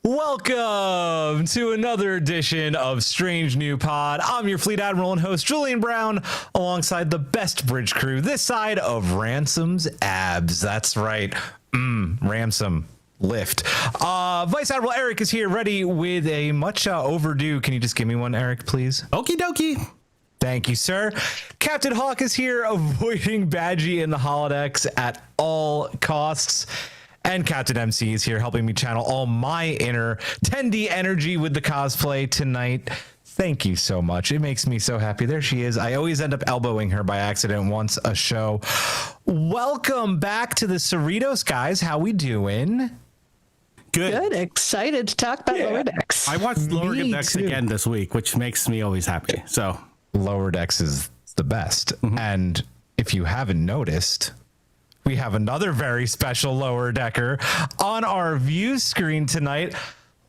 Welcome to another edition of Strange New Pod. I'm your Fleet Admiral and host, Julian Brown, alongside the best bridge crew this side of Ransom's abs. That's right. Ransom. lift. Vice Admiral Eric is here, ready with a much overdue. Can you just give me one, Eric, please? Okie dokie. Thank you, sir. Captain Hawk is here, avoiding Badgie in the holodecks at all costs. And Captain MC is here, helping me channel all my inner 10D energy with the cosplay tonight. Thank you so much. It makes me so happy. There she is. I always end up elbowing her by accident once a show. Welcome back to the Cerritos, guys. How we doing? Good. Excited to talk about Lower Decks. I watched Lower Decks too. again this week, which makes me always happy. So Lower Decks is the best. And if you haven't noticed, we have another very special Lower Decker on our view screen tonight.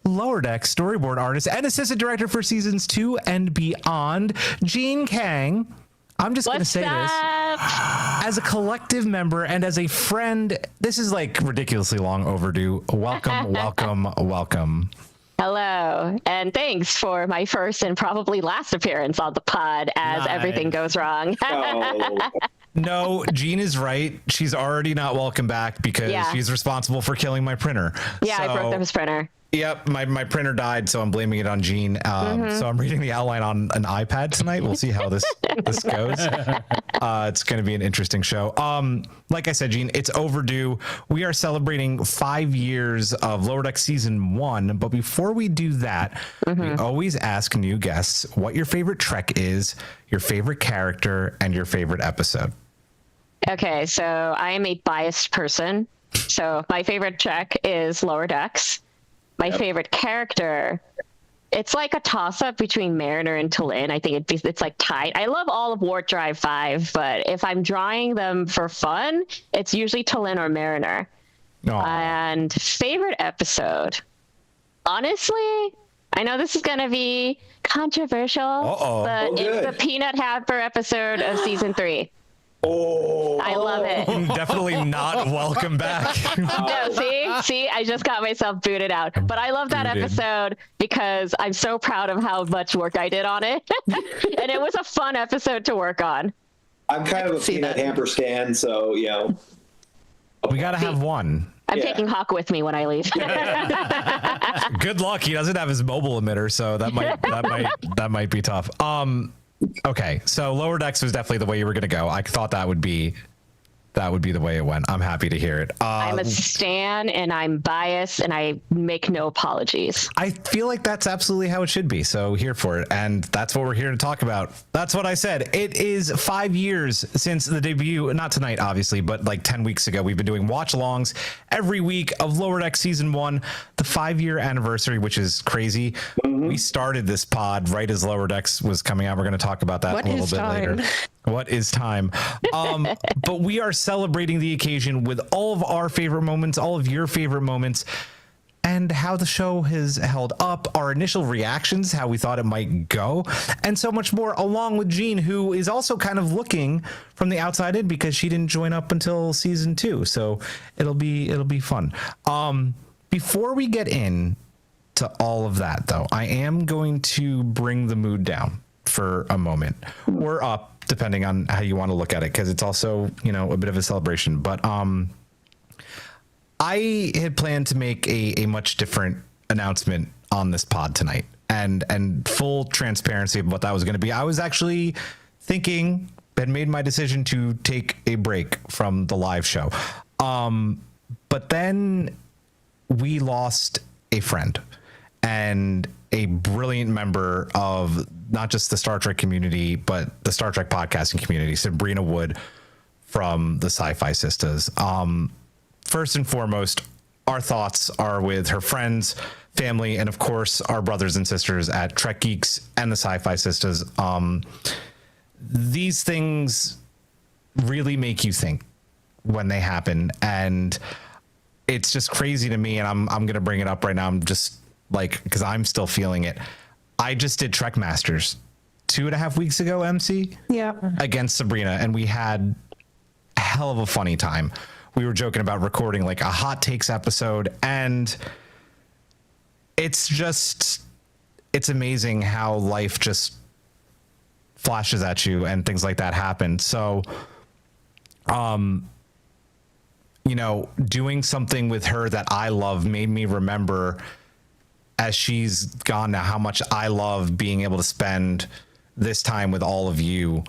Lower Decks storyboard artist and assistant director for seasons 2 and beyond, Jean Kang. I'm just going to say this. As a collective member and as a friend, this is like ridiculously long overdue. Welcome, welcome, welcome. Hello, and thanks for my first and probably last appearance on the pod as everything goes wrong. No, Jean is right. She's already not welcome back because she's responsible for killing my printer. Yeah, I broke his printer. Yep, my printer died, so I'm blaming it on Jean. So I'm reading the outline on an iPad tonight. We'll see how this goes. It's going to be an interesting show. Like I said, Jean, it's overdue. We are celebrating 5 years of Lower Decks Season 1, but before we do that, we always ask new guests what your favorite Trek is, your favorite character, and your favorite episode. Okay, so I am a biased person. So my favorite Trek is Lower Decks. My favorite character, it's like a toss-up between Mariner and T'Lyn. I think it's like tied. I love all of Warp Drive 5, but if I'm drawing them for fun, it's usually T'Lyn or Mariner. Aww. And favorite episode, honestly, I know this is going to be controversial, but it's the Peanut Hamper episode of season 3. Oh, I love it. Definitely not welcome back. No, see, I just got myself booted out. But I love that episode because I'm so proud of how much work I did on it. And it was a fun episode to work on. I'm kind of a peanut hamper stan, so, you know. We got to have one. I'm taking Hawk with me when I leave. Good luck. He doesn't have his mobile emitter, so that might be tough. Okay, so Lower Decks was definitely the way you were going to go. I thought that would be the way it went. I'm happy to hear it. I'm a stan, and I'm biased, and I make no apologies. I feel like that's absolutely how it should be, so here for it, and that's what we're here to talk about. That's what I said. It is 5 years since the debut, not tonight, obviously, but like 10 weeks ago. We've been doing watch-alongs every week of Lower Decks Season 1, the 5-year anniversary, which is crazy. We started this pod right as Lower Decks was coming out. We're going to talk about that a little bit later. What is time? But we are celebrating the occasion with all of our favorite moments, all of your favorite moments, and how the show has held up, our initial reactions, how we thought it might go, and so much more, along with Jean, who is also kind of looking from the outside in because she didn't join up until season 2. So it'll be fun. Before we get in to all of that, though, I am going to bring the mood down for a moment. We're up, depending on how you want to look at it, because it's also, you know, a bit of a celebration. But I had planned to make a much different announcement on this pod tonight, and full transparency of what that was going to be. I was actually thinking, had made my decision to take a break from the live show, but then we lost a friend and a brilliant member of not just the Star Trek community, but the Star Trek podcasting community, Sabrina Wood from the Sci-Fi Sisters. First and foremost, our thoughts are with her friends, family, and of course, our brothers and sisters at Trek Geeks and the Sci-Fi Sisters. These things really make you think when they happen, and it's just crazy to me, and I'm going to bring it up right now. I'm just like, because I'm still feeling it. I just did Trek Masters 2.5 weeks ago, MC. Yeah. Against Sabrina, and we had a hell of a funny time. We were joking about recording like a hot takes episode, and it's amazing how life just flashes at you and things like that happen. So, you know, doing something with her that I love made me remember, as she's gone now, how much I love being able to spend this time with all of you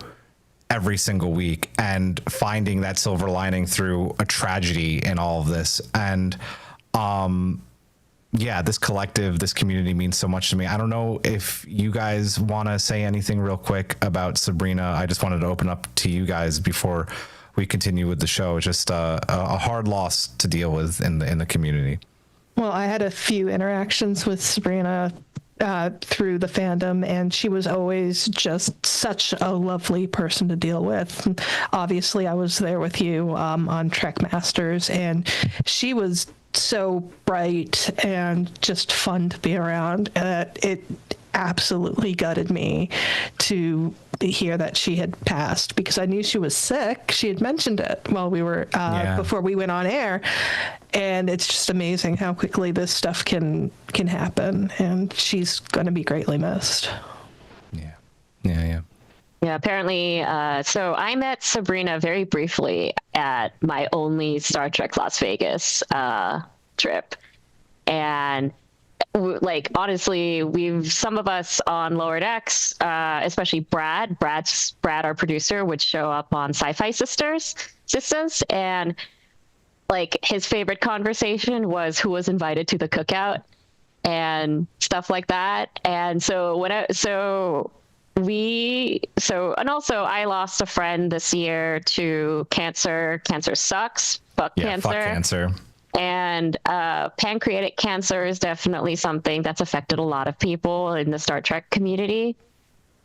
every single week and finding that silver lining through a tragedy in all of this. And yeah, this collective, this community means so much to me. I don't know if you guys want to say anything real quick about Sabrina. I just wanted to open up to you guys before we continue with the show. Just a hard loss to deal with in the community. Well, I had a few interactions with Sabrina through the fandom, and she was always just such a lovely person to deal with. Obviously, I was there with you on Trek Masters, and she was so bright and just fun to be around. It absolutely gutted me to hear that she had passed, because I knew she was sick. She had mentioned it while we were before we went on air, and it's just amazing how quickly this stuff can happen, and she's going to be greatly missed. Yeah. Apparently, so I met Sabrina very briefly at my only Star Trek Las Vegas trip. And like, honestly, some of us on Lower Decks, especially Brad, our producer, would show up on Sci-Fi Sisters, and like his favorite conversation was who was invited to the cookout and stuff like that. And so and also I lost a friend this year to cancer. Cancer sucks. Fuck cancer. And pancreatic cancer is definitely something that's affected a lot of people in the Star Trek community.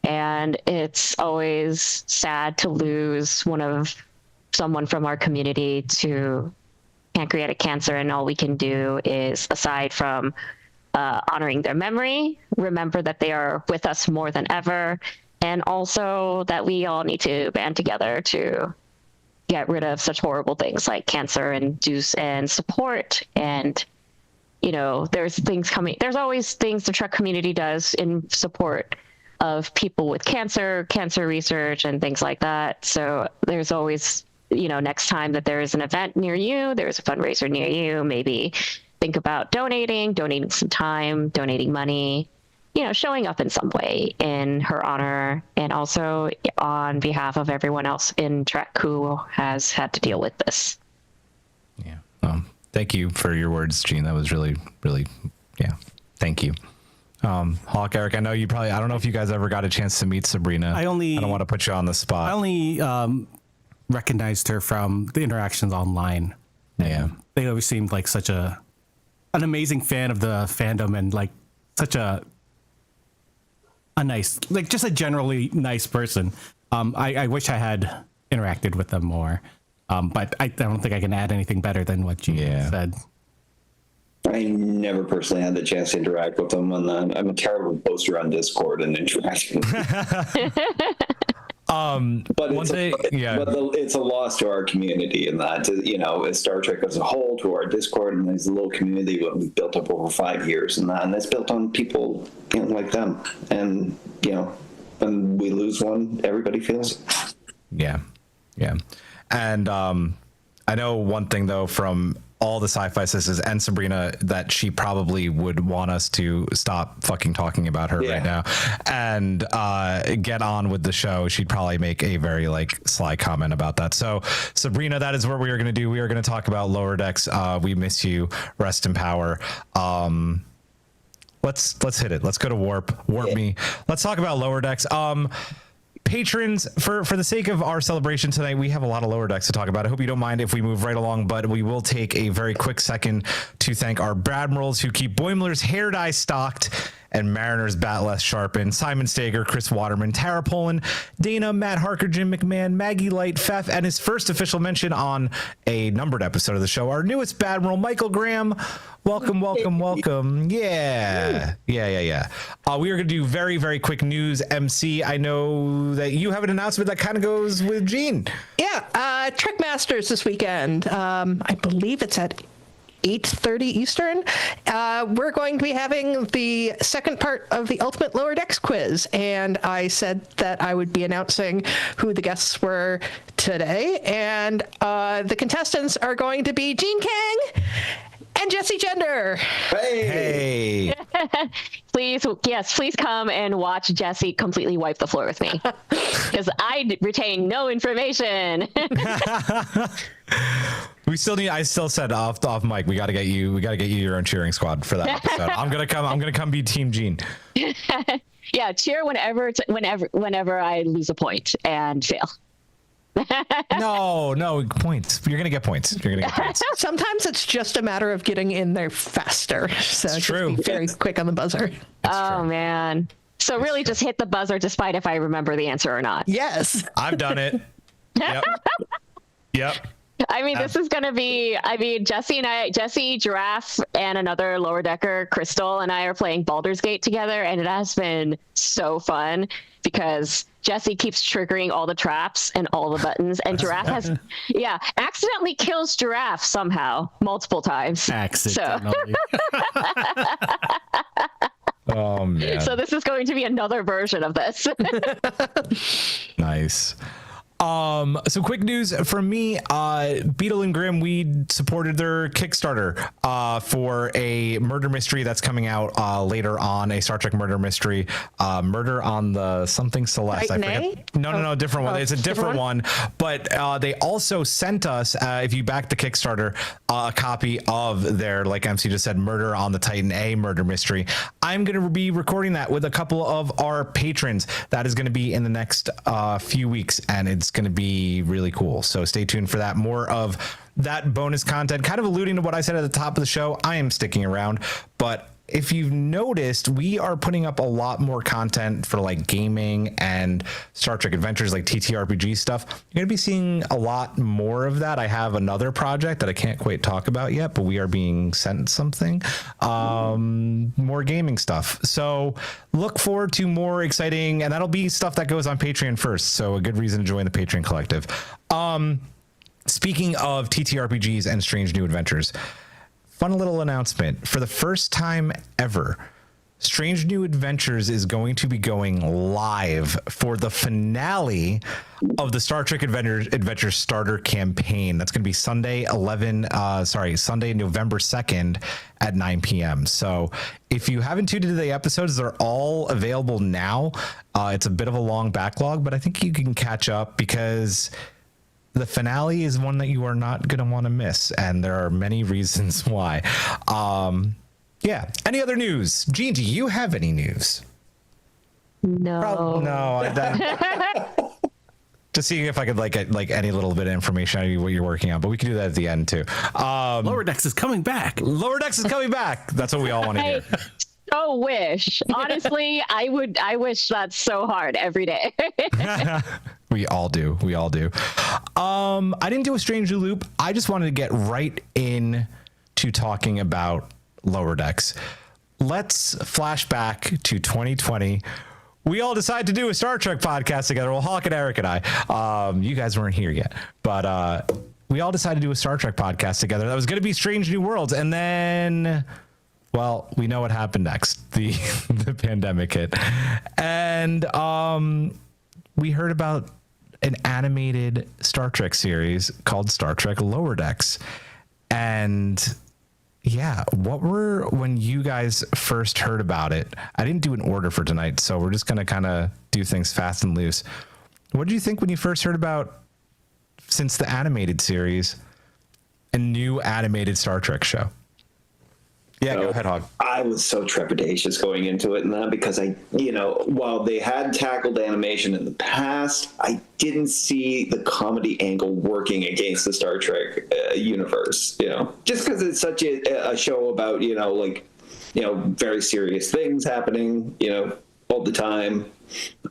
And it's always sad to lose someone from our community to pancreatic cancer. And all we can do is, aside from honoring their memory, remember that they are with us more than ever, and also that we all need to band together to get rid of such horrible things like cancer and support. And, you know, there's always things the Trek community does in support of people with cancer research and things like that. So there's always, you know, next time that there is an event near you, there's a fundraiser near you, maybe think about donating some time, donating money, you know, showing up in some way in her honor, and also on behalf of everyone else in Trek who has had to deal with this. Yeah. Thank you for your words, Jean. That was really, really, thank you. Hawk, Eric, I know you I don't know if you guys ever got a chance to meet Sabrina. I don't want to put you on the spot. I only recognized her from the interactions online. Yeah. They always seemed like such an amazing fan of the fandom, and like such a nice, like just a generally nice person. I wish I had interacted with them more, but I don't think I can add anything better than what you said. I never personally had the chance to interact with them, and I'm a terrible poster on Discord and interacting. But it's a loss to our community, in that, you know, as Star Trek as a whole, to our Discord, and there's a little community that we've built up over 5 years, and it's built on people, you know, like them. And, you know, when we lose one, everybody feels it. Yeah. And I know one thing, though, from all the Sci-Fi Sisters and Sabrina, that she probably would want us to stop fucking talking about her right now and get on with the show. She'd probably make a very sly comment about that. So Sabrina, that is what we are going to do. We are going to talk about Lower Decks. We miss you. Rest in power. Let's hit it. Let's go to Warp Me. Let's talk about Lower Decks. Patrons, for the sake of our celebration tonight, we have a lot of Lower Decks to talk about. I hope you don't mind if we move right along, but we will take a very quick second to thank our Bradmirals who keep Boimler's hair dye stocked and Mariner's bat less sharpened. Simon Stager, Chris Waterman, Tara Poland, Dana, Matt Harker, Jim McMahon, Maggie Light, Pfeff, and his first official mention on a numbered episode of the show, our newest Badmiral, Michael Graham. Welcome. Yeah. We are going to do very, very quick news, MC. I know that you have an announcement that kind of goes with Jean. Yeah, Trek Masters this weekend. I believe it's at 8:30 Eastern, we're going to be having the second part of the Ultimate Lower Decks quiz. And I said that I would be announcing who the guests were today. And the contestants are going to be Jean Kang and Jesse Gender. Hey. Please come and watch Jesse completely wipe the floor with me, because I retain no information. I still said off mic, we got to get you your own cheering squad for that episode. I'm gonna come be Team Jean. Yeah, cheer whenever I lose a point and fail. No points. You're gonna get points. Sometimes it's just a matter of getting in there faster. So it's just true. Be very quick on the buzzer. True. Man. So really just hit the buzzer despite if I remember the answer or not. Yes. I've done it. Yep. I mean, this is going to be, Jesse, Giraffe, and another lower decker, Crystal, and I are playing Baldur's Gate together, and it has been so fun because Jesse keeps triggering all the traps and all the buttons, and Giraffe accidentally kills Giraffe somehow multiple times. Accidentally. Oh, man. So this is going to be another version of this. Nice. So quick news from me, Beetle and Grimm, we supported their Kickstarter for a murder mystery that's coming out later on, a Star Trek murder mystery, Murder on the something Celeste. Titan I forget. No, different one. It's a different one. But they also sent us, if you back the Kickstarter, a copy of their, like MC just said, Murder on the Titan A murder mystery. I'm going to be recording that with a couple of our patrons. That is going to be in the next few weeks, and it's going to be really cool. So stay tuned for that. More of that bonus content, kind of alluding to what I said at the top of the show. I am sticking around, but if you've noticed, we are putting up a lot more content for like gaming and Star Trek Adventures, like TTRPG stuff. You're going to be seeing a lot more of that. I have another project that I can't quite talk about yet, but we are being sent something, more gaming stuff. So look forward to more exciting, and that'll be stuff that goes on Patreon first. So a good reason to join the Patreon collective. Speaking of TTRPGs and Strange New Adventures, fun little announcement. For the first time ever, Strange New Adventures is going to be going live for the finale of the Star Trek Adventure Starter campaign. That's going to be Sunday, November 2nd at 9 p.m. So if you haven't tuned into the episodes, they're all available now. It's a bit of a long backlog, but I think you can catch up because the finale is one that you are not going to want to miss, and there are many reasons why. Yeah. Any other news? Jean, do you have any news? No. Just seeing if I could like any little bit of information on what you're working on, but we can do that at the end too. Lower Decks is coming back. That's what we all want to hear. So wish. Honestly, I wish that so hard every day. We all do. I didn't do a Strange New Loop. I just wanted to get right in to talking about Lower Decks. Let's flash back to 2020. We all decided to do a Star Trek podcast together. Well, Hawk and Eric and I. You guys weren't here yet, but we all decided to do a Star Trek podcast together. That was going to be Strange New Worlds, and then, well, we know what happened next. The pandemic hit, and we heard about an animated Star Trek series called Star Trek Lower Decks. And yeah, when you guys first heard about it? I didn't do an order for tonight, so we're just going to kind of do things fast and loose. What did you think when you first heard about, since the animated series, a new animated Star Trek show? Yeah, go ahead, Hog. I was so trepidatious going into it, and that because while they had tackled animation in the past, I didn't see the comedy angle working against the Star Trek universe. Just because it's such a show about very serious things happening, all the time.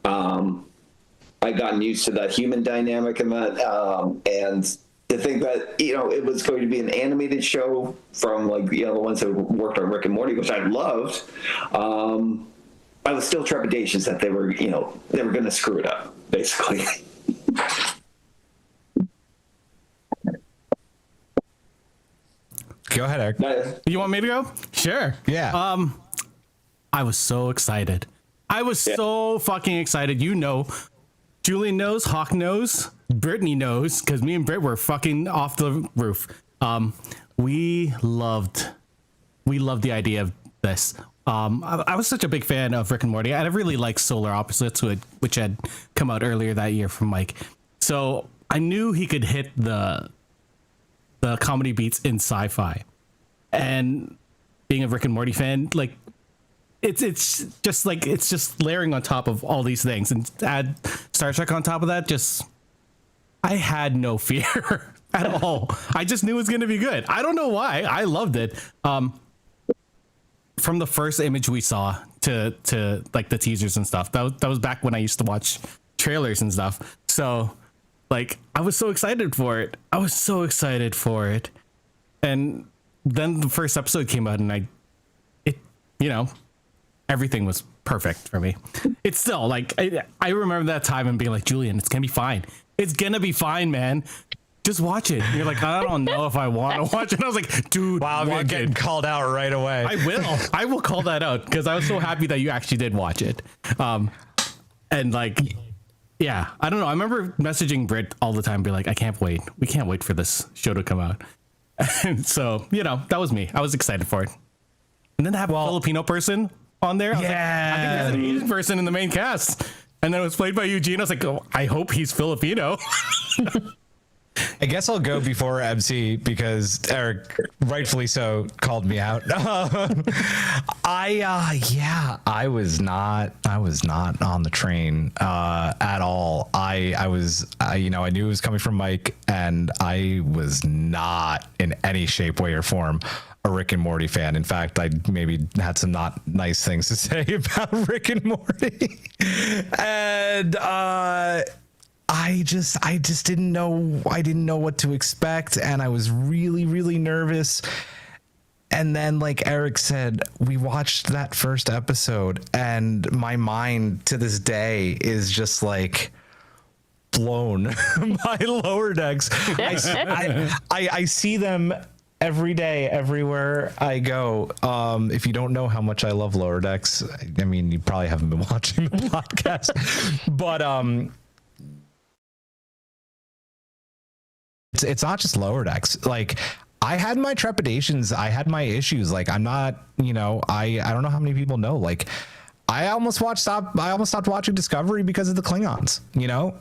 I gotten used to that human dynamic and that, and to think that it was going to be an animated show from the ones that worked on Rick and Morty, which I loved, I was still trepidatious that they were going to screw it up, basically. Go ahead, Eric. No, You want me to go? Sure. Yeah. I was so excited. I was so fucking excited. You know, Julian knows, Hawk knows, Brittany knows, because me and Britt were fucking off the roof. We loved the idea of this. I was such a big fan of Rick and Morty. I really liked Solar Opposites, which had come out earlier that year from Mike. So I knew he could hit the comedy beats in sci-fi. And being a Rick and Morty fan, like, it's just layering on top of all these things, and add Star Trek on top of that. I had no fear at all. I just knew it was going to be good. I don't know why. I loved it. From the first image we saw to like the teasers and stuff. That was back when I used to watch trailers and stuff. So like I was so excited for it. And then the first episode came out, and everything was perfect for me. It's still like I remember that time and being like, Julian, it's gonna be fine. It's gonna be fine, man. Just watch it. And you're like, I don't know if I want to watch it. And I was like, dude, Wow, I'm getting called out right away. I will call that out, because I was so happy that you actually did watch it. And like, yeah, I don't know. I remember messaging Britt all the time, be like, I can't wait. We can't wait for this show to come out. And so, that was me. I was excited for it. And then to have a Filipino person on there. I was like, I think there's an Asian person in the main cast. And then it was played by Eugene. I was like, oh, I hope he's Filipino. I guess I'll go before MC because Eric, rightfully so, called me out. I was not on the train at all. I knew it was coming from Mike, and I was not in any shape, way, or form a Rick and Morty fan. In fact, I maybe had some not nice things to say about Rick and Morty, and I just didn't know. I didn't know what to expect, and I was really, really nervous. And then, like Eric said, we watched that first episode, and my mind to this day is just like blown by Lower Decks. I see them every day, everywhere I go. If you don't know how much I love Lower Decks, I mean, you probably haven't been watching the podcast, but it's not just Lower Decks. Like, I had my trepidations, I had my issues. Like, I'm not, I don't know how many people know. Like, I almost stopped watching Discovery because of the Klingons,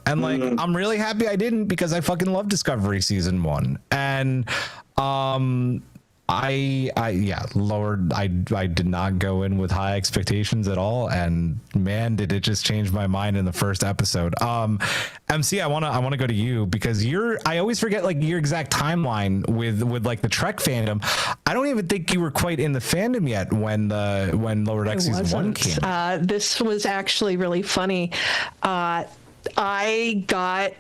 and like, I'm really happy I didn't, because I fucking love Discovery season 1. And I did not go in with high expectations at all, and man, did it just change my mind in the first episode. MC, I want to go to you, because I always forget like your exact timeline with like the Trek fandom. I don't even think you were quite in the fandom yet when Lower Decks season 1 came. This was actually really funny. I got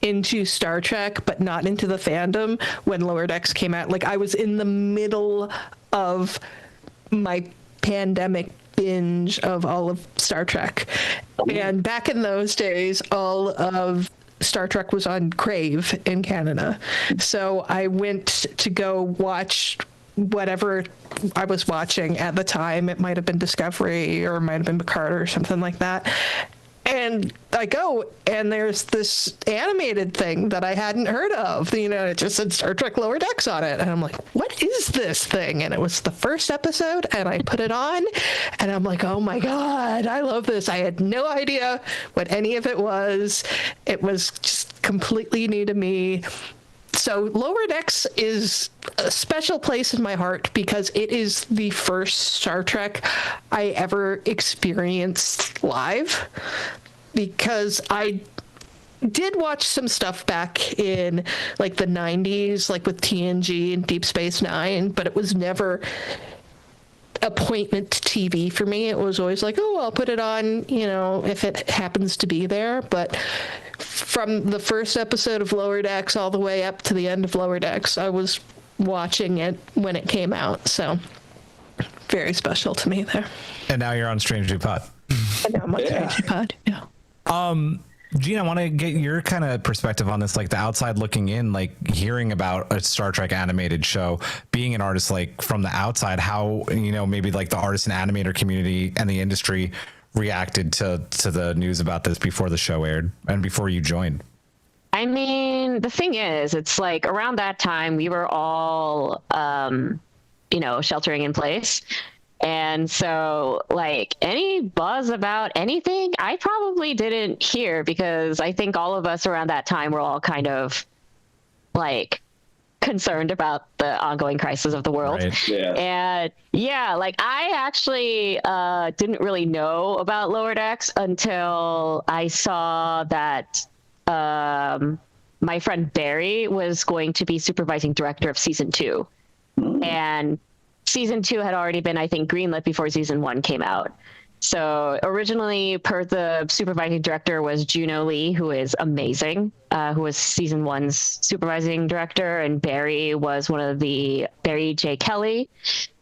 into Star Trek, but not into the fandom when Lower Decks came out. Like, I was in the middle of my pandemic binge of all of Star Trek. And back in those days, all of Star Trek was on Crave in Canada. So I went to go watch whatever I was watching at the time. It might have been Discovery, or it might have been Picard, or something like that. And I go, and there's this animated thing that I hadn't heard of. It just said Star Trek Lower Decks on it. And I'm like, what is this thing? And it was the first episode, and I put it on, and I'm like, oh my God, I love this. I had no idea what any of it was. It was just completely new to me. So Lower Decks is a special place in my heart, because it is the first Star Trek I ever experienced live, because I did watch some stuff back in like the 90s, like with TNG and Deep Space Nine, but it was never appointment TV for me. It was always like, oh, I'll put it on, if it happens to be there. But from the first episode of Lower Decks all the way up to the end of Lower Decks, I was watching it when it came out. So very special to me there. And now you're on Strange New Pod. And now I'm on Strange New Pod. Yeah. Gene, I want to get your kind of perspective on this, like the outside looking in, like hearing about a Star Trek animated show, being an artist, like from the outside, how, maybe like the artist and animator community and the industry reacted to the news about this before the show aired and before you joined. I mean, the thing is, it's like around that time we were all, sheltering in place. And so, like, any buzz about anything, I probably didn't hear, because I think all of us around that time were all kind of, like, concerned about the ongoing crisis of the world. Right. Yeah. And yeah, like, I actually didn't really know about Lower Decks until I saw that my friend Barry was going to be supervising director of season 2. And season 2 had already been, I think, greenlit before season 1 came out. So originally, the supervising director was Juno Lee, who is amazing, who was season 1's supervising director, and Barry J. Kelly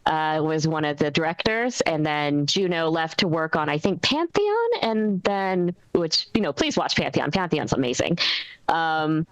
was one of the directors, and then Juno left to work on, I think, Pantheon, and then, which, please watch Pantheon. Pantheon's amazing. And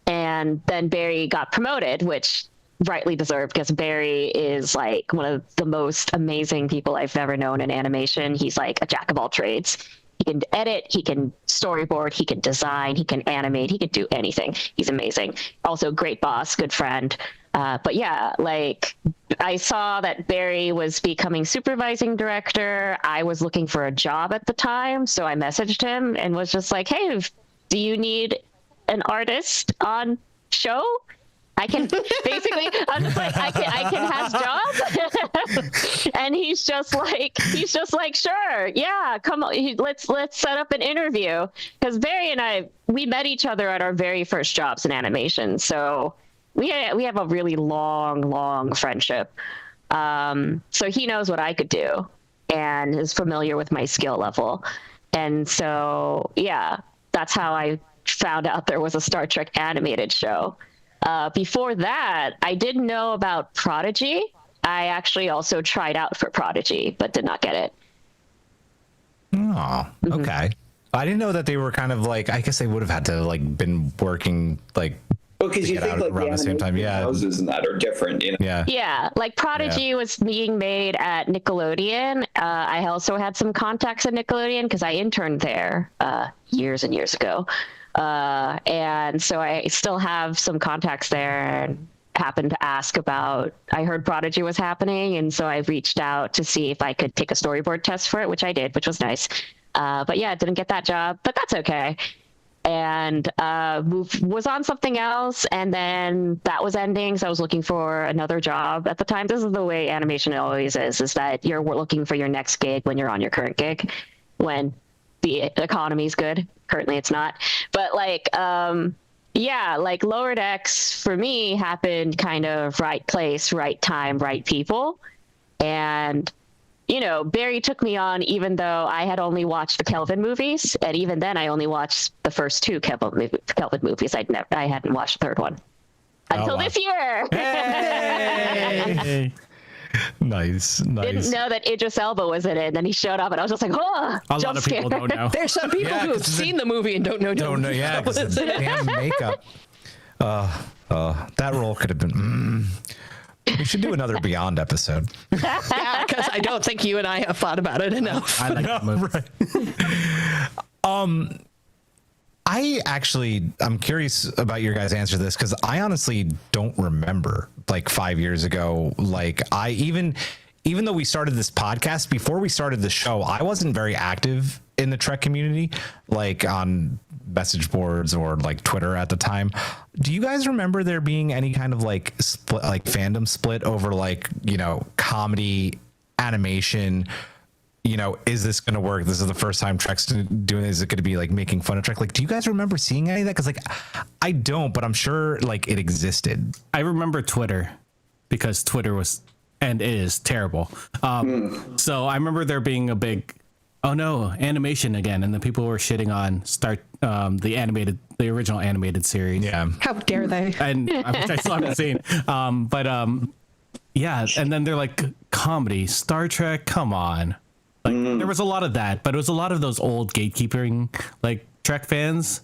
then Barry got promoted, which rightly deserved, because Barry is like one of the most amazing people I've ever known in animation. He's like a jack of all trades. He can edit, he can storyboard, he can design, he can animate, he can do anything. He's amazing. Also great boss, good friend. But yeah, like, I saw that Barry was becoming supervising director. I was looking for a job at the time, so I messaged him and was just like, hey, do you need an artist on show? I can basically, I'm just like, I can have jobs. And he's just like, sure, yeah, come on, let's set up an interview. Because Barry and I, we met each other at our very first jobs in animation, so we have a really long friendship. So he knows what I could do and is familiar with my skill level, and so yeah, that's how I found out there was a Star Trek animated show. Before that, I didn't know about Prodigy. I actually also tried out for Prodigy, but did not get it. Oh, okay. I didn't know that they were kind of like, I guess they would have had to like been working like, because you think like around the same time. Yeah. Houses and that are different, Yeah. Yeah, like Prodigy was being made at Nickelodeon. I also had some contacts at Nickelodeon because I interned there years and years ago. And so I still have some contacts there, and happened to ask about, I heard Prodigy was happening, and so I reached out to see if I could take a storyboard test for it, which I did, which was nice. But yeah, didn't get that job, but that's okay. And was on something else, and then that was ending, so I was looking for another job at the time. This is the way animation always is that you're looking for your next gig when you're on your current gig, when the economy's good. Currently it's not, but like, yeah, like Lower Decks for me happened kind of right place, right time, right people. And, Barry took me on even though I had only watched the Kelvin movies. And even then I only watched the first 2 Kelvin movies. I hadn't watched the third one until this year. Hey! Nice. Didn't know that Idris Elba was in it, and then he showed up, and I was just like, "Oh!" A lot of people don't know. There's some people who have seen the movie and don't know. Yeah, because the damn makeup. That role could have been. We should do another Beyond episode. Yeah, because I don't think you and I have thought about it enough. I like that movie. Right. I'm curious about your guys' answer to this, because I honestly don't remember like 5 years ago. Like even though we started this podcast, before we started the show, I wasn't very active in the Trek community, like on message boards or like Twitter at the time. Do you guys remember there being any kind of like split, like fandom split over like, comedy, animation? Is this going to work? This is the first time Trek's doing this. Is it going to be like making fun of Trek? Like, do you guys remember seeing any of that? Because like, I don't, but I'm sure like it existed. I remember Twitter because Twitter was and is terrible. So I remember there being a big, oh no, animation again, and then people were shitting on the original animated series. Yeah. How dare they? And which I still haven't seen. Yeah, and then they're like, comedy, Star Trek, come on. Like there was a lot of that, but it was a lot of those old gatekeeping like Trek fans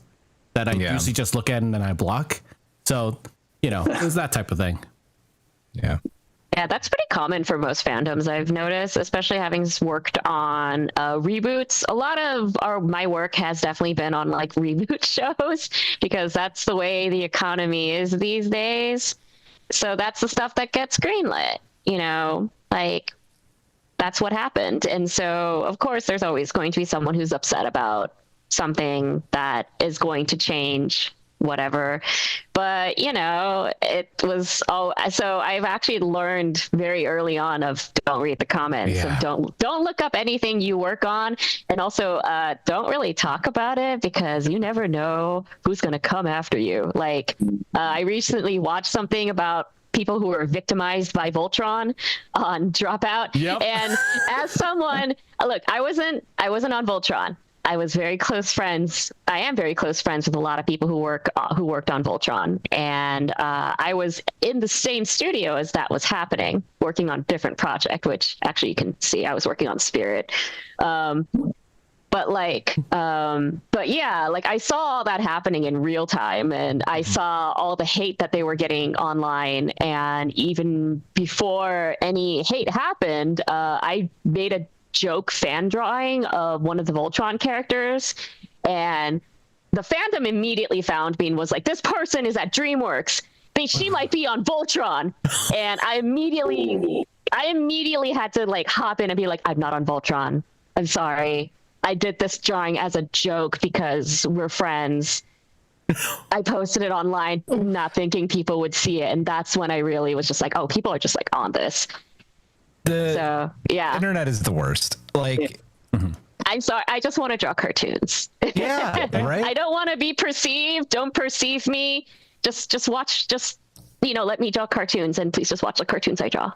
that I usually just look at and then I block. So, you know, it was that type of thing. Yeah. Yeah, that's pretty common for most fandoms, I've noticed, especially having worked on reboots. A lot of my work has definitely been on like reboot shows because that's the way the economy is these days. So that's the stuff that gets greenlit, you know, like that's what happened. And so, of course, there's always going to be someone who's upset about something that is going to change whatever. But, you know, it was all, so I've actually learned very early on of don't read the comments and don't look up anything you work on. And also don't really talk about it because you never know who's going to come after you. Like I recently watched something about people who were victimized by Voltron on Dropout. Yep. And as someone, look, I wasn't on Voltron. I was very close friends. I am very close friends with a lot of people who worked on Voltron, and I was in the same studio as that was happening, working on a different project. Which actually you can see I was working on Spirit. But yeah, like I saw all that happening in real time, and I saw all the hate that they were getting online. And even before any hate happened, I made a joke fan drawing of one of the Voltron characters, and the fandom immediately found me and was like, this person is at DreamWorks, she might be on Voltron. And I immediately had to like hop in and be like, I'm not on Voltron, I'm sorry, I did this drawing as a joke because we're friends. I posted it online not thinking people would see it, and that's when I really was just like, oh, people are just like on this. So yeah, internet is the worst. Like, I'm sorry, I just want to draw cartoons. Yeah, right. I don't want to be perceived. Don't perceive me. Just watch. Just let me draw cartoons, and please just watch the cartoons I draw.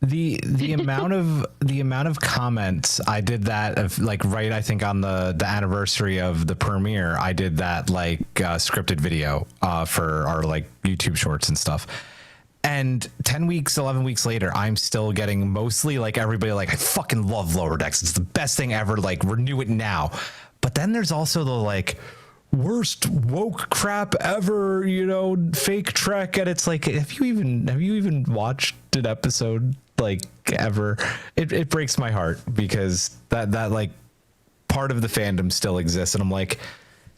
The amount of comments I did that of like right, I think on the anniversary of the premiere, I did that like scripted video for our like YouTube shorts and stuff. And 10 weeks, 11 weeks later, I'm still getting mostly like everybody like, I fucking love Lower Decks. It's the best thing ever. Like, renew it now. But then there's also the like worst woke crap ever, fake Trek. And it's like, have you even watched an episode like ever? It breaks my heart because that like part of the fandom still exists. And I'm like,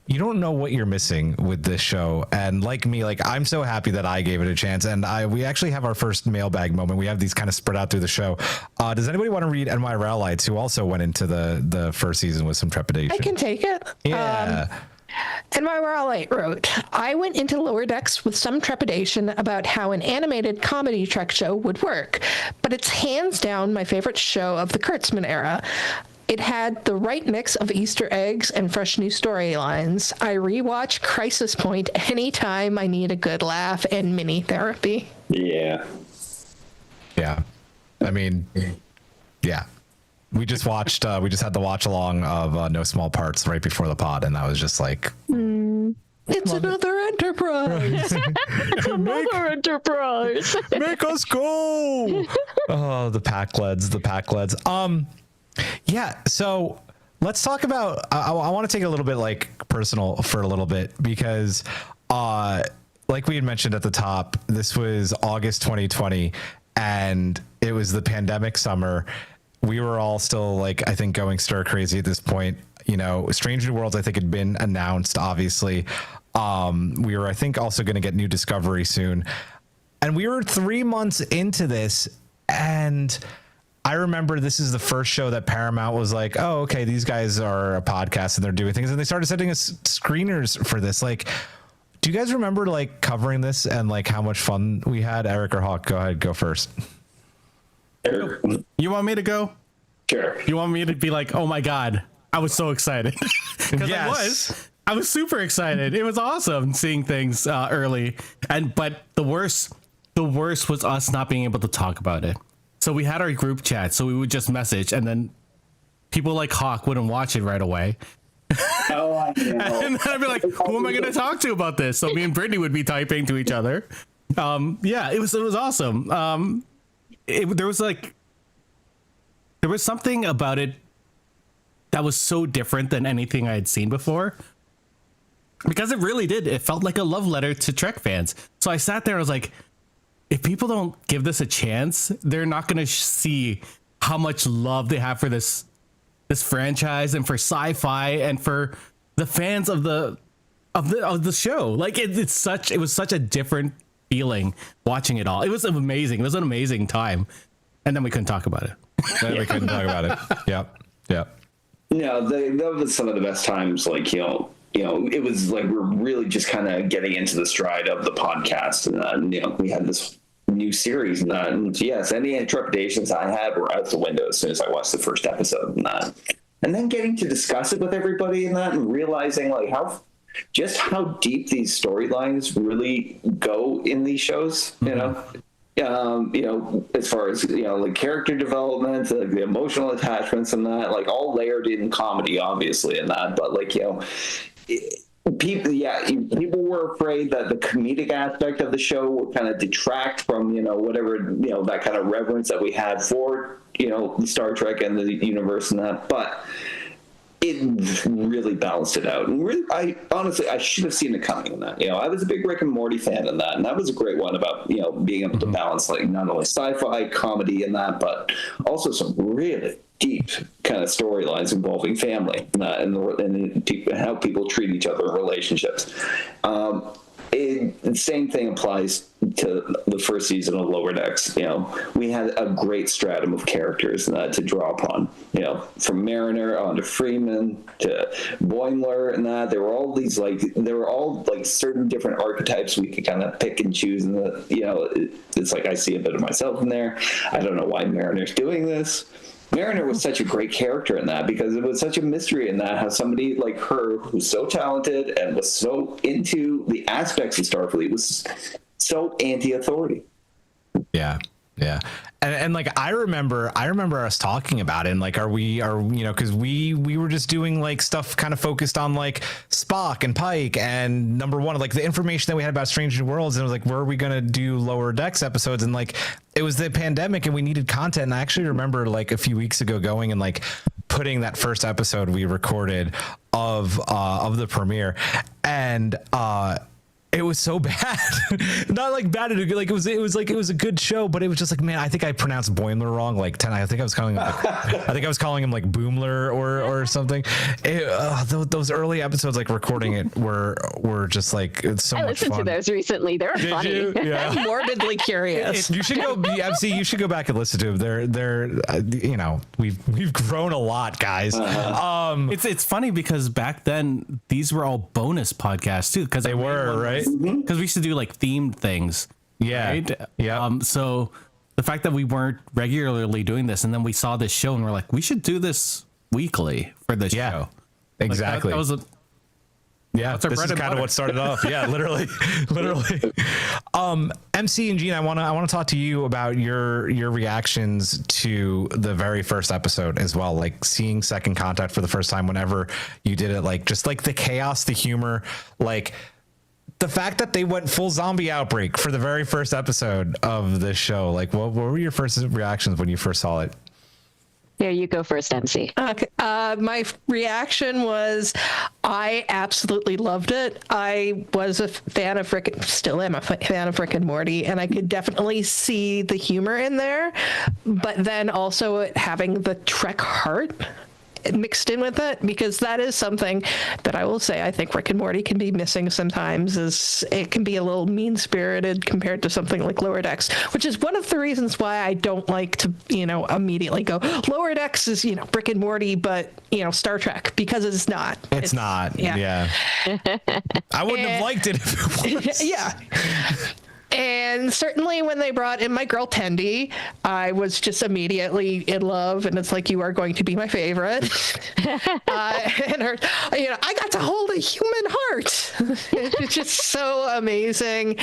you don't know what you're missing with this show. And like me, like I'm so happy that I gave it a chance. And we actually have our first mailbag moment. We have these kind of spread out through the show. Does anybody want to read NY Rowlights, who also went into the first season with some trepidation? I can take it. Yeah. NY Rowlight wrote, I went into Lower Decks with some trepidation about how an animated comedy Trek show would work, but it's hands down my favorite show of the Kurtzman era. It had the right mix of Easter eggs and fresh new storylines. I rewatch Crisis Point anytime I need a good laugh and mini therapy. Yeah. Yeah. I mean, yeah. We just watched, we just had the watch along of No Small Parts right before the pod, and that was just like... It's another enterprise. It's another enterprise. Make us go! Oh, the pack leads. Yeah, so let's talk about, I want to take it a little bit like personal for a little bit because like we had mentioned at the top, this was August 2020 and it was the pandemic summer. We were all still like, I think going stir crazy at this point. Strange New Worlds I think had been announced, obviously. We were, I think, also going to get New Discovery soon. And we were 3 months into this, and I remember this is the first show that Paramount was like, oh, okay, these guys are a podcast and they're doing things. And they started sending us screeners for this. Like, do you guys remember like covering this and like how much fun we had? Eric or Hawk, go ahead, go first. You want me to go? Sure. You want me to be like, oh my God, I was so excited. Because Yes. I was super excited. It was awesome seeing things early. But the worst was us not being able to talk about it. So we had our group chat, so we would just message, and then people like Hawk wouldn't watch it right away. Oh, I know. And then I'd be like, who am I going to talk to about this? So me and Brittany would be typing to each other. Yeah, it was awesome. There was something about it that was so different than anything I had seen before. because it really did. It felt like a love letter to Trek fans. So I sat there, I was like, if people don't give this a chance, they're not going to see how much love they have for this franchise and for sci-fi and for the fans of the show. Like it was such a different feeling watching it all. It was amazing. It was an amazing time. And then we couldn't talk about it. We couldn't talk about it. Yep. No, that was some of the best times. Like, it was like we're really just kind of getting into the stride of the podcast, and we had this new series, and yes, any trepidations I had were out the window as soon as I watched the first episode, and then getting to discuss it with everybody and realizing like how deep these storylines really go in these shows, as far as like character development, like the emotional attachments and that, like all layered in comedy, obviously, and that, but like people were afraid that the comedic aspect of the show would kind of detract from whatever that kind of reverence that we had for Star Trek and the universe and that, but it really balanced it out. And really, I should have seen it coming in that. I was a big Rick and Morty fan in that, and that was a great one about being able to balance like not only sci-fi comedy in that, but also some really deep kind of storylines involving family and how people treat each other in relationships. The same thing applies to the first season of Lower Decks. We had a great stratum of characters to draw upon. From Mariner on to Freeman to Boimler and that. There were all certain different archetypes we could kind of pick and choose. And it's like I see a bit of myself in there. I don't know why Mariner's doing this. Mariner was such a great character in that because it was such a mystery in that how somebody like her who's so talented and was so into the aspects of Starfleet was so anti-authority. Yeah. And like I remember us talking about it, and like because we were just doing like stuff kind of focused on like Spock and Pike and number one, like the information that we had about Strange New Worlds, and it was like, where are we gonna do Lower Decks episodes? And like it was the pandemic and we needed content. And I actually remember like a few weeks ago going and like putting that first episode we recorded of the premiere, and it was so bad. Not like bad, like it was a good show, but it was just like, man, I think I pronounced Boimler wrong like 10. I think I was calling him like Boimler or something. Those early episodes, like recording it, were just like so much fun. I listened to those recently. They were funny. You? Yeah. I'm morbidly curious. You should go. MC, you should go back and listen to them. They're we've grown a lot, guys. It's funny because back then these were all bonus podcasts too, because they were right. Because we used to do like themed things. Yeah. Right? Yeah. So the fact that we weren't regularly doing this, and then we saw this show and we're like, we should do this weekly for the show. Exactly. That was this is kind of what started off. Yeah, literally. MC and Gene, I want to talk to you about your reactions to the very first episode as well, like seeing Second Contact for the first time whenever you did it, like just like the chaos, the humor, like the fact that they went full zombie outbreak for the very first episode of this show. Like, what were your first reactions when you first saw it? Here, you go first, MC. Okay. My reaction was, I absolutely loved it. I was a fan of still am a fan of Rick and Morty, and I could definitely see the humor in there, but then also having the Trek heart mixed in with it, because that is something that I will say I think Rick and Morty can be missing sometimes, is it can be a little mean-spirited compared to something like Lower Decks, which is one of the reasons why I don't like to immediately go Lower Decks is Rick and Morty but Star Trek, because it's not. It's not. Yeah. I wouldn't have liked it if it was. Yeah. And certainly when they brought in my girl Tendi, I was just immediately in love, and it's like, you are going to be my favorite. And her, I got to hold a human heart. It's just so amazing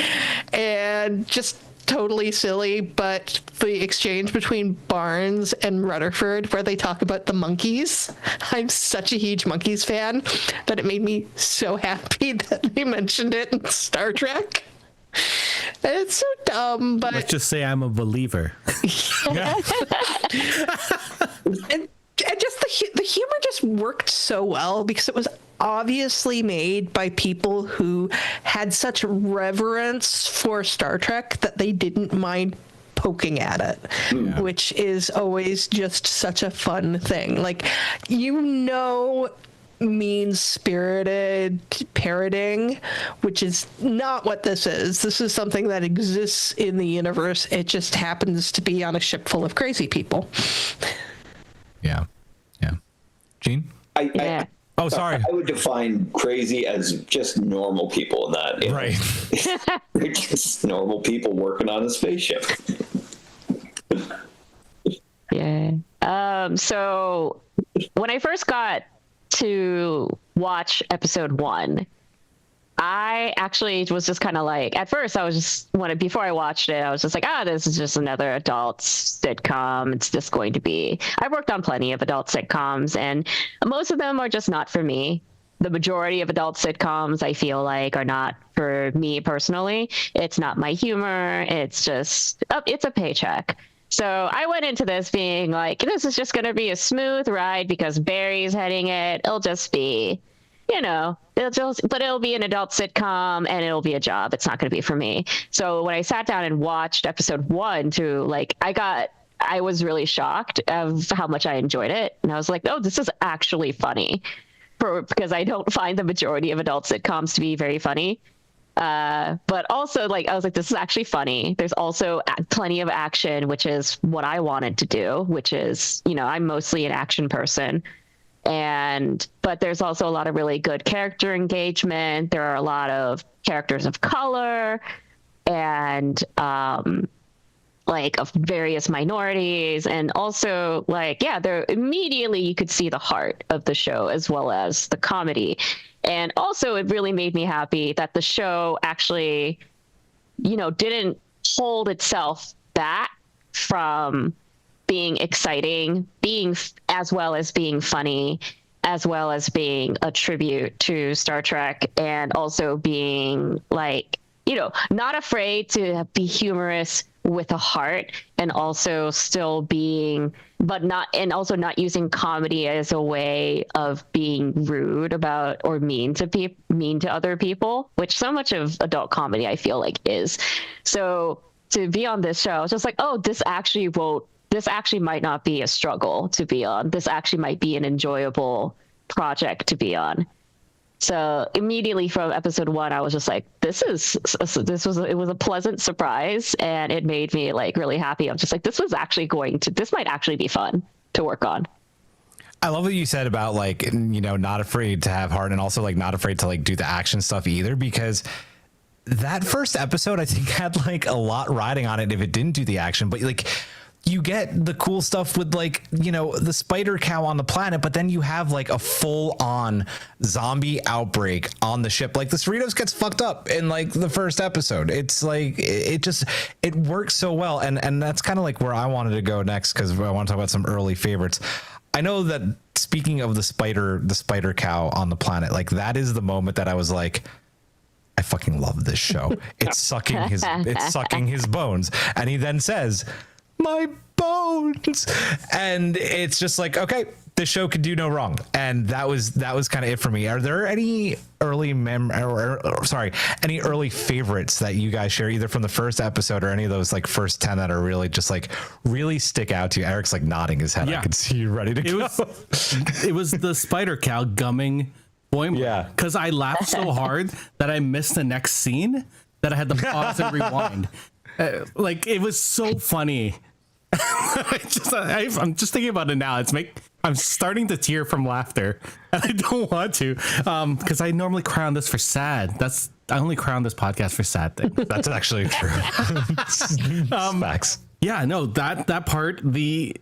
and just totally silly, but the exchange between Barnes and Rutherford where they talk about the monkeys. I'm such a huge monkeys fan that it made me so happy that they mentioned it in Star Trek. It's so dumb, but let's just say I'm a believer. and just the humor just worked so well, because it was obviously made by people who had such reverence for Star Trek that they didn't mind poking at it, which is always just such a fun thing. Like, mean-spirited parroting, which is not what this is. This is something that exists in the universe. It just happens to be on a ship full of crazy people. Yeah. Gene? Oh, sorry. I would define crazy as just normal people in that. Right. They're just normal people working on a spaceship. Yeah. So when I first got to watch episode 1, I actually was just kind of like, at first I was just, before I watched it, I was just like, this is just another adult sitcom. It's just going to be, I've worked on plenty of adult sitcoms and most of them are just not for me. The majority of adult sitcoms I feel like are not for me personally. It's not my humor. It's just, it's a paycheck. So I went into this being like, this is just going to be a smooth ride because Barry's heading it. It'll just be, but it'll be an adult sitcom and it'll be a job. It's not going to be for me. So when I sat down and watched episode 1 I was really shocked of how much I enjoyed it. And I was like, oh, this is actually funny because I don't find the majority of adult sitcoms to be very funny. But also I was like, this is actually funny. There's also plenty of action, which is what I wanted to do, which is, I'm mostly an action person. But there's also a lot of really good character engagement. There are a lot of characters of color and, of various minorities. And also there immediately you could see the heart of the show as well as the comedy. And also it really made me happy that the show actually, didn't hold itself back from being exciting, as well as being funny, as well as being a tribute to Star Trek, and also being not afraid to be humorous with a heart, and also still being, also not using comedy as a way of being rude about or mean to other people, which so much of adult comedy I feel like is. So to be on this show, I was just like, oh, this actually might not be a struggle to be on. This actually might be an enjoyable project to be on. So immediately from episode 1, I was just like, it was a pleasant surprise, and it made me really happy. I'm just like, this might actually be fun to work on. I love what you said about not afraid to have heart, and also not afraid to do the action stuff either, because that first episode I think had a lot riding on it if it didn't do the action, but you get the cool stuff with the spider cow on the planet, but then you have a full on zombie outbreak on the ship. The Cerritos gets fucked up in the first episode. It's it works so well. And that's kind of where I wanted to go next, because I want to talk about some early favorites. I know that speaking of the spider cow on the planet, that is the moment that I was like, I fucking love this show. It's sucking his bones. And he then says, my bones, and it's just okay, this show could do no wrong. And that was kind of it for me. Are there any early any early favorites that you guys share, either from the first episode or any of those first 10 that are really just really stick out to you? Eric's nodding his head. Yeah. I can see you ready to go. It was the spider cow gumming Boimler. Yeah, because I laughed so hard that I missed the next scene that I had to pause and rewind. It was so funny. I'm just thinking about it now. I'm starting to tear from laughter, and I don't want to, because I normally cry on this for sad. I only cry on this podcast for sad things. That's actually true. Facts. Yeah, no, that part, the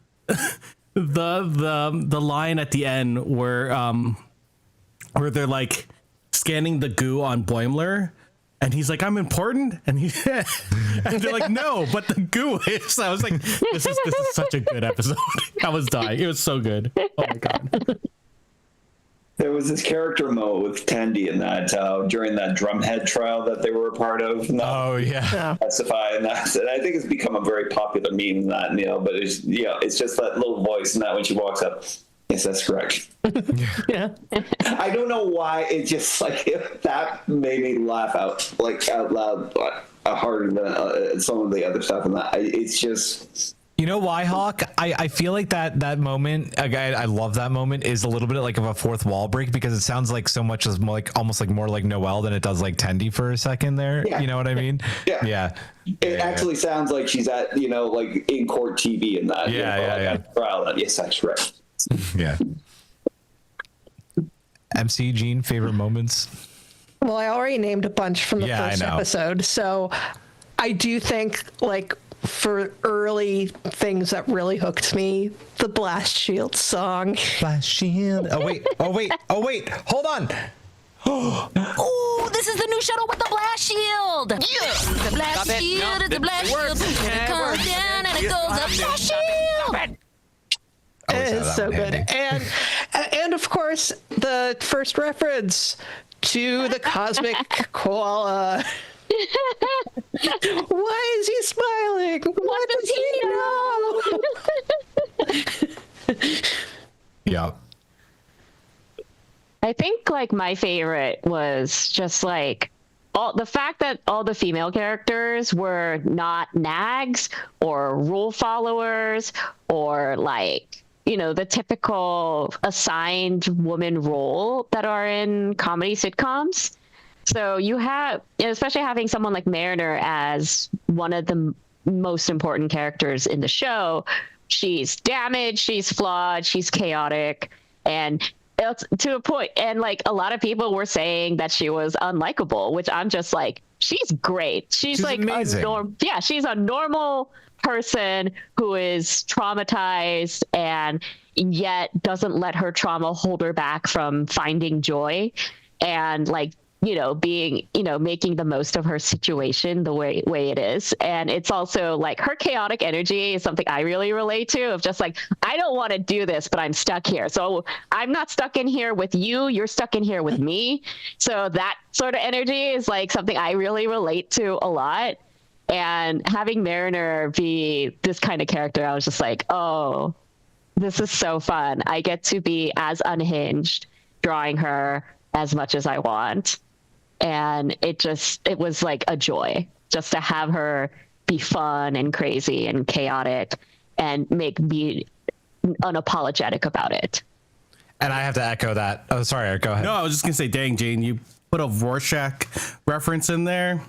line at the end where they're scanning the goo on Boimler. And he's like, I'm important, and and they're like, no, but the goo is. I was like, this is such a good episode. I was dying. It was so good. Oh my god. There was this character mode with Tandy in that during that drumhead trial that they were a part of. Oh yeah. Specify and that. And I think it's become a very popular meme in that, but it's just that little voice in that when she walks up. Yes, that's correct. Yeah. I don't know why it just like that made me laugh out loud harder than some of the other stuff. And that it's just. You know why, Hawk? I feel like that moment, I love that moment, is a little bit like of a fourth wall break because it sounds like so much as like almost like more like Noelle than it does like Tendi for a second there. Yeah. You know what I mean? Yeah. It actually sounds like she's at, like in court TV and that. Yeah. Trial. Yes, that's right. Yeah. MC Jean, favorite moments? Well, I already named a bunch from the first I know. episode. So I do think, like, for early things that really hooked me, the Blast Shield song. Blast Shield. Oh, wait. Hold on. Ooh, this is the new shuttle with the blast shield. Yeah. The blast shield is the blast shield. And it comes down and it goes up. Blast shield. It is so good. And of course, the first reference to the cosmic koala. Why is he smiling? What does he know? Yeah. I think like my favorite was just like the fact that all the female characters were not nags or rule followers or like, the typical assigned woman role that are in comedy sitcoms. So you have, especially having someone like Mariner as one of the most important characters in the show. She's damaged, she's flawed, she's chaotic, and it's to a point. And like a lot of people were saying that she was unlikable, which I'm just like, she's great. She's like amazing. She's a normal person who is traumatized and yet doesn't let her trauma hold her back from finding joy and like being making the most of her situation the way it is. And it's also like her chaotic energy is something I really relate to, of just like, I don't want to do this, but I'm stuck here, so I'm not stuck in here with you're stuck in here with me. So that sort of energy is like something I really relate to a lot. And having Mariner be this kind of character, I was just like, oh, this is so fun. I get to be as unhinged drawing her as much as I want. And it was like a joy just to have her be fun and crazy and chaotic and make me unapologetic about it. And I have to echo that. Oh, sorry, go ahead. No, I was just going to say, dang, Jane, you put a Rorschach reference in there.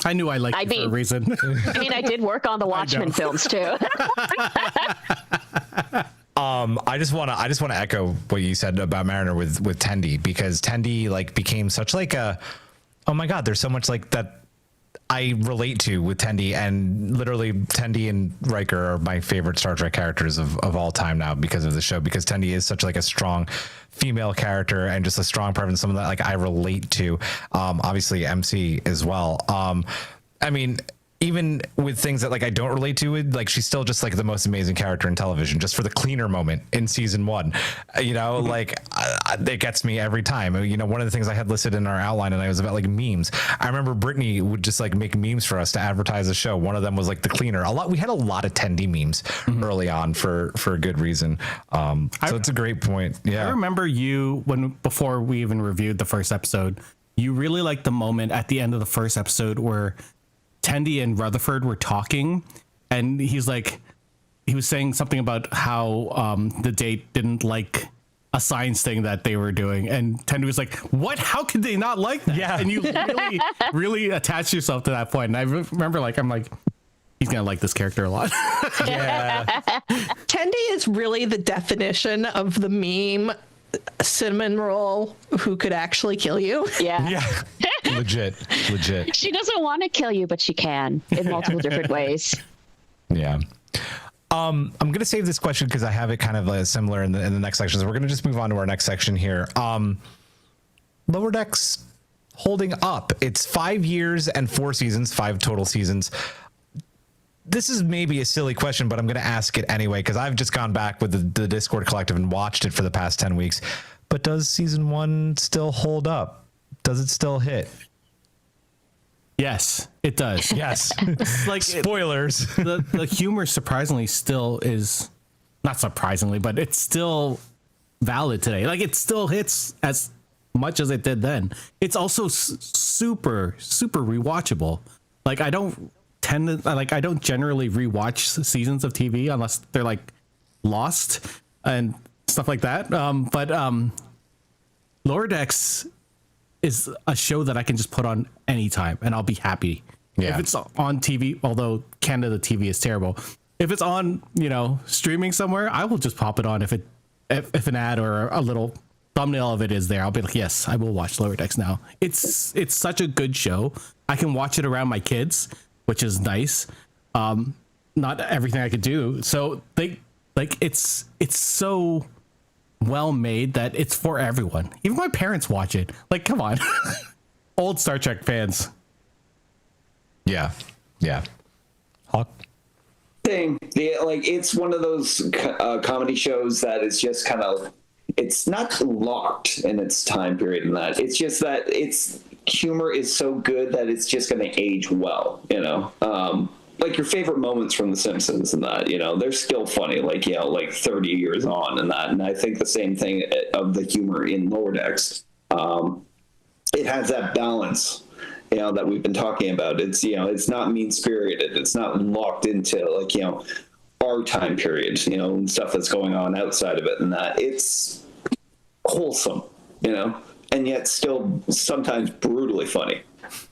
I knew I liked you for a reason. I mean, I did work on the Watchmen films too. I just want to echo what you said about Mariner with Tendi, because Tendi like became such like a, oh my God, there's so much like that I relate to with Tendi, and literally Tendi and Riker are my favorite Star Trek characters of all time now because of the show, because Tendi is such like a strong female character and just a strong presence, someone that like I relate to. Obviously MC as well. I mean, even with things that like I don't relate to, like she's still just like the most amazing character in television, just for the cleaner moment in season 1, like it gets me every time. One of the things I had listed in our outline and I was about like memes. I remember Brittany would just like make memes for us to advertise the show. One of them was like the cleaner. We had a lot of Tendi memes early on for a good reason. So it's a great point. Yeah. I remember before we even reviewed the first episode, you really liked the moment at the end of the first episode where Tendi and Rutherford were talking, and he was saying something about how the date didn't like a science thing that they were doing, and Tendi was like, what? How could they not like that? Yeah. And you really attached yourself to that point. And I remember I'm like, he's going to like this character a lot. Yeah. Tendi is really the definition of the meme cinnamon roll who could actually kill you. Yeah. Yeah. Legit. She doesn't want to kill you, but she can in multiple different ways. Yeah. I'm going to save this question because I have it kind of similar in the next section. So we're going to just move on to our next section here. Lower Decks holding up. It's 5 years and 4 seasons, 5 total seasons. This is maybe a silly question, but I'm going to ask it anyway because I've just gone back with the Discord Collective and watched it for the past 10 weeks. But does season 1 still hold up? Does it still hit? Yes, it does. Yes. Like spoilers. The humor surprisingly still is not surprisingly, but it's still valid today. Like, it still hits as much as it did then. It's also super rewatchable. Like, I don't generally rewatch seasons of TV unless they're like Lost and stuff like that. But Lower Decks is a show that I can just put on anytime and I'll be happy. Yeah. If it's on TV, although Canada TV is terrible, if it's on, streaming somewhere, I will just pop it on. If an ad or a little thumbnail of it is there, I'll be like, yes, I will watch Lower Decks now. It's such a good show. I can watch it around my kids, which is nice. Not everything I could do. So it's so well made that it's for everyone. Even my parents watch it. Like, come on. Old Star Trek fans. Yeah. Hawk. Thing, it's one of those comedy shows that is just kind of, it's not locked in its time period in that. It's just that its humor is so good that it's just going to age well, like your favorite moments from The Simpsons and that, they're still funny, like 30 years on and that. And I think the same thing of the humor in Lower Decks. It has that balance, that we've been talking about. It's, it's not mean-spirited. It's not locked into our time period, and stuff that's going on outside of it and that. It's wholesome, and yet still sometimes brutally funny.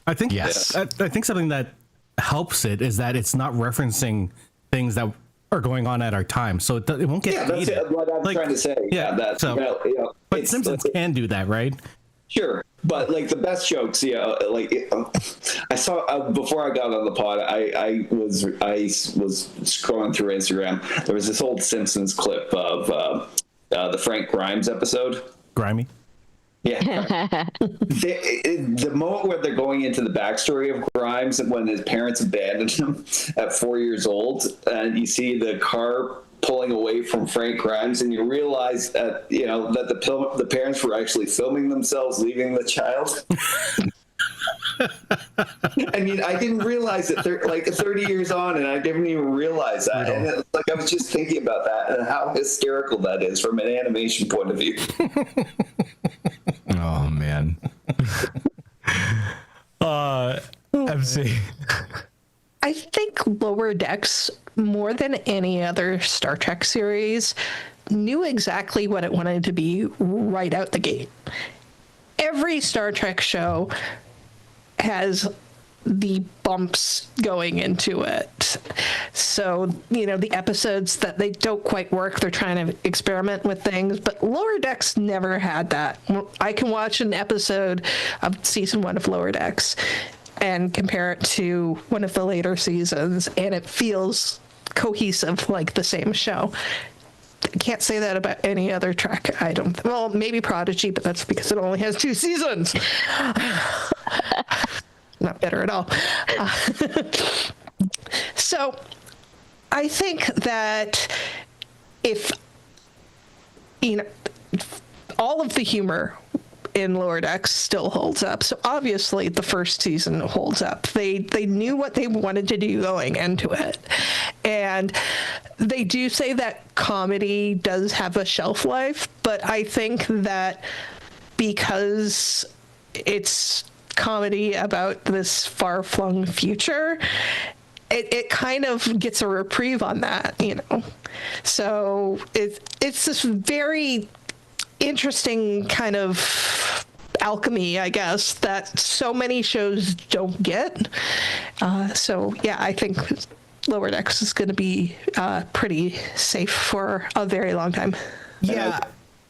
I think, yes. I think something that helps it is that it's not referencing things that are going on at our time, so it won't get that's what I'm trying to say. But Simpsons can do that, right? Sure, but the best jokes, I saw before I got on the pod, I was scrolling through Instagram. There was this old Simpsons clip of the Frank Grimes episode. Grimy. Yeah. The moment where they're going into the backstory of Grimes and when his parents abandoned him at 4 years old, and you see the car pulling away from Frank Grimes, and you realize that that the parents were actually filming themselves leaving the child. I mean, I didn't realize it 30 years on, and I didn't even realize that. And it's like I was just thinking about that and how hysterical that is from an animation point of view. Oh man. MC. I think Lower Decks, more than any other Star Trek series, knew exactly what it wanted to be right out the gate. Every Star Trek show has the bumps going into it. So, the episodes that they don't quite work, they're trying to experiment with things, but Lower Decks never had that. I can watch an episode of season 1 of Lower Decks and compare it to one of the later seasons, and it feels cohesive, like the same show. I can't say that about any other Trek. Well, maybe Prodigy, but that's because it only has 2 seasons. Not better at all. So I think that if all of the humor in Lower Decks still holds up. So obviously the first season holds up. They knew what they wanted to do going into it. And they do say that comedy does have a shelf life, but I think that because it's comedy about this far-flung future, it kind of gets a reprieve on that, So it's this very interesting kind of alchemy, I guess, that so many shows don't get. So yeah, I think Lower Decks is going to be pretty safe for a very long time. Yeah.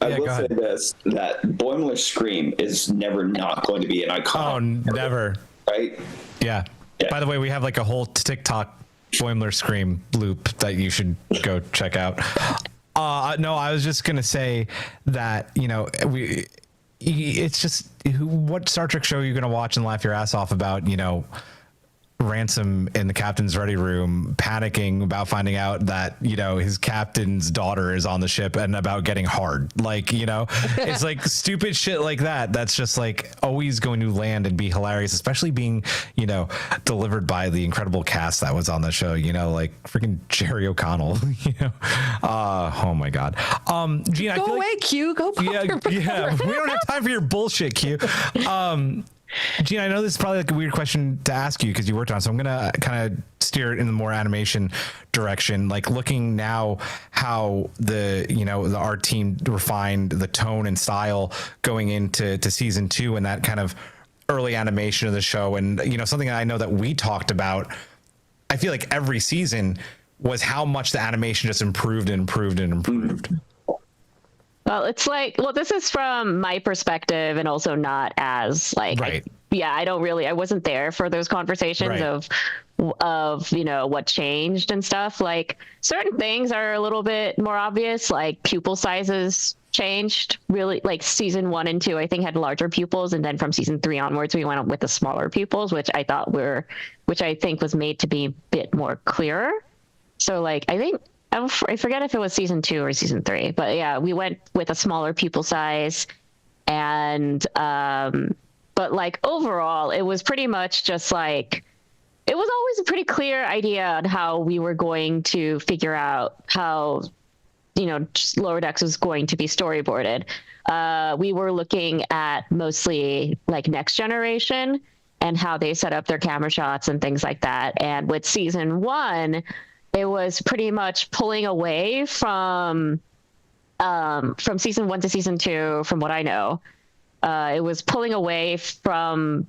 I will say this, that Boimler's scream is never not going to be an icon. Oh, never. Right? Yeah. By the way, we have like a whole TikTok Boimler scream loop that you should go check out. No, I was just going to say that, it's just what Star Trek show you're going to watch and laugh your ass off about, Ransom in the captain's ready room panicking about finding out that, you know, his captain's daughter is on the ship and about getting hard. Like, you know, it's like stupid shit like that. That's just like always going to land and be hilarious, especially being, you know, delivered by the incredible cast that was on the show, you know, like freaking Jerry O'Connell, you know. Oh my God. Gina, Go away, Q. Go Parker. Yeah. We don't have time for your bullshit, Q. Gina, I know this is probably like a weird question to ask you because you worked on it, so I'm going to kind of steer it in the more animation direction. Like looking now how the art team refined the tone and style going into season 2 and that kind of early animation of the show. And, you know, something that I know that we talked about, I feel like every season was how much the animation just improved and improved and improved. Well, it's like, this is from my perspective and also not as like, right. I wasn't there for those conversations right. of, you know, what changed and stuff. Like certain things are a little bit more obvious, like pupil sizes changed really, like season 1 and 2, I think had larger pupils. And then from season 3 onwards, we went up with the smaller pupils, which I think was made to be a bit more clearer. So like, I forget if it was season 2 or season 3, but yeah, we went with a smaller pupil size, and but like overall, it was pretty much just like it was always a pretty clear idea on how we were going to figure out how, you know, Lower Decks was going to be storyboarded. We were looking at mostly like Next Generation and how they set up their camera shots and things like that. And with season 1, it was pretty much pulling away from season 1 to season 2, from what I know. It was pulling away from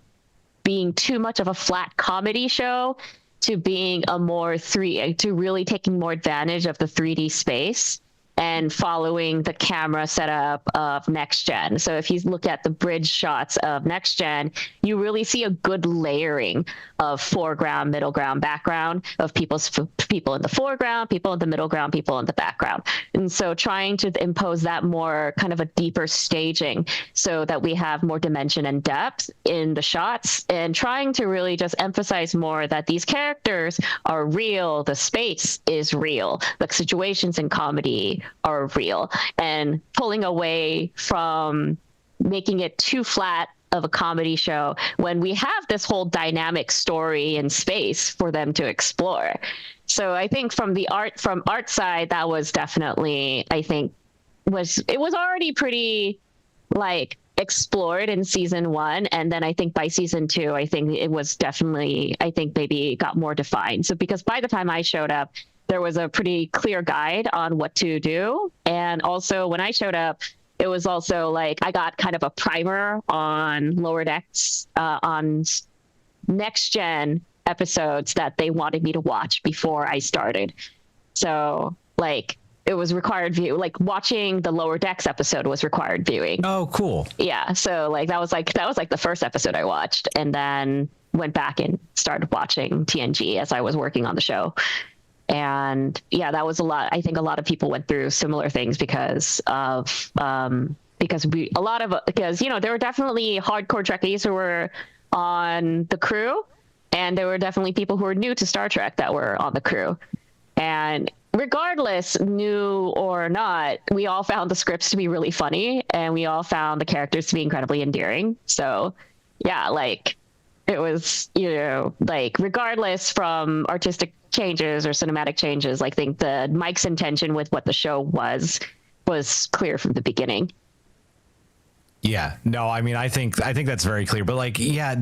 being too much of a flat comedy show to being to really taking more advantage of the 3D space and following the camera setup of Next Gen. So if you look at the bridge shots of Next Gen, you really see a good layering of foreground, middle ground, background of people in the foreground, people in the middle ground, people in the background. And so trying to impose that more kind of a deeper staging so that we have more dimension and depth in the shots, and trying to really just emphasize more that these characters are real, the space is real, the situations in comedy are real, and pulling away from making it too flat of a comedy show when we have this whole dynamic story and space for them to explore. So I think from art side, that was definitely, I think it was already pretty like explored in season 1. And then I think by season 2, I think it was definitely, I think maybe it got more defined. So because by the time I showed up, there was a pretty clear guide on what to do. And also when I showed up, it was also like I got kind of a primer on Lower Decks, on Next Gen episodes that they wanted me to watch before I started. So like it was required view, like watching the Lower Decks episode was required viewing. Oh, cool. Yeah. So like that was like the first episode I watched, and then went back and started watching TNG as I was working on the show. And yeah, that was a lot. I think a lot of people went through similar things because you know, there were definitely hardcore Trekkies who were on the crew, and there were definitely people who were new to Star Trek that were on the crew. And regardless, new or not, we all found the scripts to be really funny, and we all found the characters to be incredibly endearing. So yeah, like it was, you know, like regardless from artistic changes or cinematic changes, I think Mike's intention with what the show was clear from the beginning. Yeah, no, I mean, I think that's very clear, but like, yeah,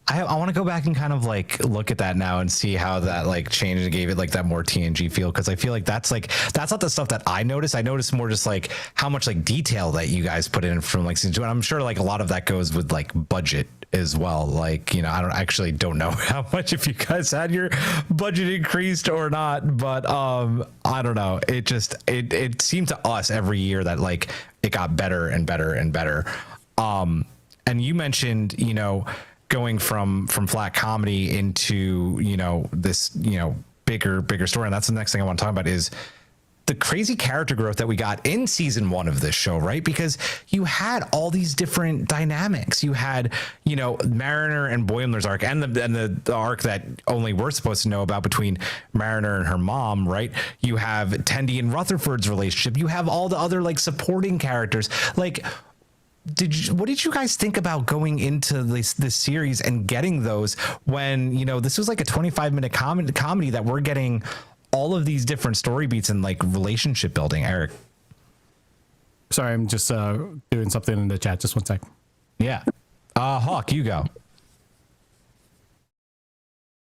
I want to go back and kind of like look at that now and see how that like changed and gave it like that more TNG feel. Cause I feel like that's not the stuff that I noticed. I noticed more just like how much like detail that you guys put in from like season 2. And I'm sure like a lot of that goes with like budget as well. Like, you know, I don't know how much, if you guys had your budget increased or not, but I don't know. It seemed to us every year that like it got better and better and better. And you mentioned, you know, going from flat comedy into, you know, this, you know, bigger story. And that's the next thing I want to talk about is the crazy character growth that we got in season 1 of this show, right? Because you had all these different dynamics. You had, you know, Mariner and Boimler's arc, and the arc that only we're supposed to know about between Mariner and her mom, right? You have Tendi and Rutherford's relationship. You have all the other like supporting characters. Like, what did you guys think about going into this series and getting those when, you know, this was like a 25-minute comedy that we're getting all of these different story beats and like relationship building? Eric. Sorry, I'm just doing something in the chat. Just one sec. Yeah. Hawk, you go.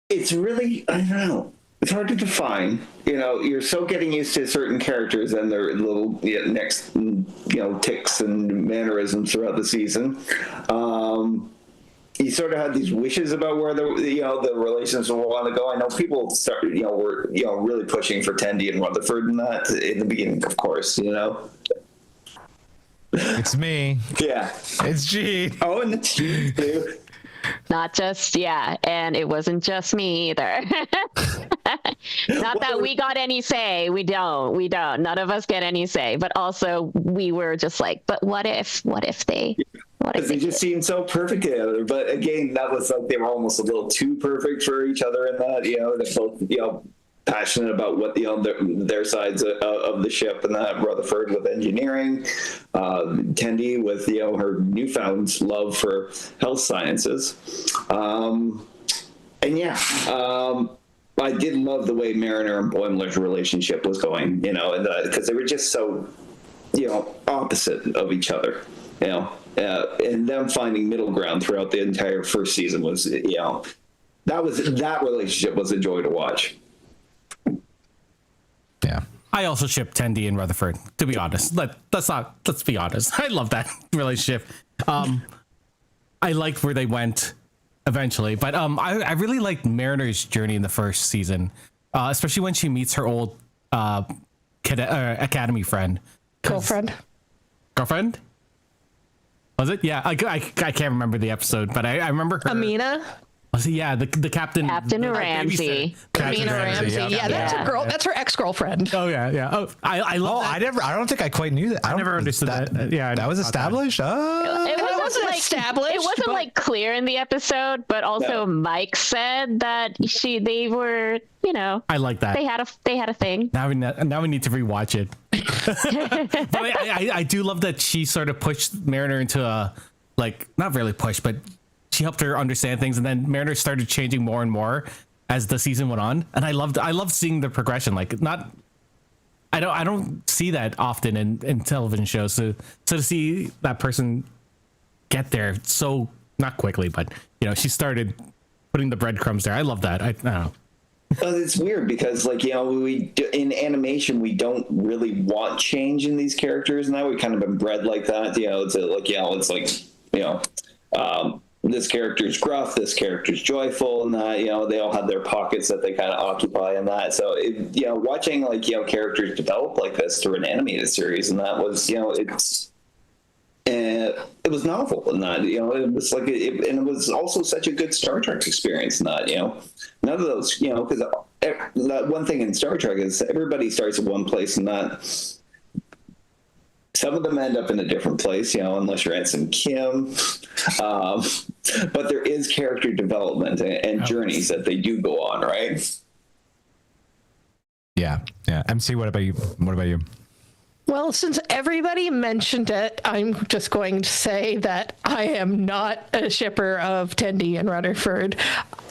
It's really, I don't know. It's hard to define. You know, you're so getting used to certain characters and their little next, you know, ticks and mannerisms throughout the season. You sort of had these wishes about where the relations will want to go. I know people were really pushing for Tendi and Rutherford and that in the beginning, of course, you know. It's me. Yeah. It's G. Oh, and it's G too. Not just, and it wasn't just me either. Not that we got any say. We don't. None of us get any say. But also, we were just like, but what if they... Because they just seemed so perfect together. But again, that was like they were almost a little too perfect for each other in that, you know, they're both, you know, passionate about what, you know, their sides of the ship, and that Rutherford with engineering, Tendi with, you know, her newfound love for health sciences. I did love the way Mariner and Boimler's relationship was going, you know, and because they were just so, you know, opposite of each other, you know. And them finding middle ground throughout the entire first season was, you know, that relationship was a joy to watch. Yeah. I also ship Tendi and Rutherford, to be honest. Let's be honest. I love that relationship. I liked where they went eventually, but I really liked Mariner's journey in the first season, especially when she meets her old academy friend. Girlfriend? Was it? Yeah, I can't remember the episode, but I remember her. Amina? Was it? Yeah, the captain. Captain Ramsey. Amina Ramsey. Yeah, that's her girl. That's her ex-girlfriend. Oh yeah. Oh, I love that. I don't think I quite knew that. I never understood that. Yeah, that was established. It wasn't like established. It wasn't like clear in the episode, but also Mike said that they were, you know. I like that. They had a thing. Now we need to rewatch it. But I do love that she sort of pushed Mariner into a, like, not really pushed, but she helped her understand things, and then Mariner started changing more and more as the season went on, and I loved seeing the progression. Like, I don't see that often in television shows. So to see that person get there so, not quickly, but, you know, she started putting the breadcrumbs there. I love that. I don't know. Well, it's weird because, like, you know, in animation we don't really want change in these characters, and now we've kind of been bred like that. You know, to like, you know, it's like, you know, this character's gruff, this character's joyful, and that, you know, they all have their pockets that they kind of occupy in that. So, you know, watching, like, you know, characters develop like this through an animated series, and that was, you know, it was novel in that, you know, it was like, and it was also such a good Star Trek experience in that, you know, none of those, you know, because that one thing in Star Trek is everybody starts at one place, and that some of them end up in a different place, you know, unless you're Ensign Kim. But there is character development and journeys that they do go on, right? Yeah. MC, what about you? Well, since everybody mentioned it, I'm just going to say that I am not a shipper of Tendi and Rutherford.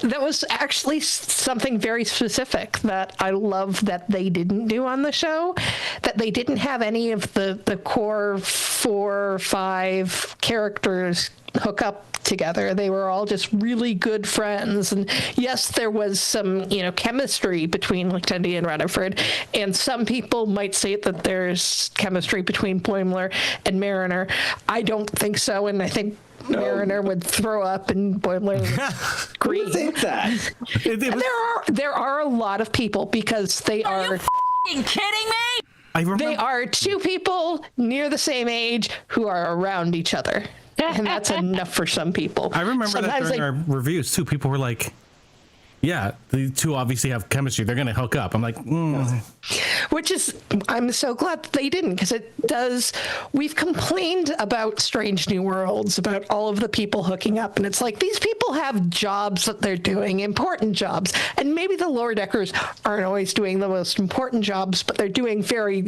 That was actually something very specific that I love that they didn't do on the show, that they didn't have any of the core 4 or 5 characters hook up together. They were all just really good friends, and yes, there was some, you know, chemistry between like Tendi and Rutherford, and some people might say that there's chemistry between Boimler and Mariner. I don't think so, and I think Mariner would throw up and Boimler would scream. I think that there are a lot of people, because they are you f***ing kidding me? they are 2 people near the same age who are around each other. And that's enough for some people. I remember Sometimes that during our reviews too. People were like, yeah, the two obviously have chemistry. They're gonna hook up. I'm like, Which is, I'm so glad that they didn't, because it does. We've complained about Strange New Worlds, about all of the people hooking up, and it's like these people have jobs that they're doing, important jobs, and maybe the lower deckers aren't always doing the most important jobs, but they're doing very,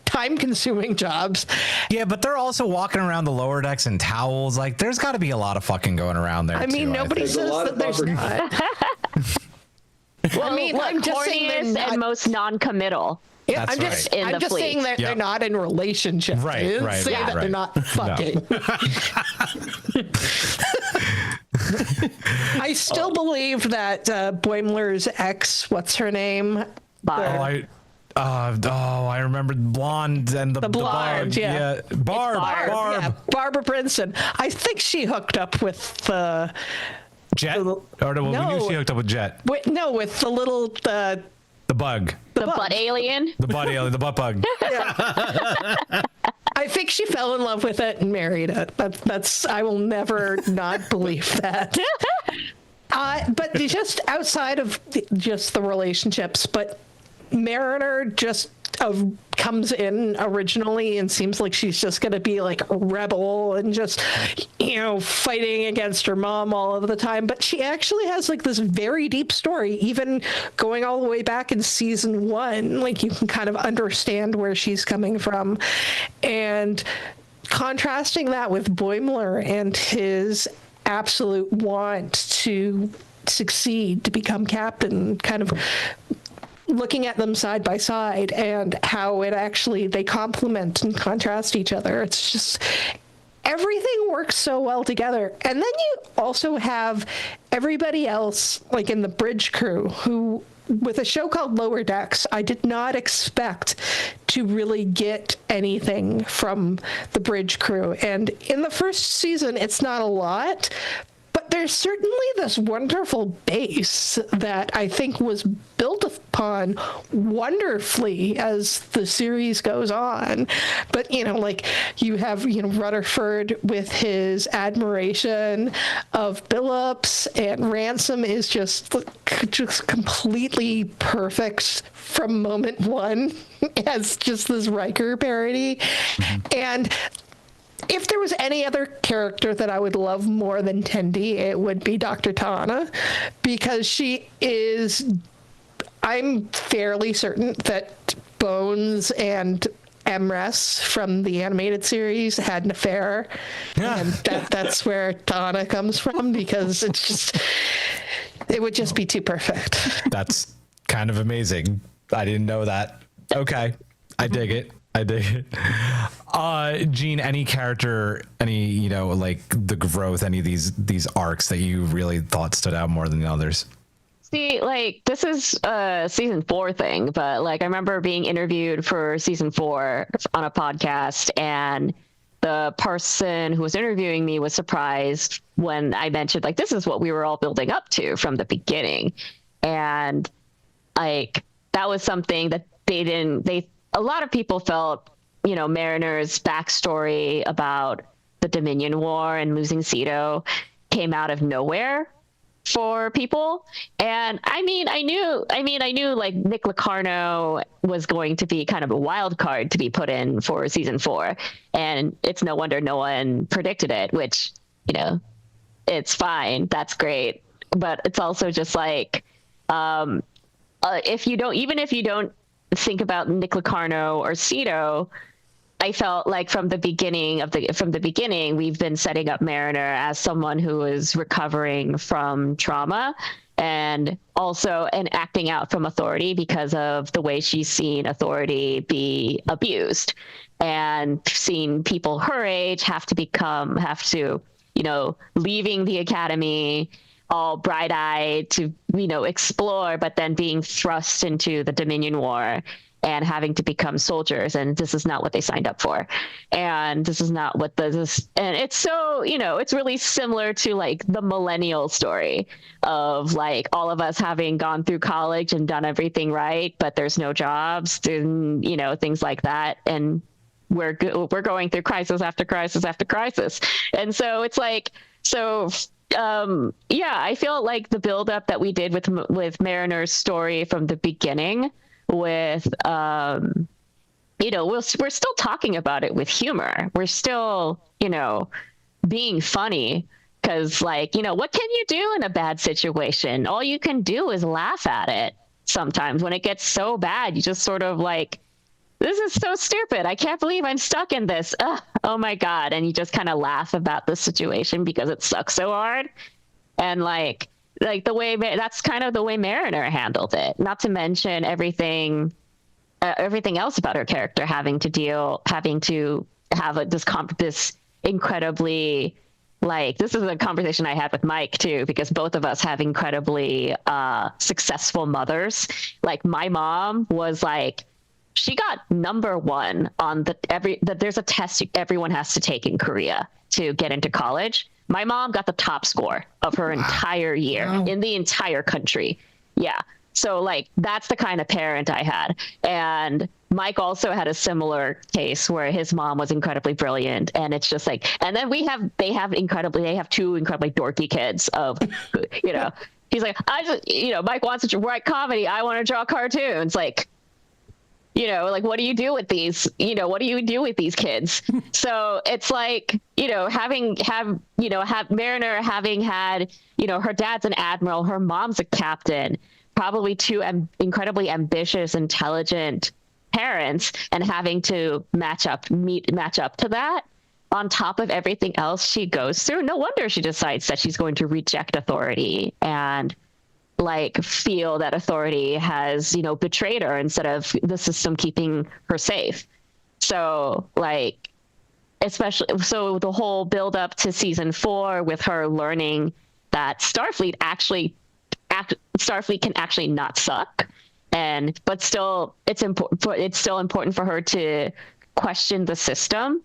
time-consuming jobs. Yeah, but they're also walking around the lower decks in towels. Like, there's got to be a lot of fucking going around there. I mean, nobody There's a says lot that of there's buffer- not. Well, I mean, I'm just saying they're corniest not. and most non-committal. Yeah, That's I'm just, right. In I'm the just fleet. saying that they're Yep. not in relationships. Right, I didn't right, say right, that right. they're not fucking. I still believe that Boimler's ex, what's her name? Barb. I remember blonde and the blonde, bug. yeah. Barb. Yeah, Barbara Princeton. I think she hooked up with the Jet? Or we No. knew she hooked up with Jet. with the little The bug. The butt alien. The butt alien, the butt bug. I think she fell in love with it and married it. That's I will never not believe that. But just outside of just the relationships, but Mariner just comes in originally and seems like she's just going to be like a rebel and just, fighting against her mom all of the time. But she actually has like this very deep story, even going all the way back in season 1. Like you can kind of understand where she's coming from. And contrasting that with Boimler and his absolute want to succeed, to become captain, kind of looking at them side by side and how it actually, they complement and contrast each other. It's just, everything works so well together. And then you also have everybody else, like in the bridge crew, who, with a show called Lower Decks, I did not expect to really get anything from the bridge crew. And in the first season, it's not a lot, but there's certainly this wonderful base that I think was built upon wonderfully as the series goes on. But, you have, Rutherford with his admiration of Billups, and Ransom is just completely perfect from moment one as just this Riker parody. And if there was any other character that I would love more than Tendi, it would be Dr. Tana, because she is, I'm fairly certain that Bones and Emrys from the animated series had an affair. Yeah. And that's where Tana comes from, because it would just be too perfect. That's kind of amazing. I didn't know that. Okay. I dig it. Jean, any character, like the growth, any of these arcs that you really thought stood out more than the others? See, this is a season 4 thing, but I remember being interviewed for season 4 on a podcast, and the person who was interviewing me was surprised when I mentioned this is what we were all building up to from the beginning. And that was something that a lot of people felt, Mariner's backstory about the Dominion War and losing Cedo came out of nowhere for people. And I knew Nick Locarno was going to be kind of a wild card to be put in for season 4. And it's no wonder no one predicted it, which, it's fine. That's great. But it's also just if you don't think about Nick Locarno or Cedo, I felt like from the beginning, we've been setting up Mariner as someone who is recovering from trauma and acting out from authority because of the way she's seen authority be abused, and seen people her age have to, leaving the academy all bright-eyed to, explore, but then being thrust into the Dominion War and having to become soldiers, and this is not what they signed up for, and this is not what and it's so, it's really similar to the millennial story of all of us having gone through college and done everything right, but there's no jobs, and things like that, and we're going through crisis after crisis after crisis, and so it's yeah, I feel like the buildup that we did with Mariner's story from the beginning, with you know, we're still talking about it with humor. We're still, you know, being funny, because, like, you know, what can you do in a bad situation? All you can do is laugh at it. Sometimes when it gets so bad, you just sort of like, this is so stupid. I can't believe I'm stuck in this. Ugh, oh my God. And you just kind of laugh about the situation because it sucks so hard. And like the way, that's kind of the way Mariner handled it. Not to mention everything else about her character having to have this incredibly, like, this is a conversation I had with Mike too, because both of us have incredibly successful mothers. Like, my mom was like, she got #1 on there's a test everyone has to take in Korea to get into college. My mom got the top score of her entire year in the entire country. Yeah. So, like, that's the kind of parent I had. And Mike also had a similar case where his mom was incredibly brilliant. And it's just like, and then they have 2 incredibly dorky kids of, you know, he's like, Mike wants to write comedy. I want to draw cartoons. Like, you know, like, what do you do with these? You know, what do you do with these kids? So it's like, you know, Mariner having had, you know, her dad's an admiral, her mom's a captain, probably 2 incredibly ambitious, intelligent parents, and having to match up to that on top of everything else she goes through. No wonder she decides that she's going to reject authority and, like, feel that authority has, you know, betrayed her instead of the system keeping her safe. So, like, especially, so the whole build up to season 4 with her learning that Starfleet can actually not suck, but still it's still important for her to question the system,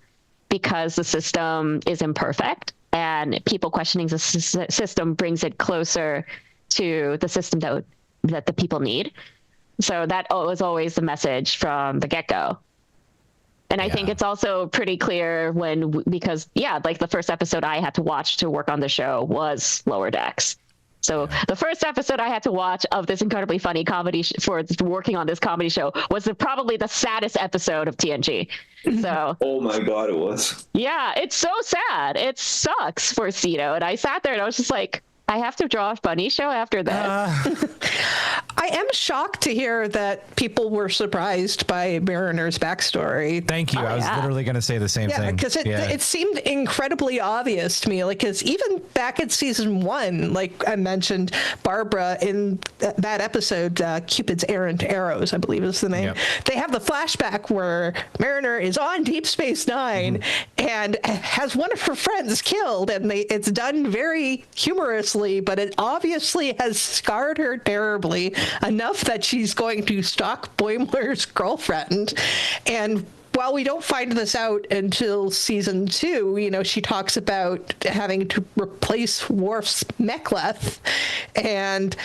because the system is imperfect, and people questioning the system brings it closer to the system that the people need. So that was always the message from the get-go. And I think it's also pretty clear because like, the first episode I had to watch to work on the show was Lower Decks. So the first episode I had to watch of this incredibly funny comedy for working on this comedy show was probably the saddest episode of TNG. So oh my God, it was. Yeah, it's so sad. It sucks for Cito. And I sat there and I was just like, I have to draw a funny show after this. I am shocked to hear that people were surprised by Mariner's backstory. Thank you. I was literally going to say the same thing. Yeah, because it seemed incredibly obvious to me. Like, because even back in season 1, like I mentioned, Barbara in that episode, Cupid's Errant Arrows, I believe is the name. Yep. They have the flashback where Mariner is on Deep Space Nine and has one of her friends killed, and it's done very humorously, but it obviously has scarred her terribly enough that she's going to stalk Boimler's girlfriend. And while we don't find this out until season 2, you know, she talks about having to replace Worf's mek'leth, and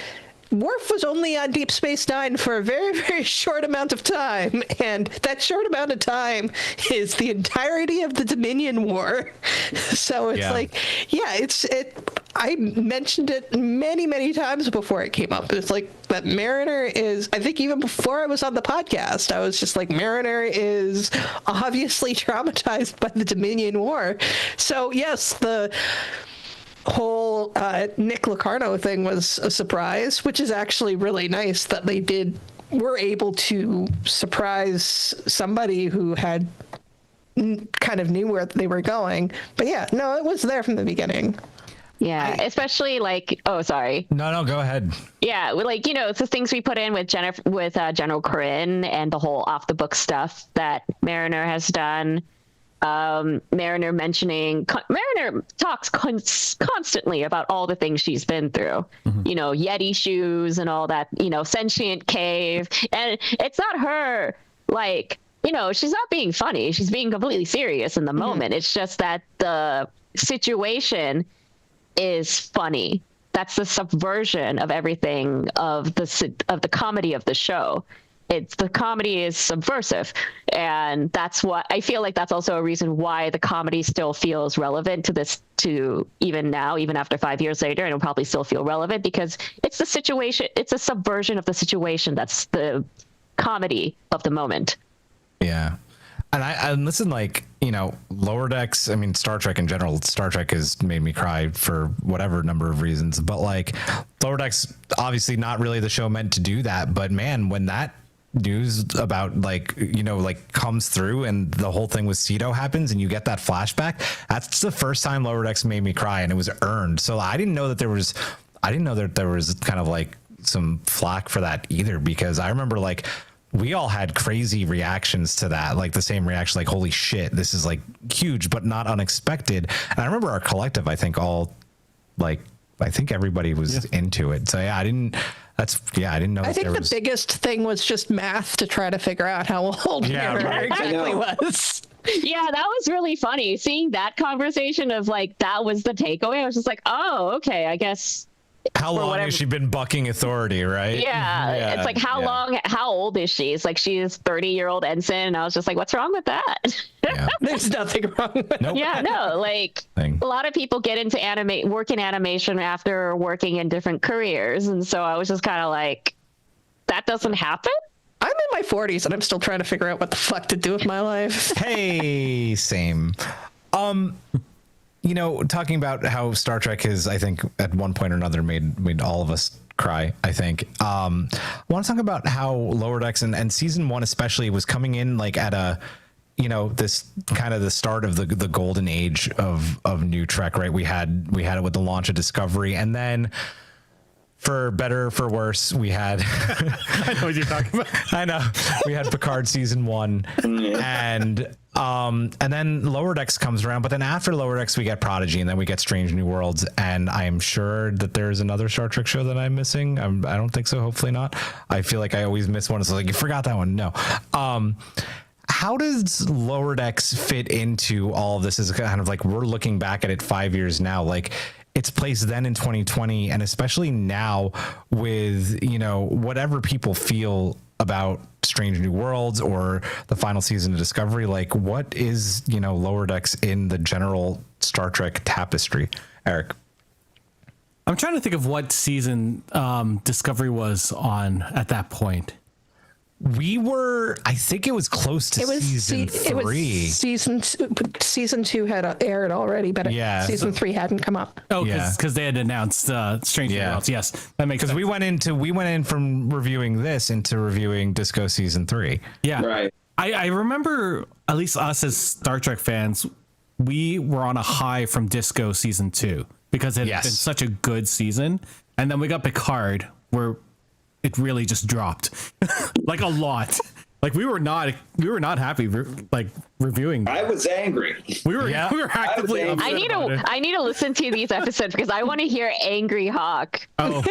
Worf was only on Deep Space Nine for a very, very short amount of time, and that short amount of time is the entirety of the Dominion War. So it's I mentioned it many, many times before it came up. It's like that Mariner is, I think even before I was on the podcast, I was just like, Mariner is obviously traumatized by the Dominion War. So yes, the whole Nick Locarno thing was a surprise, which is actually really nice that they were able to surprise somebody who had kind of knew where they were going. But yeah, no, it was there from the beginning. Yeah, especially like, oh, sorry. No, go ahead. Yeah, like, you know, it's the things we put in with General Corinne and the whole off the book stuff that Mariner has done. Mariner talks constantly about all the things she's been through, you know, Yeti shoes and all that, you know, sentient cave. And it's not her, like, you know, she's not being funny. She's being completely serious in the moment. It's just that the situation is funny. That's the subversion of everything of the comedy of the show. the comedy is subversive, and that's what I feel like. That's also a reason why the comedy still feels relevant to even now, even after 5 years later, and it'll probably still feel relevant because it's the situation. It's a subversion of the situation. That's the comedy of the moment. Yeah. And listen, like, you know, Lower Decks, I mean, Star Trek in general, Star Trek has made me cry for whatever number of reasons, but like Lower Decks, obviously not really the show meant to do that, but man, when that news about, like, you know, like comes through and the whole thing with Ceto happens and you get that flashback, that's the first time Lower Decks made me cry, and it was earned. So I didn't know that there was kind of like some flack for that either, because I remember like we all had crazy reactions to that, like the same reaction, like, holy shit, this is like huge, but not unexpected. And I remember our collective, I think everybody was into it. So yeah, I didn't know. I think the biggest thing was just math to try to figure out how old Mariner exactly was. Yeah, that was really funny. Seeing that conversation of like, that was the takeaway. I was just like, oh, okay, I guess. How long has she been bucking authority, right? Yeah, it's like, how old is she? It's like, she's 30-year-old ensign, and I was just like, what's wrong with that? Yeah. There's nothing wrong with it. Nope. Yeah, no, like a lot of people get into work in animation after working in different careers, and so I was just kind of like, that doesn't happen? I'm in my 40s and I'm still trying to figure out what the fuck to do with my life. Hey, same. You know, talking about how Star Trek has, I think, at one point or another made all of us cry, I think. I want to talk about how Lower Decks and season 1 especially was coming in like at a, you know, this kind of the start of the golden age of new Trek, right? We had it with the launch of Discovery, and then for better or for worse, we had I know what you're talking about. I know. We had Picard season 1 and then Lower Decks comes around, but then after Lower Decks we get Prodigy, and then we get Strange New Worlds, and I am sure that there's another Star Trek show that I'm missing. I don't think so, hopefully not. I feel like I always miss one. It's like, you forgot that one. No. How does Lower Decks fit into all of this? Is kind of like, we're looking back at it 5 years now, like its place then in 2020, and especially now with, you know, whatever people feel about Strange New Worlds or the final season of Discovery, like what is, you know, Lower Decks in the general Star Trek tapestry? Eric? I'm trying to think of what season Discovery was on at that point. I think it was close to season 3. Season 2 had aired already, but season 3 hadn't come up. Oh, because they had announced Strange New Worlds. Yes, that makes sense. Because we went in from reviewing this into reviewing Disco season 3. Yeah, right. I remember, at least us as Star Trek fans, we were on a high from Disco season 2 because it had been such a good season, and then we got Picard where it really just dropped like a lot. Like we were not happy reviewing that. I was angry. We were actively upset. I need to listen to these episodes because I want to hear Angry Hawk. Oh,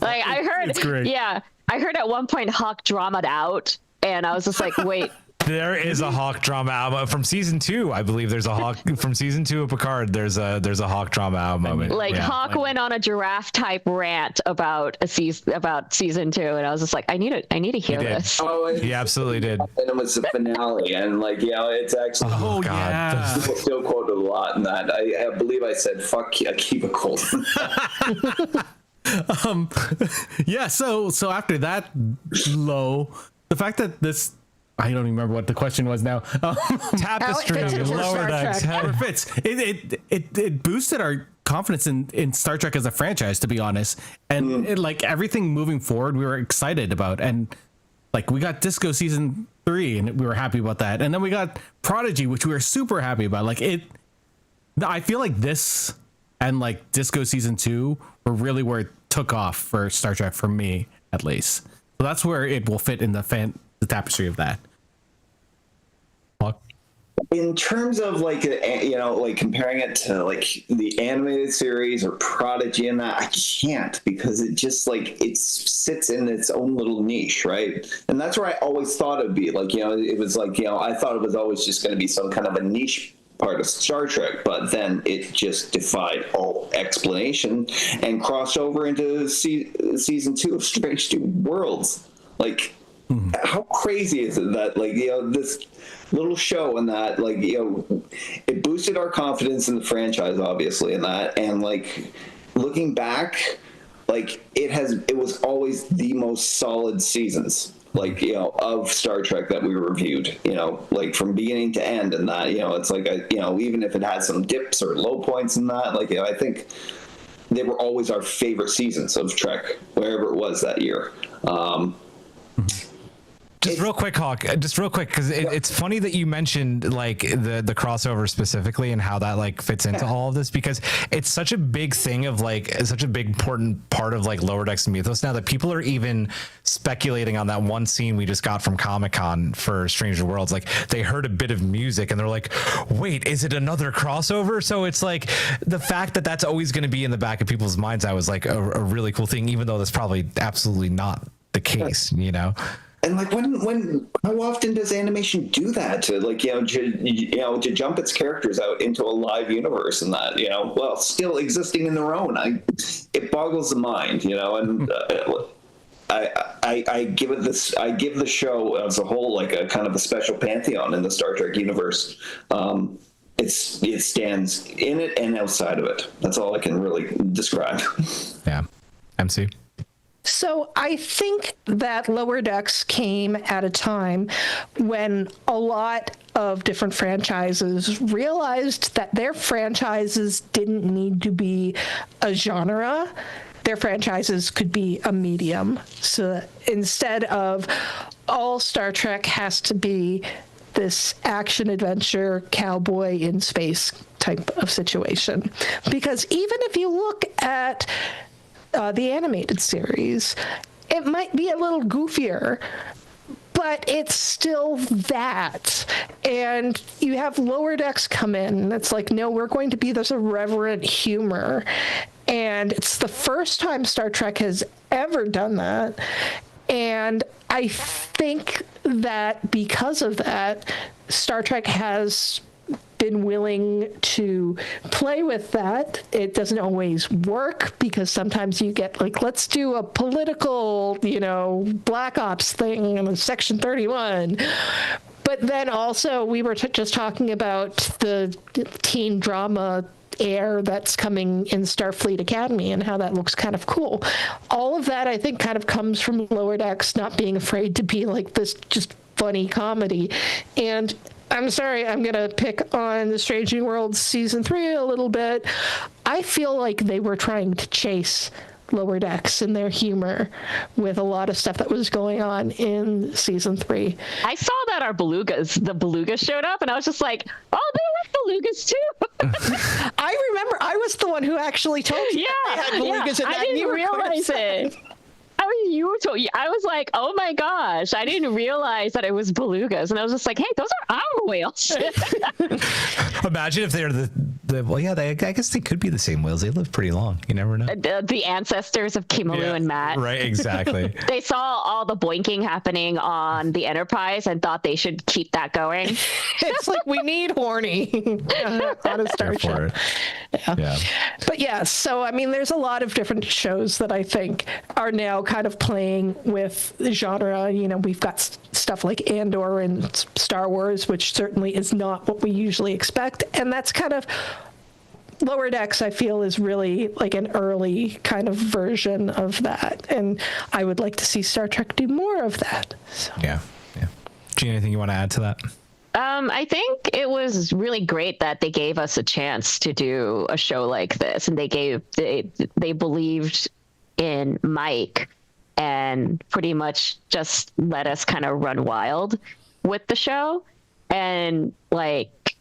like I heard, it's great. Yeah, I heard at one point Hawk dramaed out, and I was just like, wait. There is a Hawk drama album from season 2. I believe there's a Hawk from season 2 of Picard. There's a Hawk drama album moment. Like Hawk went on a giraffe type rant about season 2, and I was just like, I need to hear this. Oh, he absolutely did. And it was the finale, and like, you know, it's actually God. Yeah. People still quoted a lot in that. I believe I said fuck keep it cold. Yeah. So after that low, the fact that this. I don't even remember what the question was now. Tapestry, Lower Decks. It boosted our confidence in Star Trek as a franchise, to be honest. And it, like everything moving forward, we were excited about. And like we got Disco season 3, and we were happy about that. And then we got Prodigy, which we were super happy about. Like it, I feel like this and like Disco season 2 were really where it took off for Star Trek, for me at least. So that's where it will fit in the tapestry of that. In terms of like, you know, like comparing it to like the animated series or Prodigy and that, I can't, because it just like, it sits in its own little niche, right? And that's where I always thought it'd be like, you know, it was like, you know, I thought it was always just going to be some kind of a niche part of Star Trek, but then it just defied all explanation and crossed over into season 2 of Strange New Worlds. Like, how crazy is it that, like, this little show and that, like, it boosted our confidence in the franchise, obviously, and that, and like looking back, like it was always the most solid seasons, like, of Star Trek that we reviewed, like from beginning to end, and that, it's like, even if it had some dips or low points in that, like, I think they were always our favorite seasons of Trek, wherever it was that year. Just real quick, Hawk. Just real quick, because it's funny that you mentioned like the crossover specifically and how that like fits into all of this, because it's such a big thing of like such a big important part of like Lower Decks mythos now that people are even speculating on that one scene we just got from Comic-Con for Stranger Worlds. Like they heard a bit of music and they're like, wait, is it another crossover? So it's like the fact that that's always going to be in the back of people's minds, I was like a really cool thing, even though that's probably absolutely not the case, And like how often does animation do that to, like, to jump its characters out into a live universe and that, well, still existing in their own? It boggles the mind, and I give the show as a whole like a kind of a special pantheon in the Star Trek universe. It stands in it and outside of it. That's all I can really describe. Yeah. MC. So I think that Lower Decks came at a time when a lot of different franchises realized that their franchises didn't need to be a genre. Their franchises could be a medium. So instead of all Star Trek has to be this action adventure cowboy in space type of situation. Because even if you look at the animated series, it might be a little goofier, but it's still that. And you have Lower Decks come in. It's like, no, we're going to be this irreverent humor. And it's the first time Star Trek has ever done that. And I think that because of that, Star Trek has been willing to play with that. It doesn't always work because sometimes you get like, let's do a political, Black Ops thing in Section 31. But then also we were just talking about the teen drama air that's coming in Starfleet Academy and how that looks kind of cool. All of that, I think, kind of comes from Lower Decks not being afraid to be like this just funny comedy. And I'm sorry, I'm going to pick on the Strange New Worlds season 3 a little bit. I feel like they were trying to chase Lower Decks and their humor with a lot of stuff that was going on in season 3. I saw that the belugas showed up, and I was just like, oh, they have belugas too. I remember I was the one who actually told you they had belugas in that. I didn't realize it. I was like, oh my gosh, I didn't realize that it was belugas. And I was just like, hey, those are our whales. Imagine if they're I guess they could be the same whales. They live pretty long. You never know. The ancestors of Kimalu and Matt. Right, exactly. They saw all the boinking happening on the Enterprise and thought they should keep that going. It's like, we need horny on a starship. Yeah. But yeah, so I mean, there's a lot of different shows that I think are now kind of playing with genre. We've got stuff like Andor and Star Wars, which certainly is not what we usually expect. And that's kind of Lower Decks, I feel, is really like an early kind of version of that. And I would like to see Star Trek do more of that. So. Yeah. Gene, anything you want to add to that? I think it was really great that they gave us a chance to do a show like this, and they believed in Mike and pretty much just let us kind of run wild with the show. And like,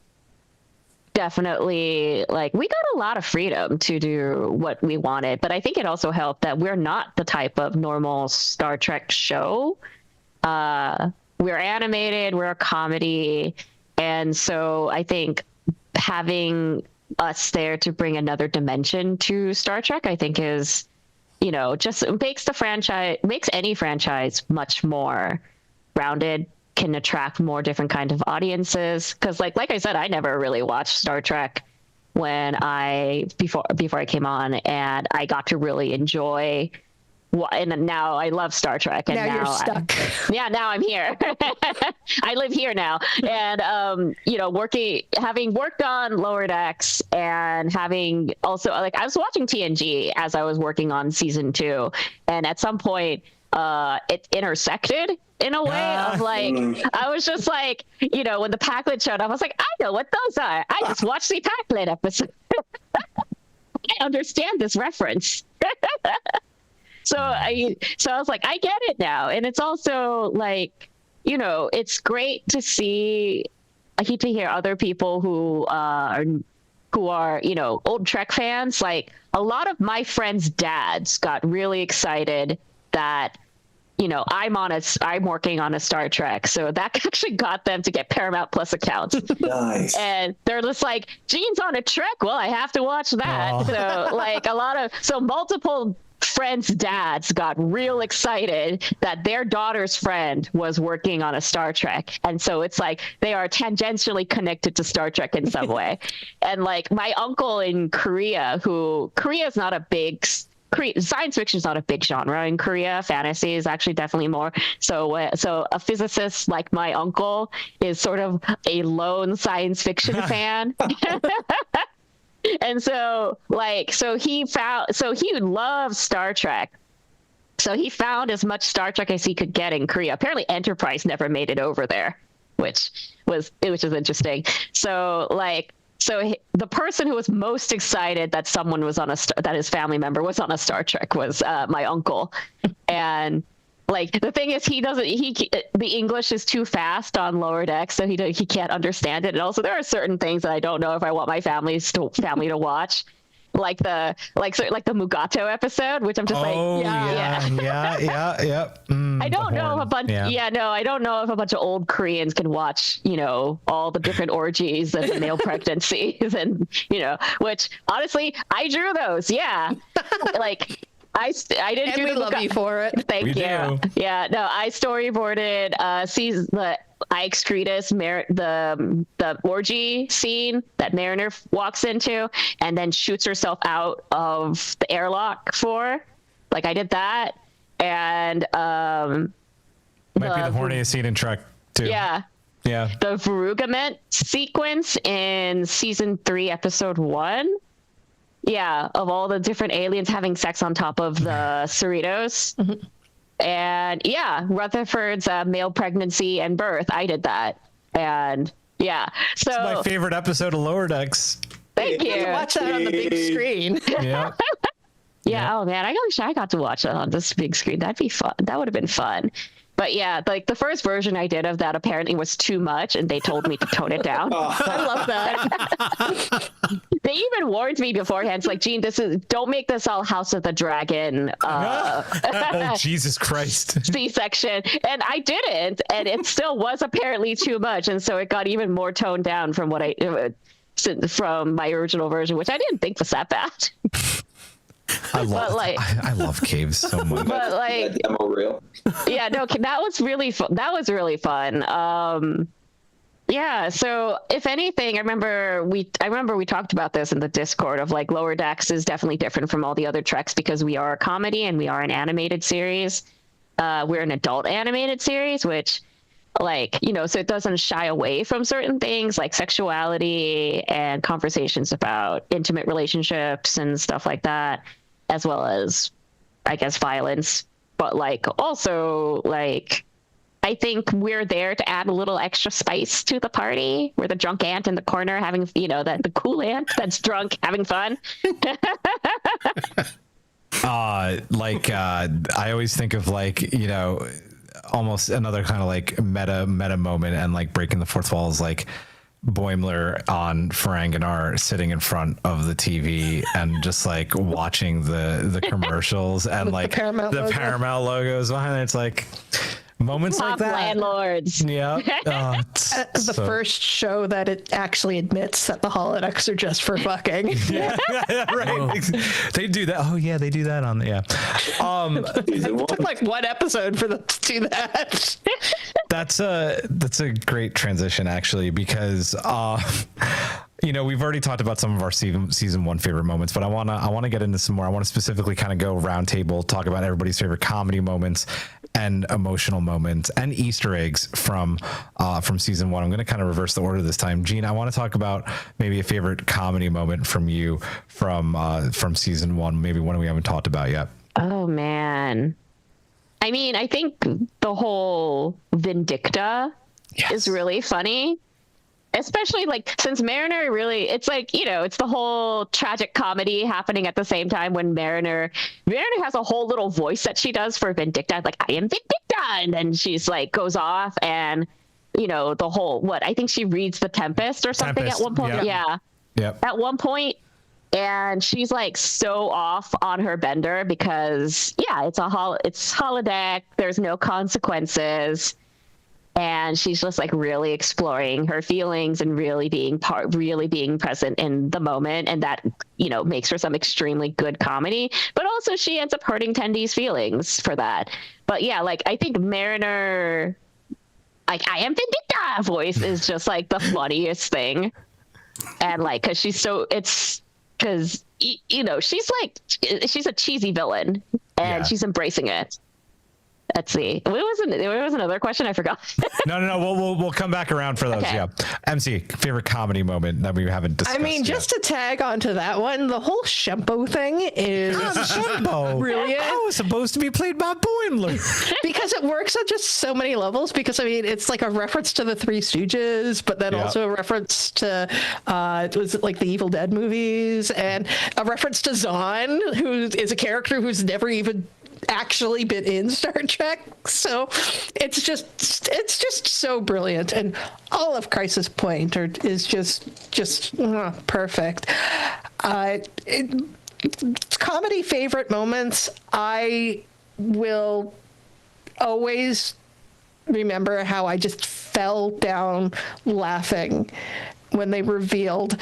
definitely, like, we got a lot of freedom to do what we wanted, but I think it also helped that we're not the type of normal Star Trek show. We're animated, we're a comedy, and so I think having us there to bring another dimension to Star Trek, I think is, just makes any franchise much more rounded, can attract more different kind of audiences. Because like I said, I never really watched Star Trek before I came on, and I got to really enjoy and now I love Star Trek. And Now you're stuck. Now I'm here. I live here now. And, having worked on Lower Decks and having also, like, I was watching TNG as I was working on season 2. And at some point, it intersected in a way of like, I was just like, when the Packlet showed up, I was like, I know what those are. I just watched the Packlet episode. I understand this reference. So I was like, I get it now. And it's also like, it's great to see, I hate to hear other people who are, old Trek fans. Like, a lot of my friends' dads got really excited that, I'm working on a Star Trek. So that actually got them to get Paramount Plus accounts. Nice. And they're just like, Gene's on a Trek. Well, I have to watch that. Oh. So like multiple friends' dads got real excited that their daughter's friend was working on a Star Trek. And so it's like they are tangentially connected to Star Trek in some way. And like my uncle in Korea is not a big science fiction is not a big genre in Korea. Fantasy is actually definitely more. So a physicist like my uncle is sort of a lone science fiction fan. And so he loves Star Trek. So he found as much Star Trek as he could get in Korea. Apparently Enterprise never made it over there, which is interesting. So the person who was most excited that someone was that his family member was on a Star Trek was my uncle. And like, the thing is, the English is too fast on Lower Decks, so he can't understand it. And also there are certain things that I don't know if I want my family to watch. Like the Mugato episode, which I'm just I don't know if a bunch. I don't know if a bunch of old Koreans can watch, all the different orgies and male pregnancies, and which honestly I drew those. Yeah, like I didn't do. We love you for it. Thank you. Do. Yeah, no, I storyboarded the Ix the orgy scene that Mariner walks into and then shoots herself out of the airlock for. Like, I did that. And might be the horniest scene in Trek too. Yeah. The Verugament sequence in season 3, episode 1. Yeah, of all the different aliens having sex on top of the Cerritos. Mm-hmm. And yeah, Rutherford's male pregnancy and birth. I did that. And yeah, so it's my favorite episode of Lower Decks. Thank you. Watch that on the big screen. Yeah. Yeah. Oh man, I wish I got to watch it on this big screen. That'd be fun. That would have been fun. But yeah, like the first version I did of that apparently was too much, and they told me to tone it down. I love that. They even warned me beforehand. It's like, Gene, don't make this all House of the Dragon. Oh, Jesus Christ. C-section. And I didn't, and it still was apparently too much, and so it got even more toned down from from my original version, which I didn't think was that bad. I love caves so much. But like, demo reel. Yeah, no, that was really fun. That was really fun. Yeah, so if anything, I remember we talked about this in the Discord of like Lower Decks is definitely different from all the other Treks because we are a comedy and we are an animated series. We're an adult animated series, which so it doesn't shy away from certain things like sexuality and conversations about intimate relationships and stuff like that, as well as, I guess, violence. But also I think we're there to add a little extra spice to the party. We're the drunk aunt in the corner having, the cool aunt that's drunk having fun. I always think of almost another kind of meta moment and breaking the fourth wall is Boimler on Ferenginar sitting in front of the TV and just watching the commercials and the Paramount logos behind it. It's moments Top like that. Landlords. Yeah. The first show that it actually admits that the holodecks are just for fucking. Yeah, right. They do that. Oh yeah, they do that on It took one episode for them to do that. That's a great transition actually, because You know, we've already talked about some of our season one favorite moments, but I wanna get into some more. I want to specifically kind of go round table, talk about everybody's favorite comedy moments and emotional moments and Easter eggs from season one. I'm gonna kind of reverse the order this time. Jean, I want to talk about maybe a favorite comedy moment from you from season one, maybe one we haven't talked about yet. Oh man. I mean, I think the whole Vindicta is really funny. Especially like since Mariner really, it's like, you know, it's the whole tragic comedy happening at the same time when Mariner has a whole little voice that she does for Vindicta, like I am Vindicta, and then she's like goes off and, you know, the whole I think she reads The Tempest or something at one point. Yeah. At one point, and she's like so off on her bender because it's holodeck. There's no consequences. And she's just like really exploring her feelings and really being present in the moment. And that, you know, makes for some extremely good comedy, but also she ends up hurting Tendy's feelings for that. But yeah, like I think Mariner, like I am Vindicta voice is just like the funniest thing. And like, cause she's you know, she's a cheesy villain and she's embracing it. Let's see. There was another question. I forgot. No. We'll come back around for those. Okay. Yeah. MC, favorite comedy moment that we haven't discussed. I mean, just to tag onto that one, the whole Shempo thing is brilliant. Oh, it's supposed to be played by Boimler. Because it works on just so many levels. Because I mean, it's like a reference to the Three Stooges, but then also a reference to was it like the Evil Dead movies, and a reference to Zahn, who is a character who's never even actually been in Star Trek. So it's just so brilliant, and all of Crisis Point is just perfect. Comedy favorite moments, I will always remember how I just fell down laughing when they revealed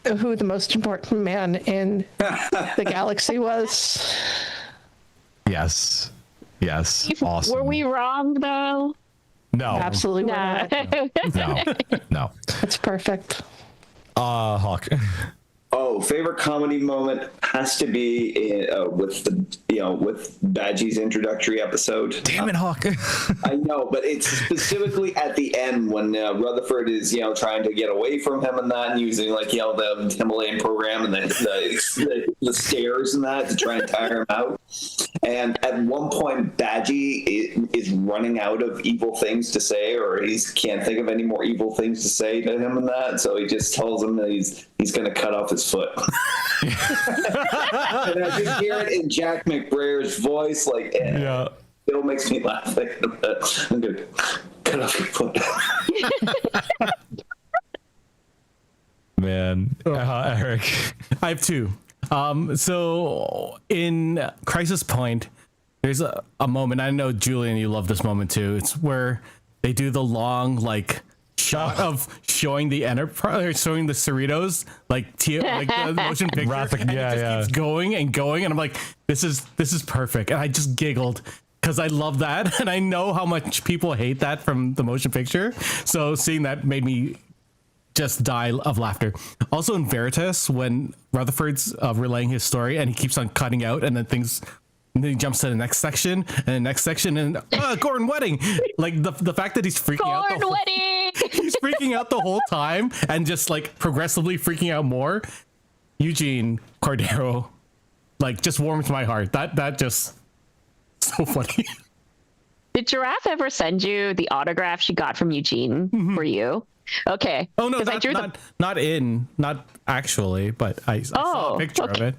who the most important man in the galaxy was. Yes. Awesome. Were we wrong though? No. Absolutely not. No. That's perfect. Hawk. Oh, favorite comedy moment has to be with Badgie's introductory episode. Damn it, Hawk. I know, but it's specifically at the end when Rutherford is trying to get away from him and that, and using the Himalayan program and the stairs and that to try and tire him out. And at one point, Badgie is running out of evil things to say, or he can't think of any more evil things to say to him and that, so he just tells him that he's going to cut off his foot. And I can hear it in Jack McBraier's voice, it still makes me laugh. I'm going to cut off your foot. Man. Eric. I have two. So in Crisis Point, there's a moment. I know, Julian, you love this moment too. It's where they do the long shot of showing the Enterprise, or showing the Cerritos, the motion picture. And it just keeps going and going, and I'm like, this is perfect. And I just giggled because I love that, and I know how much people hate that from the motion picture. So seeing that made me just die of laughter. Also in Veritas, when Rutherford's relaying his story and he keeps on cutting out, and then he jumps to the next section and the next section, and Gordon Wedding, like the fact that he's freaking out. Gordon Wedding. He's freaking out the whole time and just progressively freaking out more. Eugene Cordero, just warms my heart. That just so funny. Did Giraffe ever send you the autograph she got from Eugene for you? Okay. Oh no, not actually, but I saw a picture of it.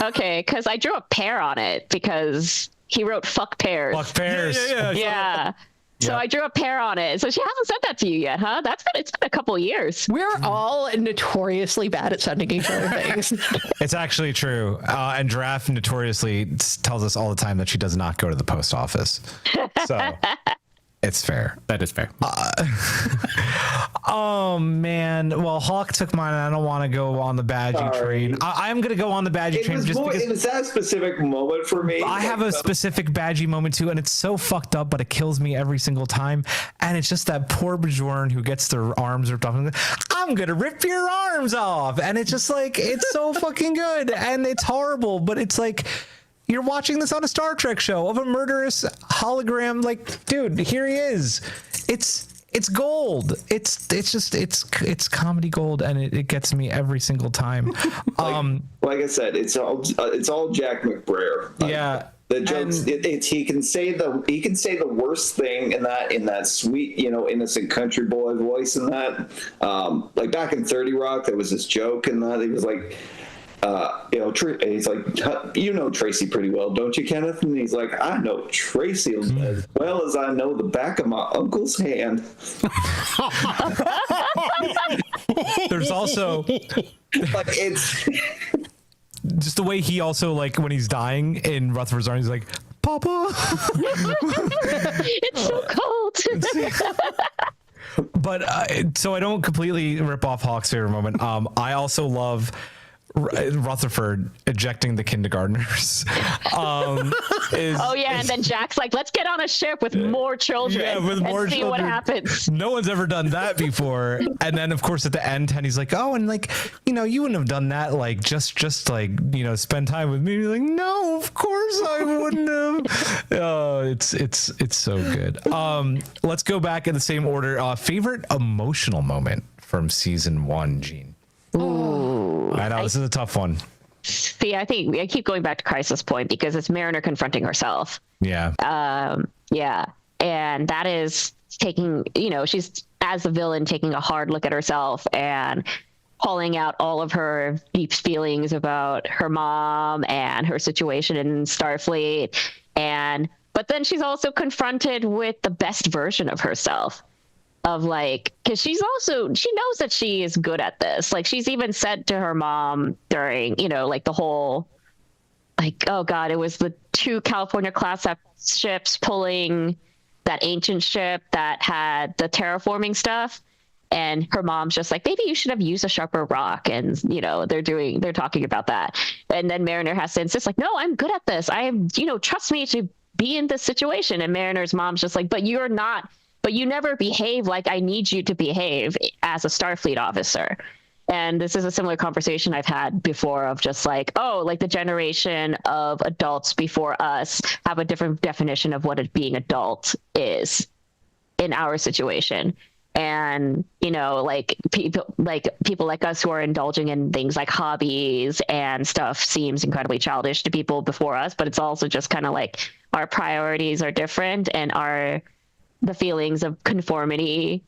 Okay, because I drew a pear on it because he wrote "fuck pears." Fuck pears. Yeah. So I drew a pear on it. So she hasn't sent that to you yet, huh? It's been a couple of years. We're all notoriously bad at sending each other things. It's actually true. And Giraffe notoriously tells us all the time that she does not go to the post office. So it's fair. That is fair. Oh man. Well, Hawk took mine, and I don't want to go on the Badgie train. I'm going to go on the Badgie train just because it was that specific moment for me. I have a specific Badgie moment too, and it's so fucked up, but it kills me every single time. And it's just that poor Bajoran who gets their arms ripped off. I'm I'm gonna rip your arms off, and it's just like it's so fucking good, and it's horrible, but it's like you're watching this on a Star Trek show of a murderous hologram. Like, dude, here he is. It's gold. It's comedy gold, and it gets me every single time. Like I said, it's all Jack McBrayer. Yeah. The jokes. He can say the worst thing in that sweet, innocent country boy voice in that. Like back in 30 Rock, there was this joke in that he was like, he's like, Tracy pretty well, don't you, Kenneth? And he's like, I know Tracy as well as I know the back of my uncle's hand. There's also like it's. just the way he also, like, when he's dying in Rutherford's Army, he's like, Papa. It's so cold. But so I don't completely rip off Hawk's favorite moment. I also love Rutherford ejecting the kindergartners. Oh yeah, and then Jack's like, "Let's get on a ship with more children and see what happens." No one's ever done that before. And then, of course, at the end, Tenny's like, "Oh, and like, you wouldn't have done that. Like, just like, spend time with me." He's like, "No, of course I wouldn't have." Oh, it's so good. Let's go back in the same order. Favorite emotional moment from season 1, Jean. Ooh, I know this is a tough one. See, I think I keep going back to Crisis Point because it's Mariner confronting herself. Yeah. Yeah. And that is taking, she's as a villain taking a hard look at herself and calling out all of her deep feelings about her mom and her situation in Starfleet. But then she's also confronted with the best version of herself. Of like, because she knows that she is good at this. Like, she's even said to her mom during, like the whole, like, oh God, it was the 2 California class ships pulling that ancient ship that had the terraforming stuff. And her mom's just like, maybe you should have used a sharper rock. And, they're talking about that. And then Mariner has to insist, like, no, I'm good at this. Trust me to be in this situation. And Mariner's mom's just like, but you're not. But you never behave like I need you to behave as a Starfleet officer. And this is a similar conversation I've had before of just like, like the generation of adults before us have a different definition of what being adult is in our situation. And, like people like us who are indulging in things like hobbies and stuff seems incredibly childish to people before us. But it's also just kind of like our priorities are different and the feelings of conformity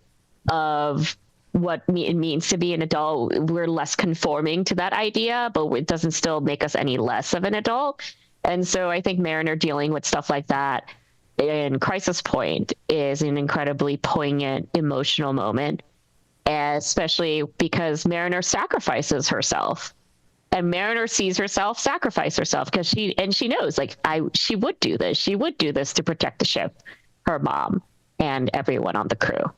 of what it means to be an adult, we're less conforming to that idea, but it doesn't still make us any less of an adult. And so I think Mariner dealing with stuff like that in Crisis Point is an incredibly poignant emotional moment, especially because Mariner sacrifices herself. And Mariner sees herself sacrifice herself because she knows, like, she would do this. She would do this to protect the ship, her mom, and everyone on the crew.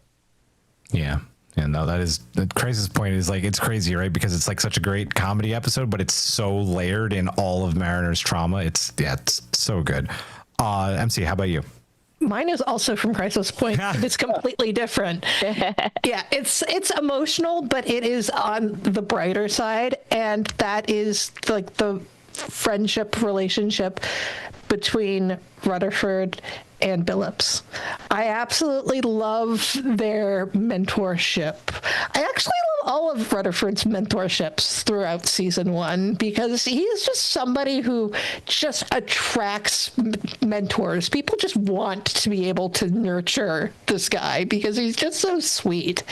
Yeah. No, the Crisis Point is like, it's crazy, right? Because it's like such a great comedy episode, but it's so layered in all of Mariner's trauma. It's so good. MC, how about you? Mine is also from Crisis Point. It's completely different. Yeah, it's emotional, but it is on the brighter side, and that is like the friendship relationship between Rutherford and Billups. I absolutely love their mentorship. I actually love all of Rutherford's mentorships throughout season 1 because he's just somebody who just attracts mentors. People just want to be able to nurture this guy because he's just so sweet.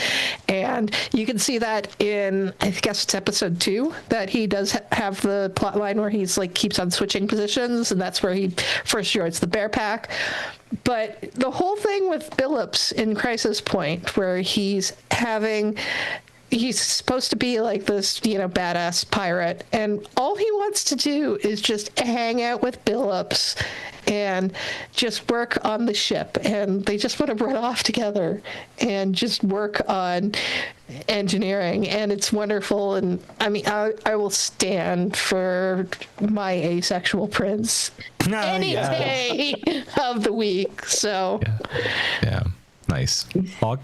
And you can see that in, I guess it's episode 2, that he does have the plot line where he's like keeps on switching positions, and that's where he first joins the Bear Pack. But the whole thing with Billups in Crisis Point, where he's supposed to be like this, badass pirate, and all he wants to do is just hang out with Billups and just work on the ship, and they just want to run off together and just work on engineering, and it's wonderful. And I mean, I will stand for my asexual prince any day of the week. So yeah. Nice. Hog?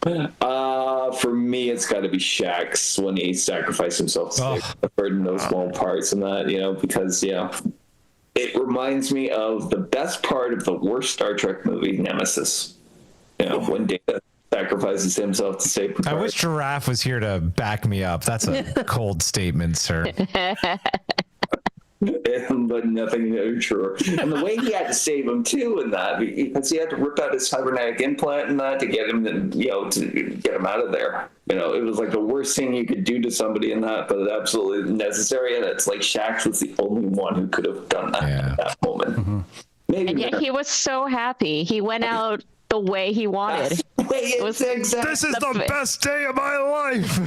For me, it's got to be Shax's when he sacrificed himself to save the bird in those small parts and that, because, it reminds me of the best part of the worst Star Trek movie, Nemesis. When Data sacrifices himself to save Picard. I wish Giraffe was here to back me up. That's a cold statement, sir. But nothing true. And the way he had to save him too, in that, because he had to rip out his cybernetic implant and that to get him, to get him out of there. It was like the worst thing you could do to somebody in that, but absolutely necessary. And it's like Shax was the only one who could have done that at that moment. Mm-hmm. Maybe And yet he was so happy. He went out the way he wanted. This is the best day of my life.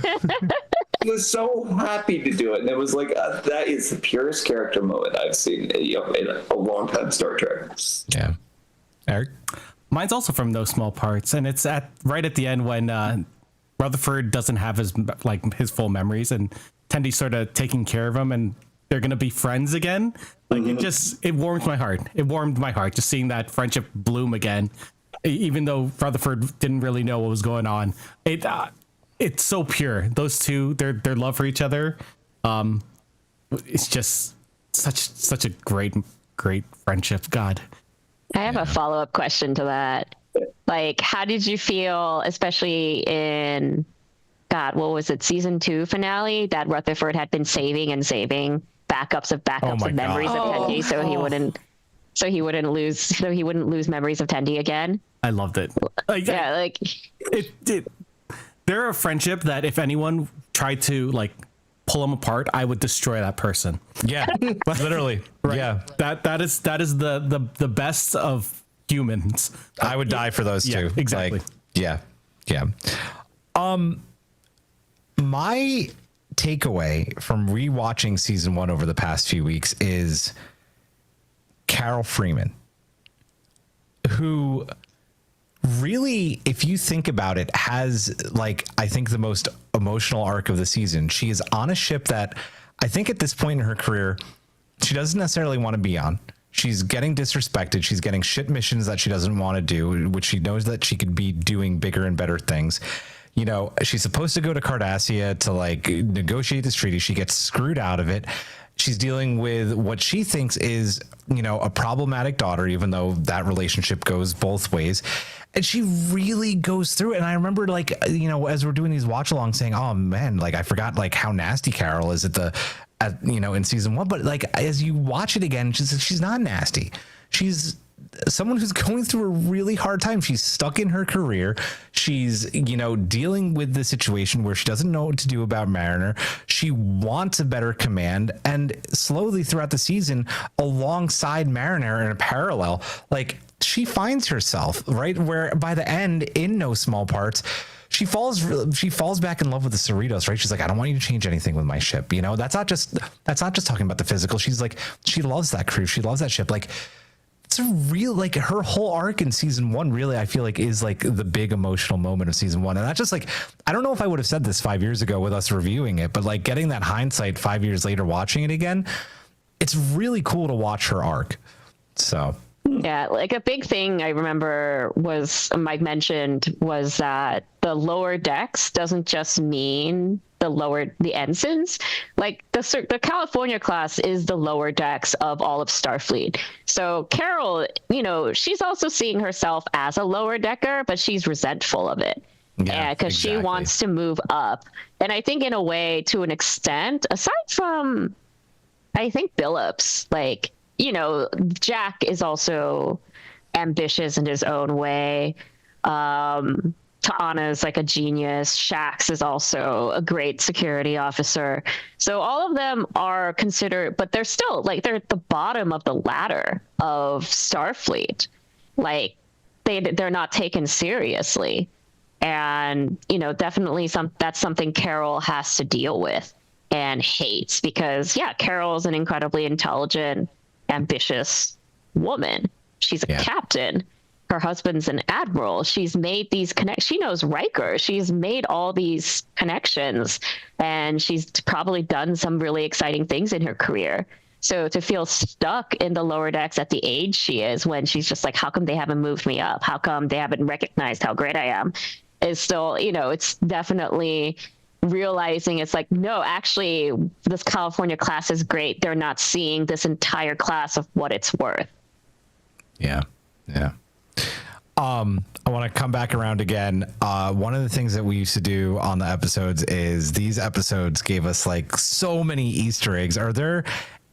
He was so happy to do it, and it was like that is the purest character moment I've seen in a long time Star Trek. Yeah, Eric. Mine's also from No Small Parts, and it's right at the end when Rutherford doesn't have his full memories, and Tendy's sort of taking care of him, and they're gonna be friends again. Like it warmed my heart. It warmed my heart just seeing that friendship bloom again, even though Rutherford didn't really know what was going on. It's so pure. Those two, their love for each other, it's just such a great friendship. God. I have a follow-up question to that. Like, how did you feel, especially in, what was it, season 2 finale, that Rutherford had been saving backups of memories of Tendi, so he wouldn't lose memories of Tendi again. I loved it. They're a friendship that if anyone tried to pull them apart, I would destroy that person. Yeah, literally. Right. Yeah, that is the best of humans. I would die for those two. Exactly. Yeah. My takeaway from rewatching season 1 over the past few weeks is Carol Freeman, who really, if you think about it, has I think the most emotional arc of the season. She is on a ship that I think at this point in her career, she doesn't necessarily want to be on. She's getting disrespected. She's getting shit missions that she doesn't want to do, which she knows that she could be doing bigger and better things. She's supposed to go to Cardassia to negotiate this treaty. She gets screwed out of it. She's dealing with what she thinks is, a problematic daughter, even though that relationship goes both ways. And she really goes through it. And I remember as we're doing these watch alongs saying, oh man, I forgot how nasty Carol is in season 1. But as you watch it again, she's not nasty. She's someone who's going through a really hard time. She's stuck in her career. She's, dealing with the situation where she doesn't know what to do about Mariner. She wants a better command. And slowly throughout the season, alongside Mariner in a parallel, she finds herself, right, where by the end, in No Small Parts, she falls back in love with the Cerritos, right? She's like, I don't want you to change anything with my ship. That's not just talking about the physical. She's she loves that crew. She loves that ship. It's a real, her whole arc in season 1 really, I feel is the big emotional moment of season 1. And that's just I don't know if I would have said this 5 years ago with us reviewing it, but getting that hindsight 5 years later, watching it again, it's really cool to watch her arc. So. Yeah, a big thing I remember Mike mentioned was that the lower decks doesn't just mean the ensigns. The California class is the lower decks of all of Starfleet. So Carol, she's also seeing herself as a lower decker, but she's resentful of it. Yeah, because she wants to move up. And I think in a way, to an extent, aside from, I think Billups, Jack is also ambitious in his own way. Ta'ana's a genius. Shax is also a great security officer. So all of them are considered, but they're still they're at the bottom of the ladder of Starfleet. They're not taken seriously. And, definitely that's something Carol has to deal with and hates because, Carol is an incredibly intelligent, ambitious woman. She's a captain. Her husband's an admiral. She's made these connections. She knows Riker. She's made all these connections, and she's probably done some really exciting things in her career. So to feel stuck in the lower decks at the age she is, when she's just how come they haven't moved me up? How come they haven't recognized how great I am? is still, it's definitely realizing it's like, no, actually this California class is great. They're not seeing this entire class of what it's worth. Yeah. I want to come back around again. One of the things that we used to do on the episodes is these episodes gave us like so many Easter eggs. Are there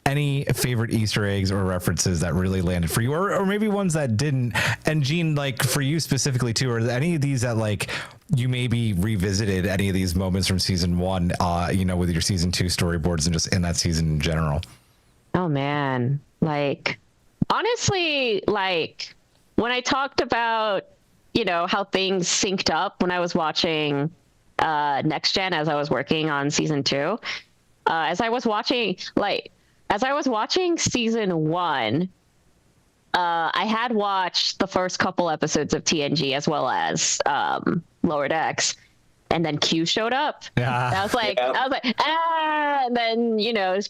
any favorite Easter eggs or references that really landed for you, or maybe ones that didn't? And Jean, like for you specifically too, are there any of these that like you maybe revisited any of these moments from season 1, with your season 2 storyboards and just in that season in general? Oh man. Like, honestly, like when I talked about, how things synced up when I was watching Next Gen as I was working on season 2, as I was watching season 1, I had watched the first couple episodes of TNG as well as Lower Decks, and then Q showed up. Yeah. I was like, and then,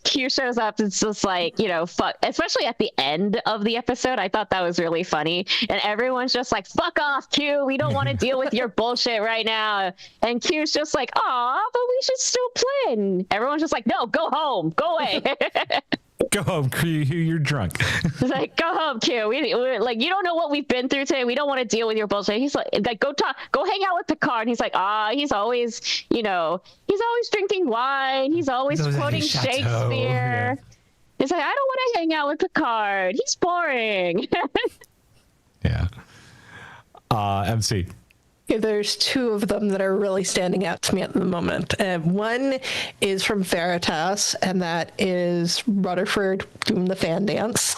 Q shows up. It's just like, fuck, especially at the end of the episode. I thought that was really funny. And everyone's just like, fuck off, Q. We don't want to deal with your bullshit right now. And Q's just like, aw, but we should still play. And everyone's just like, no, go home, go away. Go home, Q. You're drunk. It's like, go home, Q. We're like, you don't know what we've been through today. We don't want to deal with your bullshit. He's like, go hang out with Picard. And he's like, he's always, he's always drinking wine. He's always quoting Shakespeare. Yeah. It's like, I don't want to hang out with Picard. He's boring. Yeah. MC. There's 2 of them that are really standing out to me at the moment. One is from Cerritos, and that is Rutherford doing the fan dance.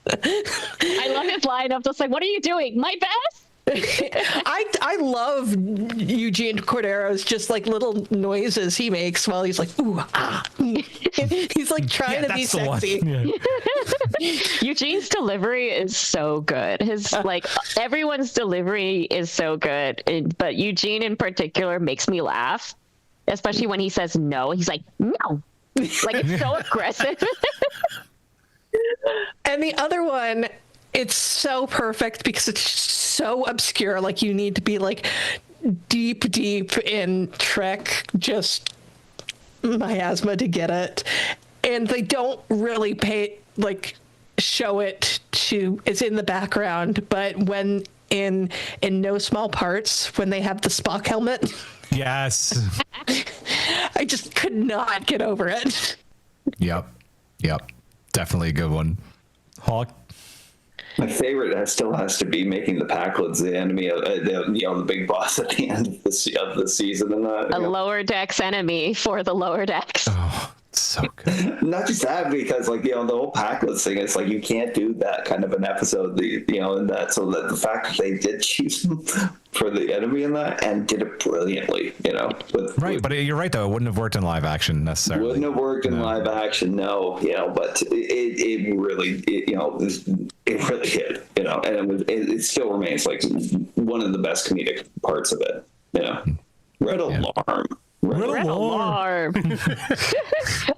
I love his line of just like, what are you doing? My best? I love Eugene Cordero's just like little noises he makes while he's like, ooh, ah. He's like trying to be sexy. Yeah. Eugene's delivery is so good. His like everyone's delivery is so good, but Eugene in particular makes me laugh, especially when he says no. He's like, no, like it's so aggressive. And the other one, it's so perfect because it's so obscure. Like you need to be like deep in Trek, just miasma to get it. And they don't really show it to, it's in the background, but when in No Small Parts, when they have the Spock helmet. Yes. I just could not get over it. Yep. Definitely a good one. Hawk. My favorite still has to be making the Packlids the enemy of the big boss at the end of the season, and a Lower Decks enemy for the Lower Decks. Oh, so good. Not just that, because the whole Packlids thing, it's like you can't do that kind of an episode, and that, so that the fact that they did choose him for the enemy in that and did it brilliantly, but you're right though, it wouldn't have worked in live action necessarily. Wouldn't have worked in live action, no, but it really hit, and it still remains like one of the best comedic parts of it, Red Alarm. Red Alarm.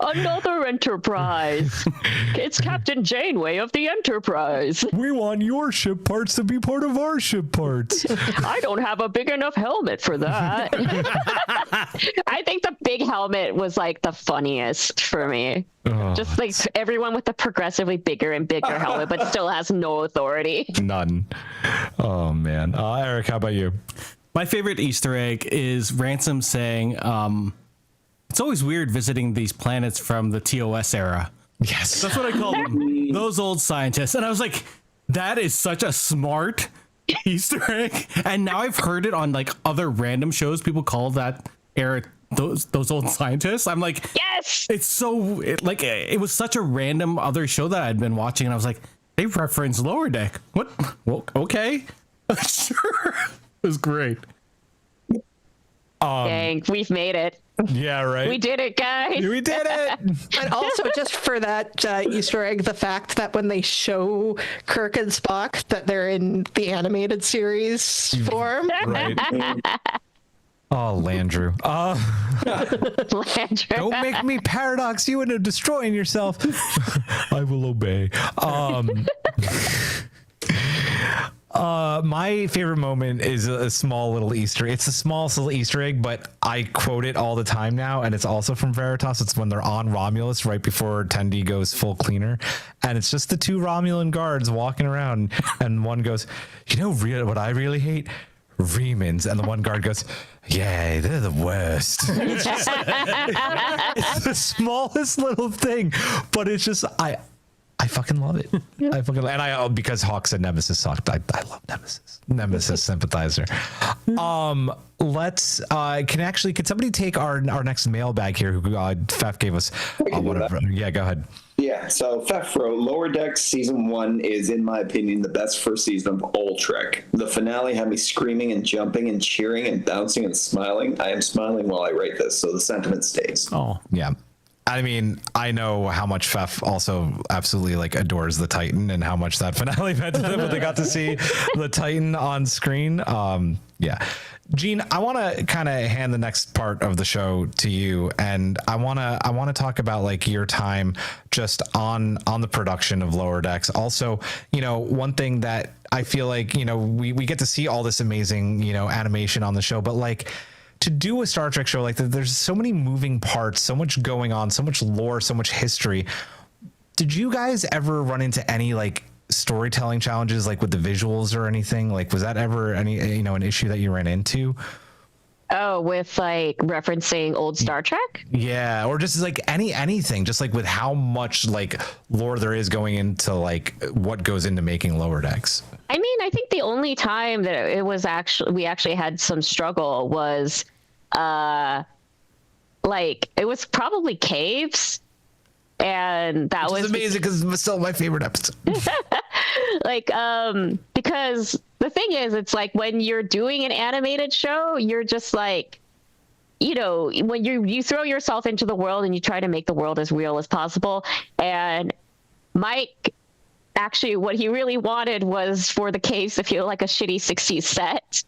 Another Enterprise. It's Captain Janeway of the Enterprise. We want your ship parts to be part of our ship parts. I don't have a big enough helmet for that. I think the big helmet was like the funniest for me. Oh, just like everyone with the progressively bigger and bigger helmet, but still has no authority. None. Oh man. Eric, how about you? My favorite Easter egg is Ransom saying, it's always weird visiting these planets from the TOS era. Yes. That's what I call them. Those old scientists. And I was like, that is such a smart Easter egg. And now I've heard it on like other random shows. People call that era those old scientists. I'm like, yes, it's so it was such a random other show that I'd been watching. And I was like, they reference Lower Deck. What? Well, okay. Sure. It was great. Dang, we've made it. Yeah, right. We did it, guys. We did it. And also, just for that Easter egg, the fact that when they show Kirk and Spock, that they're in the animated series form. Right. Oh, Landrew. Landrew. Don't make me paradox you into destroying yourself. My favorite moment is a small little Easter. It's a small little Easter egg, but I quote it all the time now, and it's also from Veritas. It's when they're on Romulus right before Tendi goes full cleaner, and it's just the two Romulan guards walking around, and one goes, "You know, what I really hate? Remans." And the one guard goes, "Yeah, they're the worst." It's just it's the smallest little thing, but it's just I fucking love it. Because Hawk said Nemesis sucked. I love Nemesis sympathizer. Let's can somebody take our next mailbag here? Who Fef gave us whatever. Yeah, go ahead. Yeah, so Fef wrote, Lower Decks Season 1 is, in my opinion, the best first season of all Trek. The finale had me screaming and jumping and cheering and bouncing and smiling. I am smiling while I write this, so the sentiment stays. Oh, yeah. I mean, I know how much Fef also absolutely adores the Titan and how much that finale meant to them when they got to see the Titan on screen. Yeah. Jean, I want to kind of hand the next part of the show to you, and I want to talk about your time just on the production of Lower Decks. Also, one thing that I feel we get to see all this amazing, animation on the show, but to do a Star Trek show like that, there's so many moving parts, so much going on, so much lore, so much history. Did you guys ever run into any storytelling challenges with the visuals or anything? Was that ever any an issue that you ran into? Oh, with referencing old Star Trek? Yeah, or just anything, just with how much lore there is going into what goes into making Lower Decks. I mean, I think the only time that we actually had some struggle was it was probably caves, and that was amazing because it's still my favorite episode. Because the thing is, it's when you're doing an animated show, you're just when you throw yourself into the world and you try to make the world as real as possible. And Mike, actually, what he really wanted was for the caves to feel like a shitty 60s set.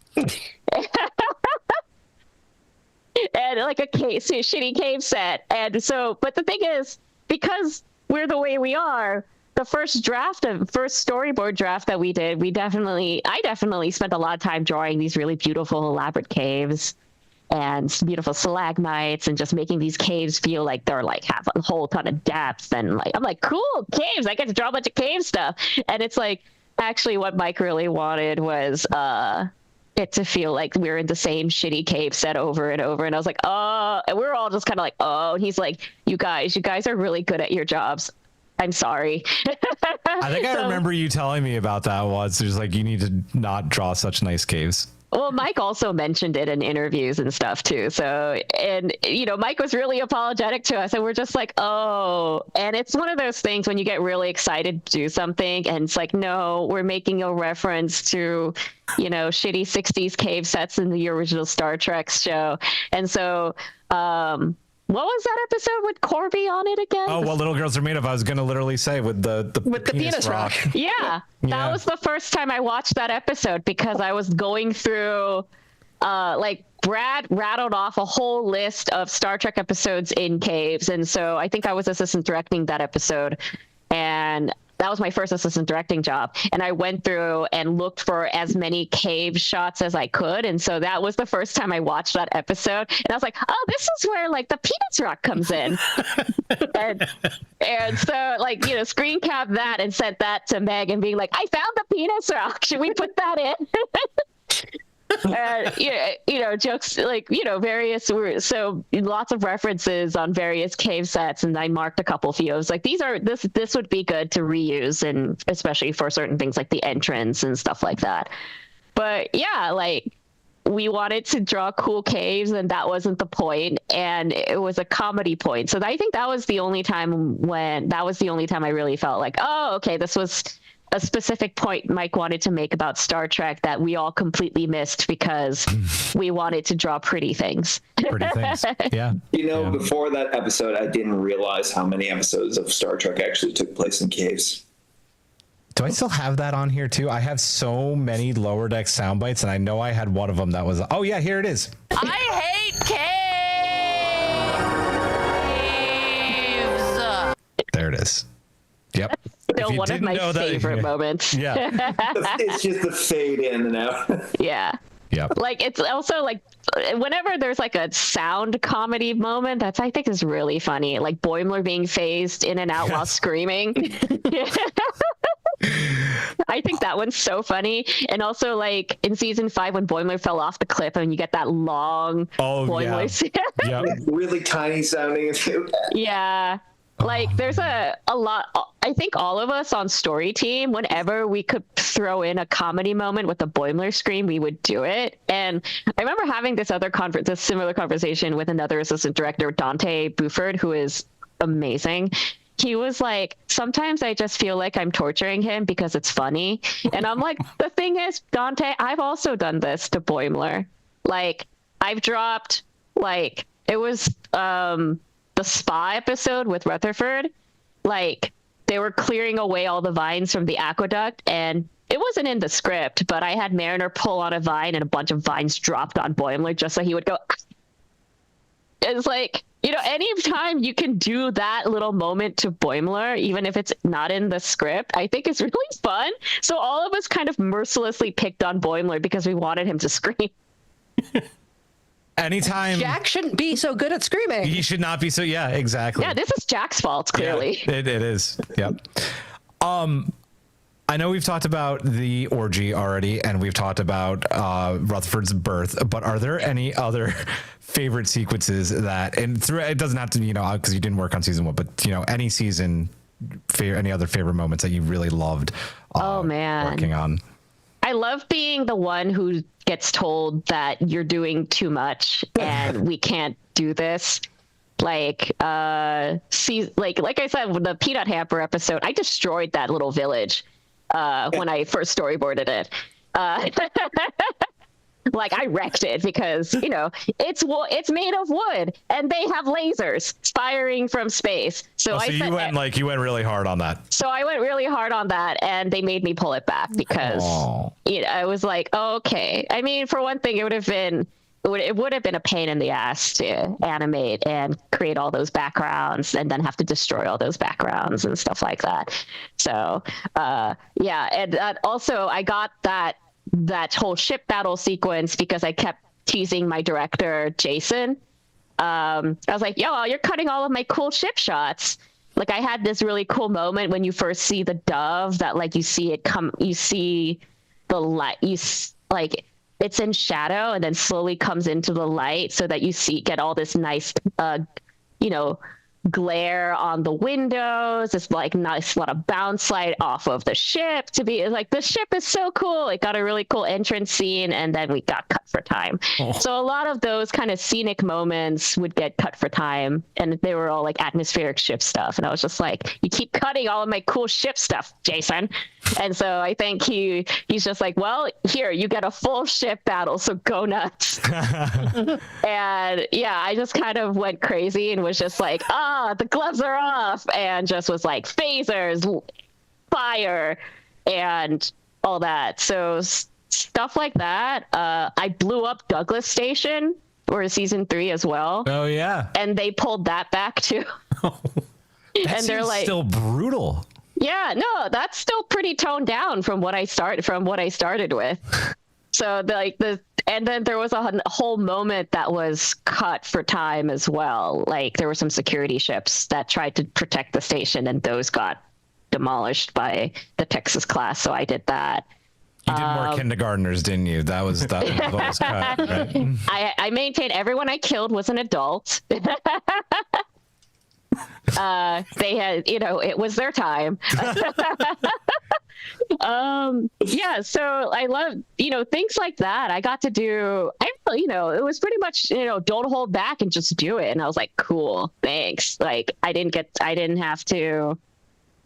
And a shitty cave set. And so, but the thing is, because we're the way we are, the first storyboard draft that we did, I definitely spent a lot of time drawing these really beautiful, elaborate caves and beautiful stalagmites and just making these caves feel like they're have a whole ton of depth. And I'm cool, caves, I get to draw a bunch of cave stuff. And it's actually what Mike really wanted was it to feel like we're in the same shitty cave set over and over. And I was oh, and we were all just kind of oh, and he's you guys are really good at your jobs. I'm sorry. I think I remember you telling me about that once. There's you need to not draw such nice caves. Well, Mike also mentioned it in interviews and stuff too. So, and Mike was really apologetic to us, and we're just oh, and it's one of those things when you get really excited to do something, and it's no, we're making a reference to, shitty 60s cave sets in the original Star Trek show. And so, what was that episode with Corby on it again? Oh, what little girls are made of. I was going to literally say with the penis rock. Yeah. That was the first time I watched that episode because I was going through, Brad rattled off a whole list of Star Trek episodes in caves. And so I think I was assistant directing that episode. And that was my first assistant directing job. And I went through and looked for as many cave shots as I could. And so that was the first time I watched that episode. And I was oh, this is where the penis rock comes in. and so screen cap that and sent that to Meg and being I found the penis rock. Should we put that in? Jokes various, so lots of references on various cave sets, and I marked a couple few. I was this would be good to reuse, and especially for certain things like the entrance and stuff like that. But yeah, we wanted to draw cool caves, and that wasn't the point, and it was a comedy point. So I think that was the only time I really felt oh, okay, this was a specific point Mike wanted to make about Star Trek that we all completely missed because we wanted to draw pretty things. Pretty things, yeah. Before that episode, I didn't realize how many episodes of Star Trek actually took place in caves. Do I still have that on here too? I have so many Lower Deck sound bites, and I know I had one of them that was, oh yeah, here it is. I hate caves. There it is. Yep. Still If you one of didn't my know that- favorite moments. Yeah. It's just the fade in and out. Yeah. Yep. Like, it's also like whenever there's like a sound comedy moment, that's, I think, is really funny. Like Boimler being phased in and out while screaming. I think that one's so funny. And also, like in season 5 when Boimler fell off the cliff and you get that long Boimler. Yeah. Yep. Really tiny sounding. Yeah. Like there's a lot. I think all of us on story team, whenever we could throw in a comedy moment with the Boimler scream, we would do it. And I remember having this similar conversation with another assistant director, Dante Buford, who is amazing. He was like, sometimes I just feel like I'm torturing him because it's funny. And I'm like, the thing is, Dante, I've also done this to Boimler. Like I've dropped, like, it was the spa episode with Rutherford. Like they were clearing away all the vines from the aqueduct, and it wasn't in the script, but I had Mariner pull on a vine and a bunch of vines dropped on Boimler just so he would go. It's like, you know, anytime you can do that little moment to Boimler, even if it's not in the script, I think it's really fun. So all of us kind of mercilessly picked on Boimler because we wanted him to scream. Anytime Jack shouldn't be so good at screaming. he should not be so. Yeah, exactly. Yeah, this is Jack's fault, clearly. Yeah, it is. Yep. I know we've talked about the orgy already, and we've talked about Rutherford's birth, but are there any other favorite sequences that, and through, it doesn't have to be, you know, because you didn't work on season 1, but, you know, any season, any other favorite moments that you really loved Oh, man. working on? I love being the one who gets told that you're doing too much and we can't do this. Like, like I said, with the peanut hamper episode, I destroyed that little village when I first storyboarded it. Like I wrecked it because, you know, it's made of wood and they have lasers firing from space. So you went really hard on that. So I went really hard on that, and they made me pull it back because you know, I was like, oh, okay. I mean, for one thing, it would have been a pain in the ass to animate and create all those backgrounds and then have to destroy all those backgrounds and stuff like that. So yeah, and also I got that whole ship battle sequence because I kept teasing my director, Jason. I was like, yo, you're cutting all of my cool ship shots. Like I had this really cool moment when you first see the dove that like you see the light, like it's in shadow and then slowly comes into the light so that you get all this nice, you know, glare on the windows. It's like nice lot of bounce light off of the ship to be like, the ship is so cool. It got a really cool entrance scene and then we got cut for time. So a lot of those kind of scenic moments would get cut for time and they were all like atmospheric ship stuff. And I was just like, you keep cutting all of my cool ship stuff, Jason. And so I think he's just like, well, here, you get a full ship battle, so go nuts. And yeah, I just kind of went crazy and was just like, the gloves are off, and just was like phasers, fire, and all that. So stuff like that. I blew up Douglas Station for season 3 as well. Oh yeah. And they pulled that back too. And they're like still brutal. Yeah, no, that's still pretty toned down from what I started with. So and then there was a whole moment that was cut for time as well. Like there were some security ships that tried to protect the station and those got demolished by the Texas class. So I did that. You did more kindergartners, didn't you? That was what was cut, right? I maintained everyone I killed was an adult. They had, you know, it was their time. Yeah, so I love, you know, things like that. I got to do, you know, it was pretty much, you know, don't hold back and just do it. And I was like, cool, thanks. Like I didn't have to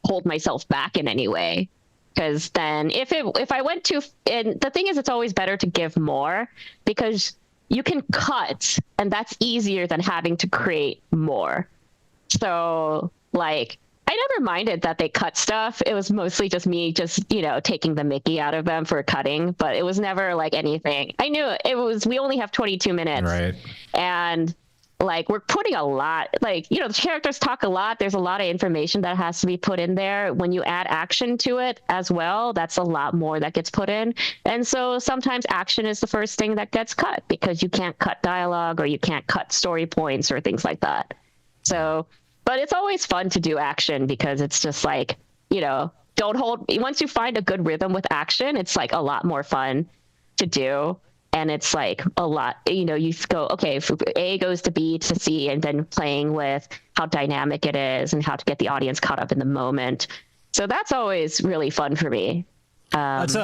hold myself back in any way. Because then if I went too, and the thing is, it's always better to give more because you can cut and that's easier than having to create more. So like, I never minded that they cut stuff. It was mostly just me you know, taking the Mickey out of them for cutting, but it was never like anything. I knew it was, we only have 22 minutes. Right. And like we're putting a lot, like, you know, the characters talk a lot. There's a lot of information that has to be put in there. When you add action to it as well, that's a lot more that gets put in. And so sometimes action is the first thing that gets cut because you can't cut dialogue or you can't cut story points or things like that. So, but it's always fun to do action because it's just like, you know, once you find a good rhythm with action, it's like a lot more fun to do. And it's like a lot, you know, you go, okay, if A goes to B to C, and then playing with how dynamic it is and how to get the audience caught up in the moment. So that's always really fun for me. That's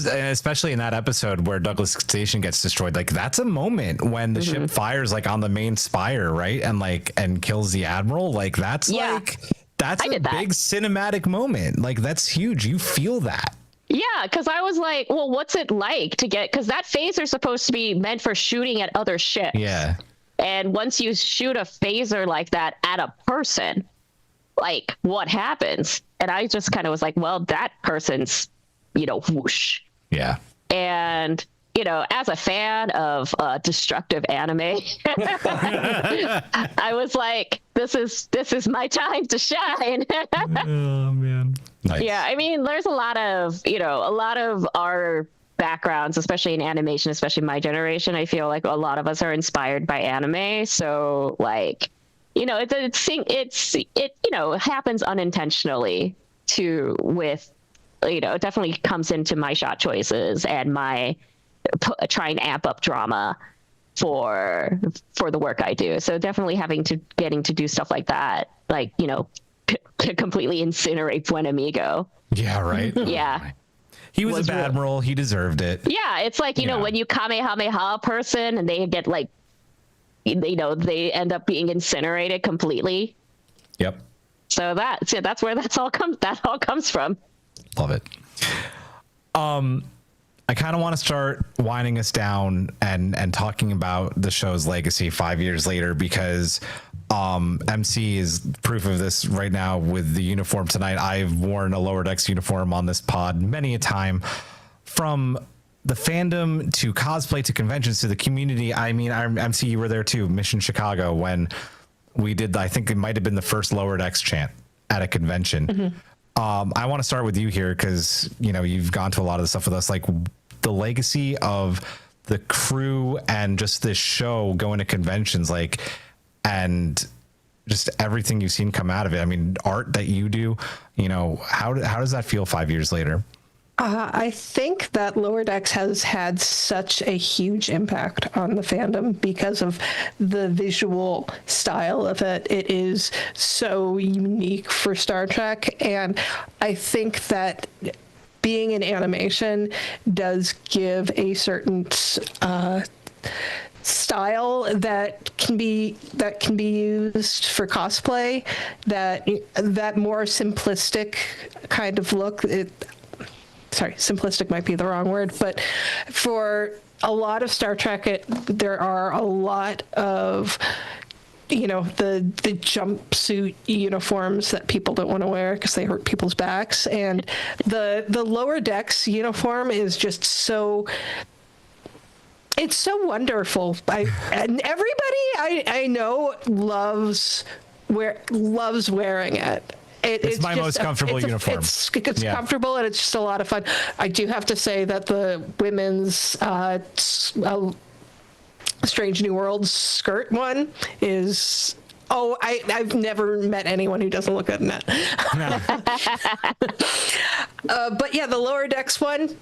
especially in that episode where Douglas Station gets destroyed. Like that's a moment when the ship fires like on the main spire, right? And kills the admiral. Like that's a big cinematic moment. Like that's huge. You feel that. Yeah, because I was like, well, what's it like to get, because that phaser's supposed to be meant for shooting at other ships. Yeah. And once you shoot a phaser like that at a person, like what happens? And I just kind of was like, well, that person's, you know, whoosh. Yeah. And, you know, as a fan of destructive anime, I was like, this is my time to shine. Oh man. Nice. Yeah, I mean, there's a lot of our backgrounds, especially in animation, especially my generation. I feel like a lot of us are inspired by anime. So like, you know, it you know, happens unintentionally with, you know, it definitely comes into my shot choices and my trying to amp up drama for the work I do. So definitely getting to do stuff like that, like, you know, completely incinerate Buen Amigo. Yeah, right. Yeah. He was a admiral. He deserved it. Yeah, it's like, you know, when you Kamehameha a person and they get like, you know, they end up being incinerated completely. Yep. So that's where that all comes from. Love it. I kind of want to start winding us down and talking about the show's legacy 5 years later, because MC is proof of this right now with the uniform tonight. I've worn a Lower Decks uniform on this pod many a time, from the fandom to cosplay to conventions to the community. I mean, MC, you were there too, Mission Chicago, when we did, I think it might have been the first Lower Decks chant at a convention. Mm-hmm. I want to start with you here because, you know, you've gone to a lot of the stuff with us, like the legacy of the crew and just this show going to conventions, like, and just everything you've seen come out of it. I mean, art that you do, you know, how does that feel 5 years later? I think that Lower Decks has had such a huge impact on the fandom because of the visual style of it. It is so unique for Star Trek, and I think that being in animation does give a certain style that can be used for cosplay, that more simplistic kind of look. Simplistic might be the wrong word, but for a lot of Star Trek, there are a lot of, you know, the jumpsuit uniforms that people don't want to wear because they hurt people's backs, and the Lower Decks uniform is just so. It's so wonderful. And everybody I know loves wearing it. It's my most comfortable uniform. It's comfortable, and it's just a lot of fun. I do have to say that the women's Strange New Worlds skirt one is... Oh, I've never met anyone who doesn't look good in that. But yeah, the Lower Decks one,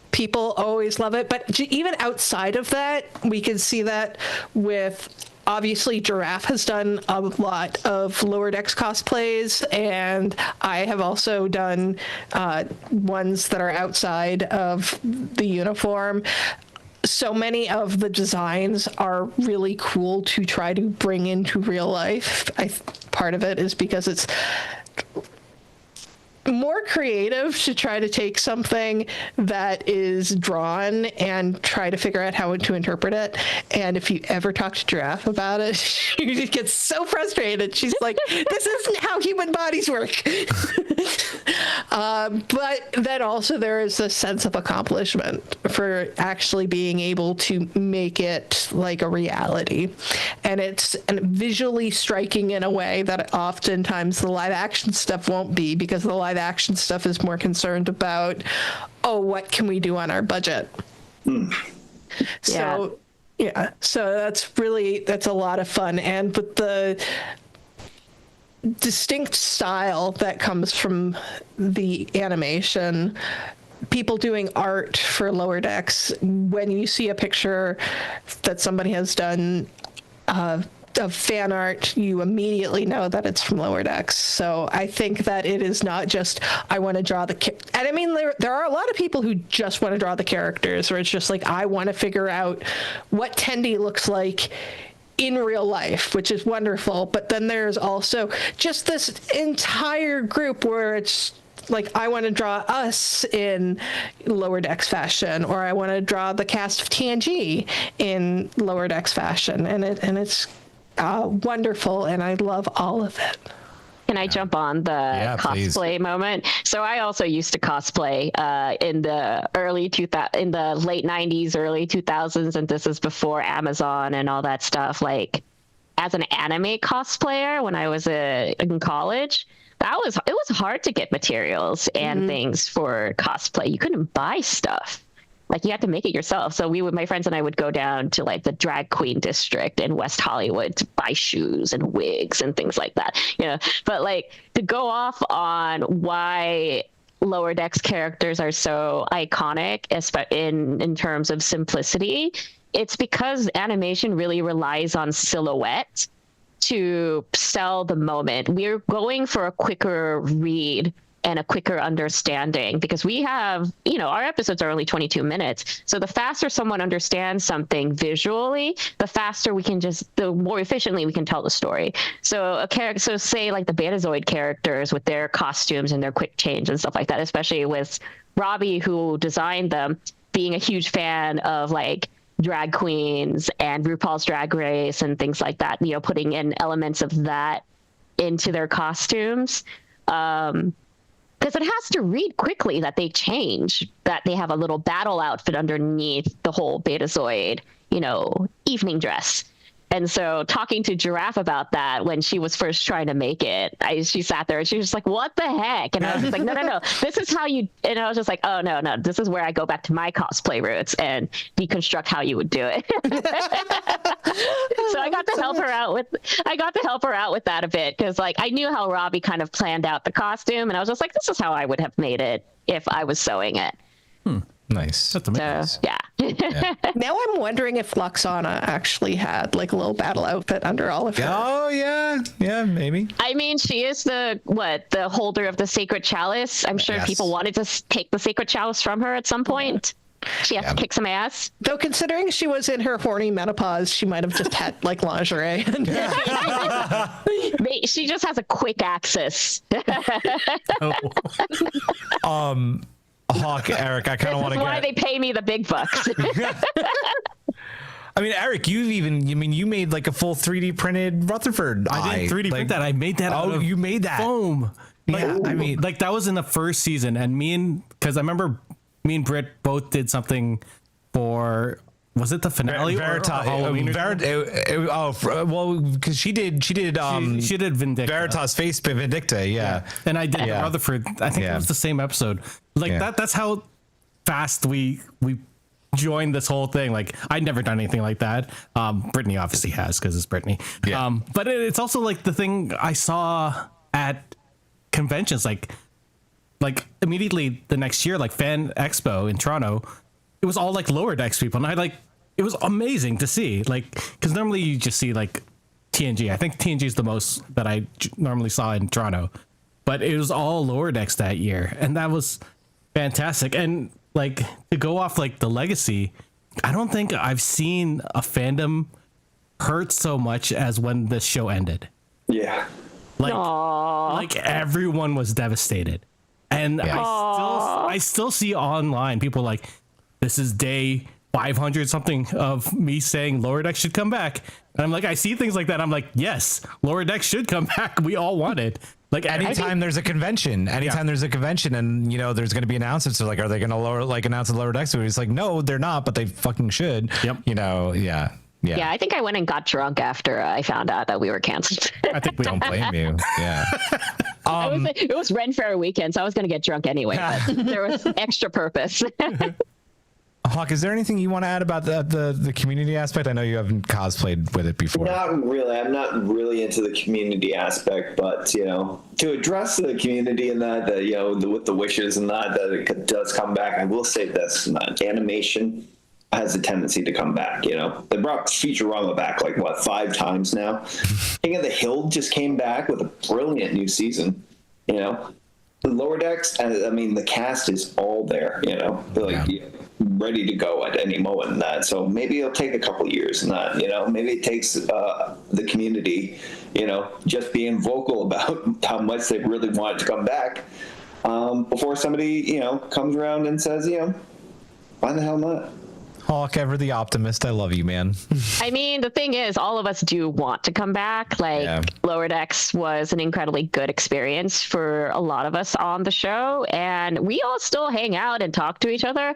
people always love it. But even outside of that, we can see that with... Obviously, Giraffe has done a lot of Lower Decks cosplays, and I have also done ones that are outside of the uniform. So many of the designs are really cool to try to bring into real life. Part of it is because it's more creative to try to take something that is drawn and try to figure out how to interpret it. And if you ever talk to Giraffe about it, she just gets so frustrated. She's like, this isn't how human bodies work. But then also there is a sense of accomplishment for actually being able to make it like a reality. And it's visually striking in a way that oftentimes the live action stuff won't be, because the live action stuff is more concerned about, oh, what can we do on our budget? So so that's a lot of fun. And with the distinct style that comes from the animation, people doing art for Lower Decks, when you see a picture that somebody has done of fan art, you immediately know that it's from Lower Decks. So I think that it is not just, I want to draw and I mean, there are a lot of people who just want to draw the characters, where it's just like, I want to figure out what Tendi looks like in real life, which is wonderful. But then there's also just this entire group where it's like, I want to draw us in Lower Decks fashion, or I want to draw the cast of TNG in Lower Decks fashion, and it's wonderful, and I love all of it. Can I jump on the cosplay moment? So I also used to cosplay in the late 90s, early 2000s, and this is before Amazon and all that stuff. Like, as an anime cosplayer when I was in college, it was hard to get materials and things for cosplay. You couldn't buy stuff. Like, you had to make it yourself. So my friends and I would go down to like the drag queen district in West Hollywood to buy shoes and wigs and things like that. But like, to go off on why Lower Decks characters are so iconic, in terms of simplicity, it's because animation really relies on silhouette to sell the moment. We're going for a quicker read and a quicker understanding, because we have, our episodes are only 22 minutes. So the faster someone understands something visually, the more efficiently we can tell the story. So say like the Betazoid characters with their costumes and their quick change and stuff like that, especially with Robbie, who designed them, being a huge fan of like drag queens and RuPaul's Drag Race and things like that, putting in elements of that into their costumes. Because it has to read quickly that they change, that they have a little battle outfit underneath the whole Betazoid, evening dress. And so talking to Giraffe about that when she was first trying to make it, she sat there and she was just like, what the heck? And I was just like, no, this is how you, and I was just like, oh, no, this is where I go back to my cosplay roots and deconstruct how you would do it. So I got to help her out with that a bit, because like, I knew how Robbie kind of planned out the costume, and I was just like, this is how I would have made it if I was sewing it. Nice. That's amazing. So, yeah. Now I'm wondering if Luxana actually had like a little battle outfit under all of her. Oh yeah, maybe. I mean, she is the holder of the sacred chalice. I'm sure people wanted to take the sacred chalice from her at some point. She has to kick some ass. Though considering she was in her horny menopause, she might have just had like lingerie. She just has a quick access. Hawk, Eric, I kind of want to get... why they pay me the big bucks. I mean, Eric, you made like a full 3D printed Rutherford I didn't 3D print that. I made that out of you made that. foam. Yeah, I mean... Like, that was in the first season, and because I remember me and Britt both did something for... Was it the finale Veritas? or Halloween? Because she did Vindicta. Veritas Face Vindicta, yeah. And I did Rutherford. I think it was the same episode. Like that's how fast we joined this whole thing. Like, I'd never done anything like that. Brittany obviously has, because it's Brittany. Yeah. But it's also like the thing I saw at conventions, like immediately the next year, like Fan Expo in Toronto. It was all like Lower Decks people, and it was amazing to see, like, because normally you just see like TNG. I think TNG is the most that I normally saw in Toronto, but it was all Lower Decks that year, and that was fantastic. And like, to go off like the legacy, I don't think I've seen a fandom hurt so much as when this show ended. Yeah. Like everyone was devastated. And I still see online people like, this is day 500 something of me saying Lower Decks should come back. And I'm like, I see things like that. I'm like, yes, Lower Decks should come back. We all want it. Like anytime there's a convention, and there's going to be announcements. They're like, are they going to announce the Lower Decks? It's like, no, they're not, but they fucking should. Yep. Yeah, I think I went and got drunk after I found out that we were canceled. I think we don't blame you. Yeah. It was Ren Fair weekend, so I was going to get drunk anyway, but there was extra purpose. Hawk, is there anything you want to add about the community aspect? I know you haven't cosplayed with it before. Not really. I'm not really into the community aspect, but to address the community and that with the wishes and that it does come back. I will say this: animation has a tendency to come back. They brought Futurama back 5 times now. King of the Hill just came back with a brilliant new season. The Lower Decks, I mean, the cast is all there. Ready to go at any moment in that. So maybe it'll take a couple years in that. Maybe it takes the community, just being vocal about how much they really want it to come back before somebody, comes around and says, why the hell not? Hawk, ever the optimist. I love you, man. I mean, the thing is, all of us do want to come back. Lower Decks was an incredibly good experience for a lot of us on the show, and we all still hang out and talk to each other.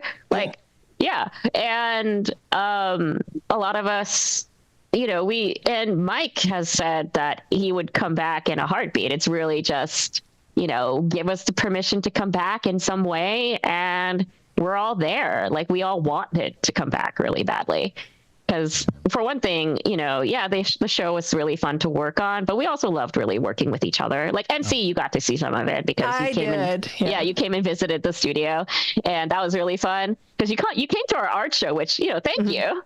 And a lot of us, and Mike has said that he would come back in a heartbeat. It's really just, give us the permission to come back in some way, and we're all there. We all want it to come back really badly. Because for one thing, the show was really fun to work on, but we also loved really working with each other. MC, you got to see some of it because you came and visited the studio, and that was really fun because you came to our art show, which thank you.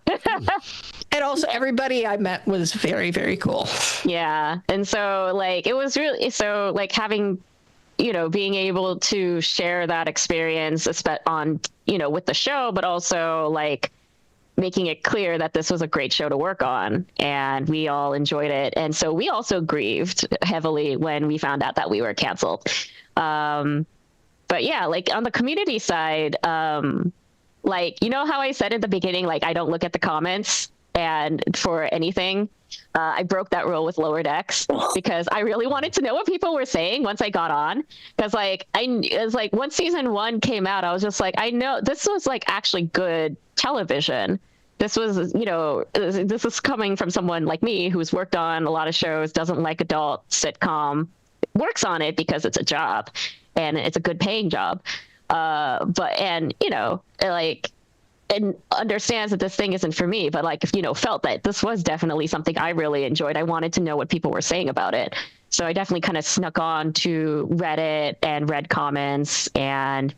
And also everybody I met was very, very cool. Yeah, and so it was really having being able to share that experience on with the show, but also making it clear that this was a great show to work on and we all enjoyed it. And so we also grieved heavily when we found out that we were canceled. But yeah, on the community side, how I said at the beginning, I don't look at the comments and for anything. I broke that rule with Lower Decks because I really wanted to know what people were saying once I got on. Because once season 1 came out, I was just I know this was actually good television. This was, this is coming from someone like me who's worked on a lot of shows, doesn't like adult sitcom, works on it because it's a job and it's a good paying job. And understands that this thing isn't for me, but felt that this was definitely something I really enjoyed. I wanted to know what people were saying about it. So I definitely kind of snuck on to Reddit and read comments and,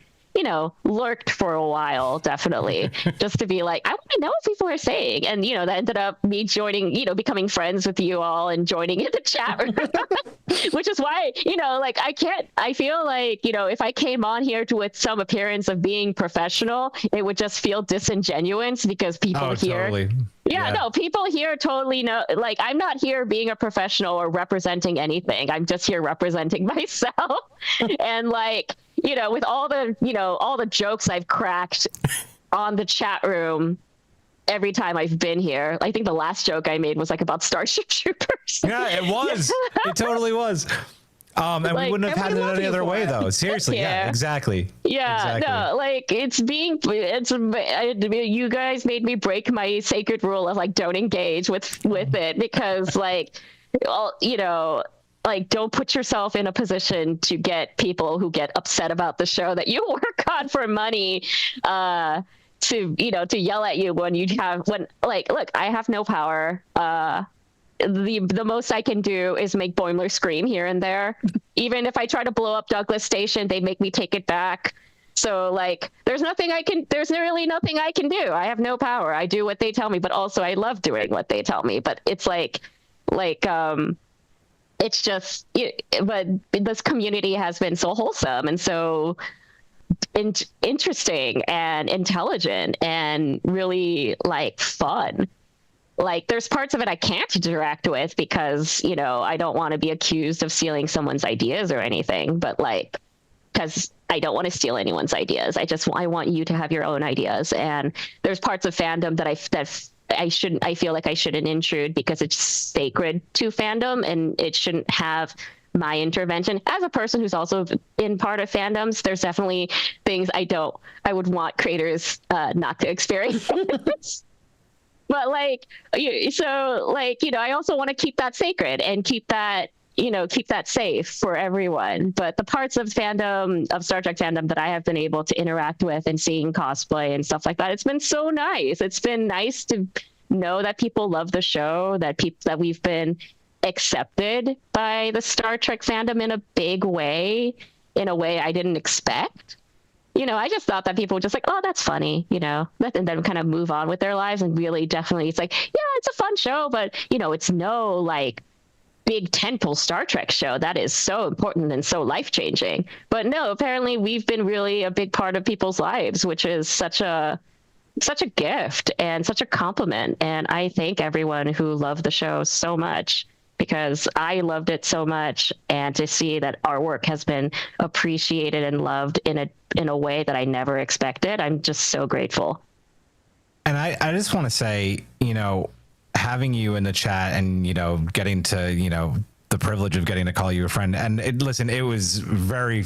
lurked for a while, definitely, just to be I want to know what people are saying. And, that ended up me joining, becoming friends with you all and joining in the chat room, which is why, I feel if I came on here with some appearance of being professional, it would just feel disingenuous because people here. Totally. Yeah, no, people here totally know, I'm not here being a professional or representing anything. I'm just here representing myself. And with all the jokes I've cracked on the chat room every time I've been here. I think the last joke I made was about Starship Troopers. Yeah, it was. It totally was. And we wouldn't have had it any other way, though. Seriously, yeah, exactly. Yeah, exactly. You guys made me break my sacred rule of don't engage with it because don't put yourself in a position to get people who get upset about the show that you work on for money to yell at you when look, I have no power. The most I can do is make Boimler scream here and there. Even if I try to blow up Douglas Station, they make me take it back. So there's really nothing I can do. I have no power. I do what they tell me, but also I love doing what they tell me. But it's it's just, but this community has been so wholesome and so interesting and intelligent and really fun. There's parts of it I can't interact with because, I don't want to be accused of stealing someone's ideas or anything, but because I don't want to steal anyone's ideas. I want you to have your own ideas. And there's parts of fandom that I feel like I shouldn't intrude because it's sacred to fandom and it shouldn't have my intervention. As a person who's also in part of fandoms, there's definitely things I would want creators not to experience. But like, so like, I also want to keep that sacred and keep that safe for everyone. But the parts of fandom, of Star Trek fandom, that I have been able to interact with and seeing cosplay and stuff like that, it's been so nice. It's been nice to know that people love the show, that we've been accepted by the Star Trek fandom in a big way, in a way I didn't expect. I just thought that people were just like, oh, that's funny, and then kind of move on with their lives. And really, definitely, it's like, yeah, it's a fun show, but, it's no like big tentpole Star Trek show that is so important and so life-changing. But no, apparently we've been really a big part of people's lives, which is such a gift and such a compliment. And I thank everyone who loved the show so much, because I loved it so much, and to see that our work has been appreciated and loved in a way that I never expected, I'm just so grateful. And I just want to say, having you in the chat and, getting to, the privilege of getting to call you a friend. And it was very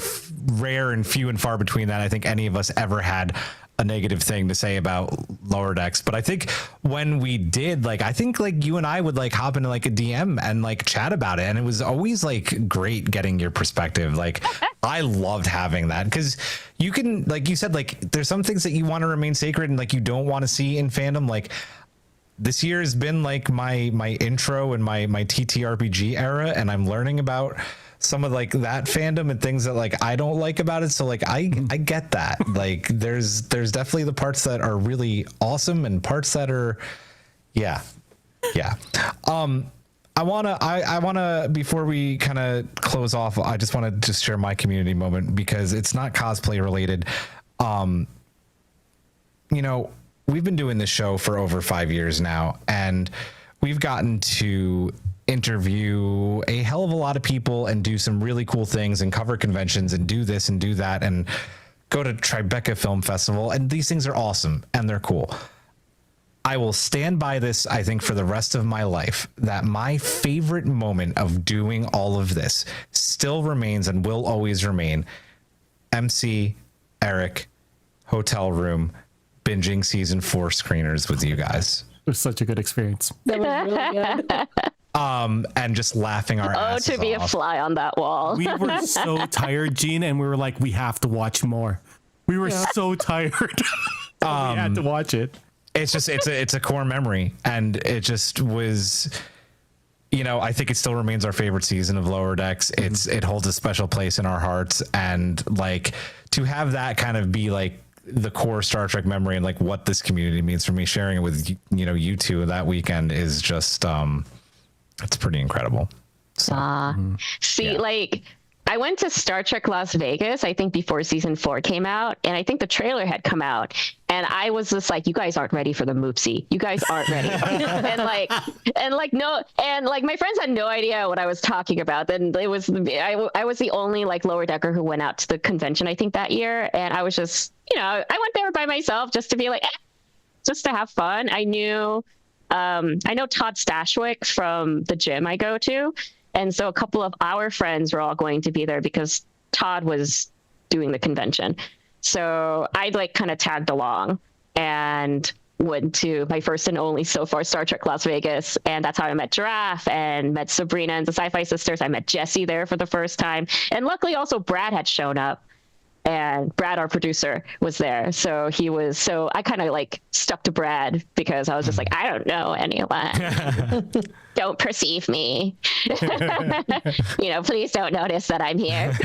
rare and few and far between that I think any of us ever had a negative thing to say about Lower Decks. But I think when we did, I think you and I would hop into a DM and chat about it, and it was always great getting your perspective. I loved having that, because you can, like you said, there's some things that you want to remain sacred and you don't want to see in fandom. This year has been my intro and my TTRPG era, and I'm learning about some of that fandom and things that I don't like about it. So I get that. There's definitely the parts that are really awesome and parts that are yeah. I wanna before we kind of close off, I just want to just share my community moment, because it's not cosplay related. We've been doing this show for over 5 years now, and we've gotten to interview a hell of a lot of people and do some really cool things and cover conventions and do this and do that and go to Tribeca Film Festival. And these things are awesome and they're cool. I will stand by this, I think, for the rest of my life, that my favorite moment of doing all of this still remains and will always remain MC, Eric, hotel room, binging season 4 screeners with you guys. It was such a good experience. That was really good. And just laughing our asses to be off. a fly on that wall. We were so tired, Gene, and we were like, we have to watch more. We were so tired. We had to watch it. It's just it's a core memory, and it just was, I think it still remains our favorite season of Lower Decks. It holds a special place in our hearts, and to have that kind of be the core Star Trek memory and what this community means for me, sharing it with you two that weekend is just it's pretty incredible. So, I went to Star Trek Las Vegas, I think before season 4 came out, and I think the trailer had come out, and I was just like, you guys aren't ready for the Moopsie. You guys aren't ready. and my friends had no idea what I was talking about. And it was, I was the only Lower Decker who went out to the convention, I think, that year. And I was just, I went there by myself just to be just to have fun. I know Todd Stashwick from the gym I go to. And so a couple of our friends were all going to be there because Todd was doing the convention. So I kind of tagged along and went to my first and only so far Star Trek Las Vegas. And that's how I met Giraffe and met Sabrina and the Sci-Fi Sisters. I met Jesse there for the first time. And luckily also Brad had shown up. And Brad, our producer, was there. So I kind of stuck to Brad because I was just I don't know anyone. Don't perceive me. Please don't notice that I'm here.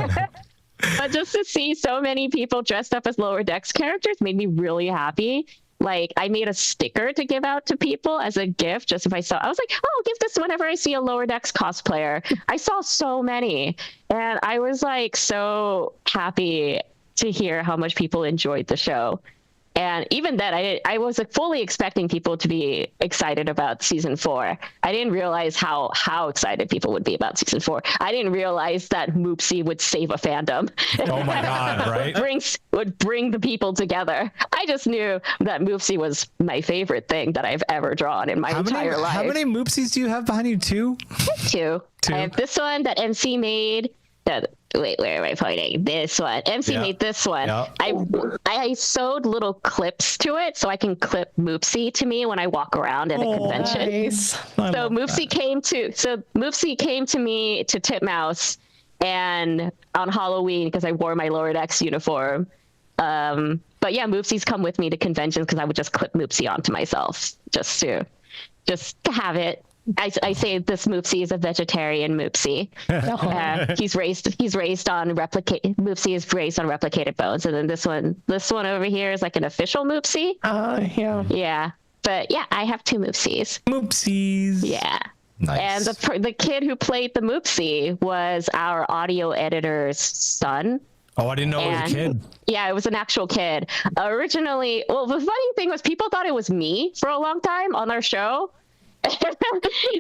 But just to see so many people dressed up as Lower Decks characters made me really happy. I made a sticker to give out to people as a gift, just if I saw, I was like, oh, I'll give this whenever I see a Lower Decks cosplayer. I saw so many, and I was so happy to hear how much people enjoyed the show. And even then, I was fully expecting people to be excited about season 4. I didn't realize how excited people would be about season 4. I didn't realize that Moopsie would save a fandom. Oh my God, right? Would bring the people together. I just knew that Moopsie was my favorite thing that I've ever drawn in my entire life. How many Moopsies do you have behind you? 2? 2. I have this one that MC made. Wait, where am I pointing? This one. MC made this one. Yeah. I sewed little clips to it so I can clip Moopsie to me when I walk around at a convention. Nice. So Moopsie came to me to Titmouse and on Halloween because I wore my Lower Decks uniform. But yeah, Moopsie's come with me to conventions because I would just clip Moopsie onto myself just to have it. I say this Moopsie is a vegetarian Moopsie. He's raised on Moopsie is raised on replicated bones, and then this one over here is like an official Moopsie. Yeah. Yeah, but yeah, I have 2 Moopsies. Moopsies. Yeah. Nice. And the kid who played the Moopsie was our audio editor's son. Oh, I didn't know it was a kid. Yeah, it was an actual kid. Originally, well, the funny thing was people thought it was me for a long time on our show.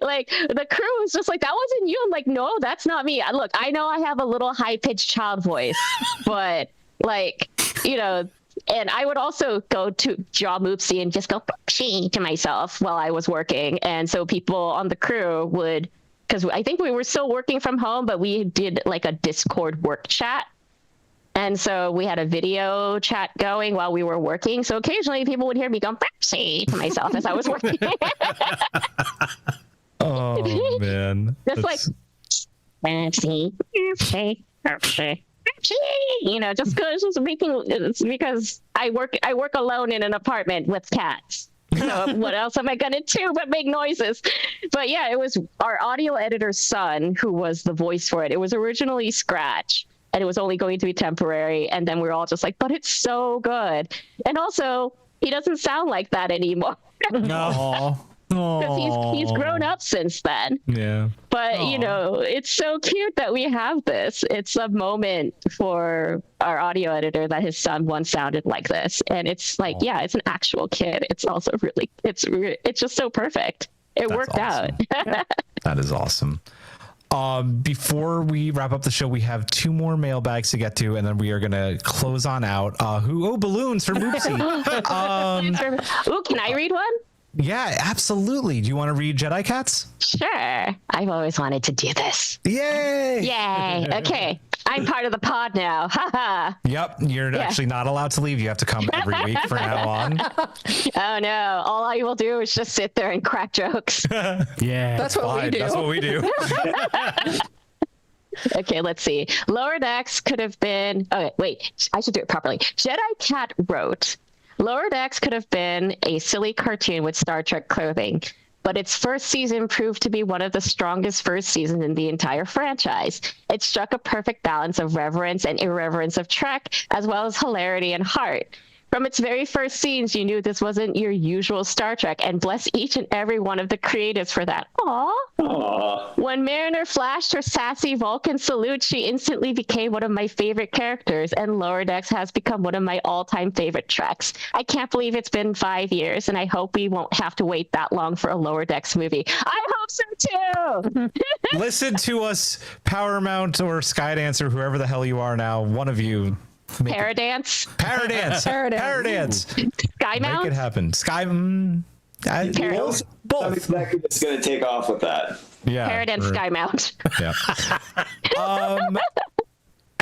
Like the crew was just like, that wasn't you. I'm like, no, that's not me. Look, I know I have a little high-pitched child voice, but like, and I would also go to draw Moopsie and just go Moopsie to myself while I was working. And so people on the crew would, because I think we were still working from home, but we did like a Discord work chat. And so we had a video chat going while we were working. So occasionally people would hear me go Moopsie to myself as I was working. Oh, man. Just like, Moopsie, Moopsie, Moopsie. Just making, it's because I work alone in an apartment with cats. So what else am I gonna do but make noises? But yeah, it was our audio editor's son who was the voice for it. It was originally Scratch, and it was only going to be temporary. And then we were all just like, but it's so good. And also, he doesn't sound like that anymore. No. Because he's grown up since then. Yeah. But, it's so cute that we have this. It's a moment for our audio editor that his son once sounded like this. And it's like, yeah, it's an actual kid. It's also really, it's just so perfect. That's worked out. That is awesome. Before we wrap up the show, we have 2 more mailbags to get to, and then we are going to close on out. Balloons for Moopsie. Ooh, can I read one? Yeah, absolutely. Do you want to read Jedi Cats? Sure. I've always wanted to do this. Yay! Yay. Okay. I'm part of the pod now. Haha. Yep. You're actually not allowed to leave. You have to come every week from now on. Oh, no. All I will do is just sit there and crack jokes. Yeah. That's what we do. That's what we do. Okay, let's see. Lower Decks could have been... Okay, wait. I should do it properly. Jedi Cat wrote... Lower Decks could have been a silly cartoon with Star Trek clothing, but its first season proved to be one of the strongest first seasons in the entire franchise. It struck a perfect balance of reverence and irreverence of Trek, as well as hilarity and heart. From its very first scenes, you knew this wasn't your usual Star Trek, and bless each and every one of the creatives for that. Aww. When Mariner flashed her sassy Vulcan salute, she instantly became one of my favorite characters, and Lower Decks has become one of my all-time favorite Treks. I can't believe it's been 5 years, and I hope we won't have to wait that long for a Lower Decks movie. I hope so, too! Listen to us, Paramount or Skydance or whoever the hell you are now, one of you. Paradance. Sky Mount. Make it happen. Both. It's going to take off with that. Yeah. Paradance, Sky Mount. Yeah.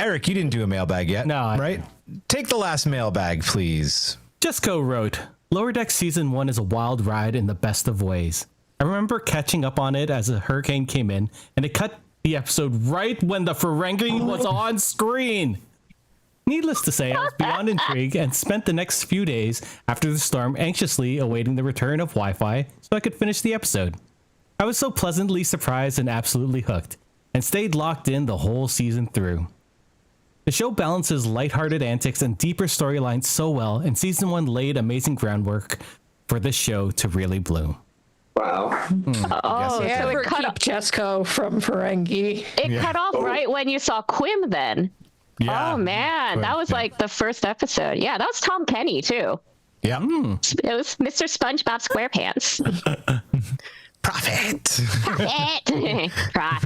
Eric, you didn't do a mailbag yet. No. Right? Take the last mailbag, please. Jesco wrote, Lower Decks Season 1 is a wild ride in the best of ways. I remember catching up on it as a hurricane came in, and it cut the episode right when the Ferengi was on screen. Needless to say, I was beyond intrigued and spent the next few days after the storm anxiously awaiting the return of Wi-Fi so I could finish the episode. I was so pleasantly surprised and absolutely hooked, and stayed locked in the whole season through. The show balances lighthearted antics and deeper storylines so well, and Season 1 laid amazing groundwork for this show to really bloom. Wow. Oh, Yeah, so so it cut keep Jesco from Ferengi. cut off right when you saw Quim then. Yeah. Oh man, that was like the first episode. Yeah, that was Tom Kenny too. Yeah. It was Mr. SpongeBob SquarePants. Profit.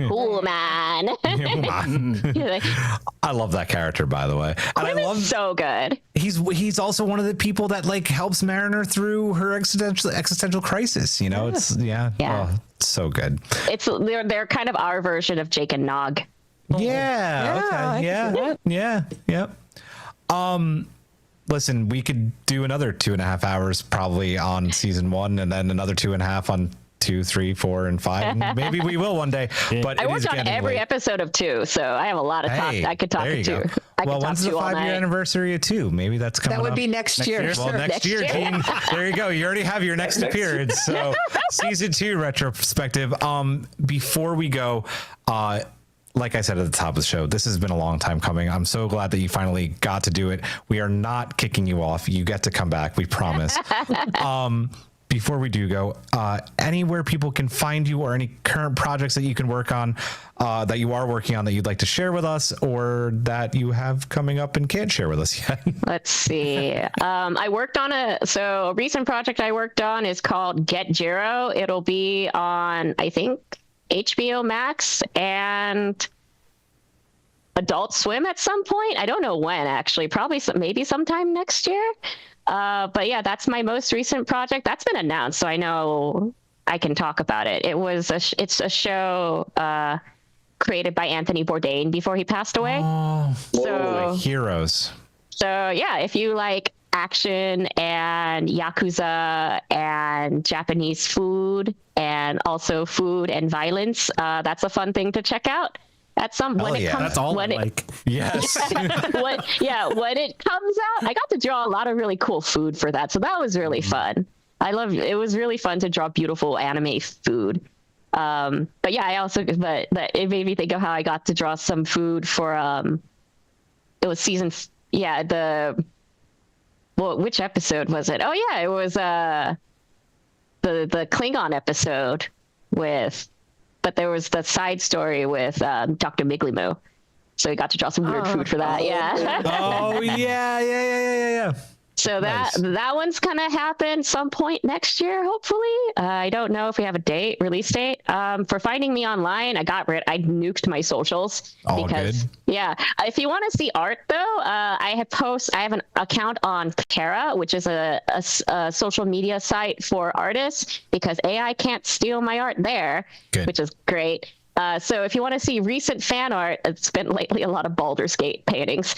Cool man. I love that character, by the way. And I love so good. He's also one of the people that like helps Mariner through her existential crisis. You know, it's oh, it's so good. They're kind of our version of Jake and Nog. Yeah. Okay. Yeah. Listen, we could do another 2.5 hours probably on season 1, and then another 2.5 on 2, 3, 4, and 5. And maybe we will one day. But I worked on every episode of 2, so I have a lot of talk. I could talk to 2. Well, when's the 5-year anniversary of 2? Maybe that's coming up. That would be next year. Well, next year, Gene. There you go. You already have your next appearance. So season 2 retrospective. Before we go, like I said at the top of the show, this has been a long time coming. I'm so glad that you finally got to do it. We are not kicking you off. You get to come back. We promise. Before we do go, anywhere people can find you, or any current projects that you can work on, that you are working on, that you'd like to share with us, or that you have coming up and can't share with us yet. Let's see. I worked on a recent project I worked on is called Get Jiro. It'll be on, I think, HBO Max and Adult Swim at some point. I don't know when, actually. Probably maybe sometime next year. But yeah, that's my most recent project. That's been announced, so I know I can talk about it. It's a show created by Anthony Bourdain before he passed away. Oh, so heroes. So yeah, if you like action and Yakuza and Japanese food and also food and violence, that's a fun thing to check out. At some when it comes, that's all when like. Yes. when it comes out, I got to draw a lot of really cool food for that, so that was really fun. It was really fun to draw beautiful anime food. But yeah, but it made me think of how I got to draw some food for it was which episode was it? Oh yeah, it was the Klingon episode but there was the side story with Dr. Miglimoo. So we got to draw some weird food for that. Yeah. Oh yeah. So that one's gonna happen some point next year, hopefully. I don't know if we have a release date. For finding me online, I nuked my socials. All good. Yeah. If you want to see art though, I have an account on Kara, which is a social media site for artists, because AI can't steal my art there, which is great. So if you want to see recent fan art, it's been lately a lot of Baldur's Gate paintings.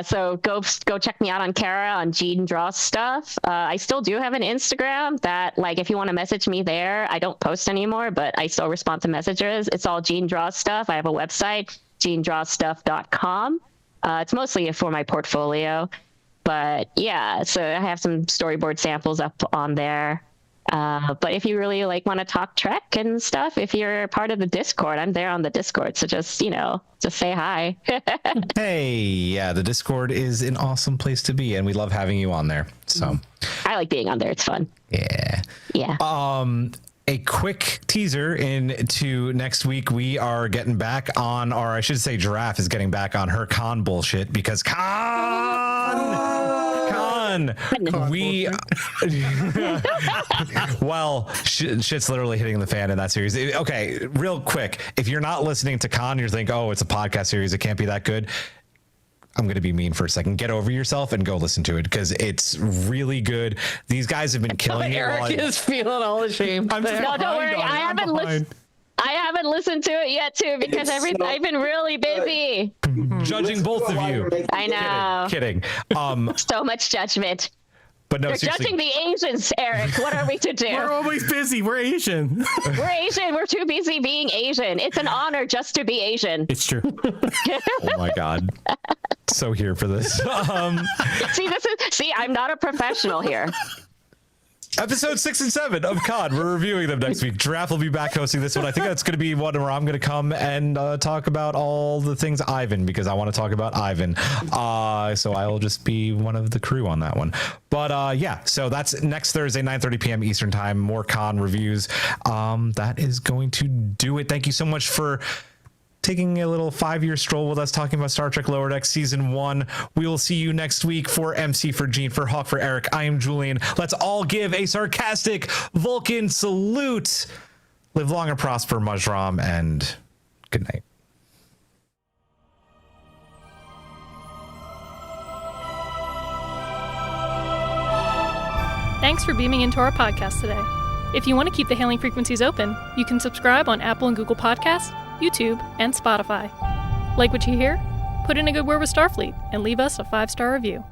So go check me out on Kara on Jean Draws Stuff. I still do have an Instagram that, like, if you want to message me there, I don't post anymore, but I still respond to messages. It's all Jean Draws Stuff. I have a website, jeandrawstuff.com. It's mostly for my portfolio, but yeah, so I have some storyboard samples up on there. But if you really want to talk Trek and stuff, if you're part of the Discord, I'm there on the Discord. So just say hi. Hey, yeah, the Discord is an awesome place to be, and we love having you on there. So I like being on there. It's fun. Yeah. A quick teaser into next week. We are getting back on, or I should say Giraffe is getting back on her con bullshit, because shit's literally hitting the fan in that series. Okay, real quick, if you're not listening to Con, you're thinking, oh, it's a podcast series, it can't be that good. I'm going to be mean for a second. Get over yourself and go listen to it, because it's really good. These guys have been killing it. Eric is feeling all ashamed. No, don't worry. I haven't listened to it yet, too, because I've been really busy. Judging both of you. I know. Kidding. So much judgment. But no, they're judging the Asians, Eric. What are we to do? We're always busy. We're Asian. We're Asian. We're too busy being Asian. It's an honor just to be Asian. It's true. Oh my God. So here for this. See, I'm not a professional here. Episode 6 and 7 of COD. We're reviewing them next week. Giraffe will be back hosting this one. I think that's going to be one where I'm going to come and talk about all the things Ivan, because I want to talk about Ivan. So I'll just be one of the crew on that one. But yeah, so that's next Thursday, 9:30 p.m. Eastern time. More con reviews. That is going to do it. Thank you so much for taking a little 5-year stroll with us, talking about Star Trek Lower Decks Season 1. We will see you next week. For MC, for Gene, for Hawk, for Eric, I am Julian. Let's all give a sarcastic Vulcan salute. Live long and prosper, Majram, and good night. Thanks for beaming into our podcast today. If you want to keep the hailing frequencies open, you can subscribe on Apple and Google Podcasts, YouTube, and Spotify. Like what you hear? Put in a good word with Starfleet and leave us a 5-star review.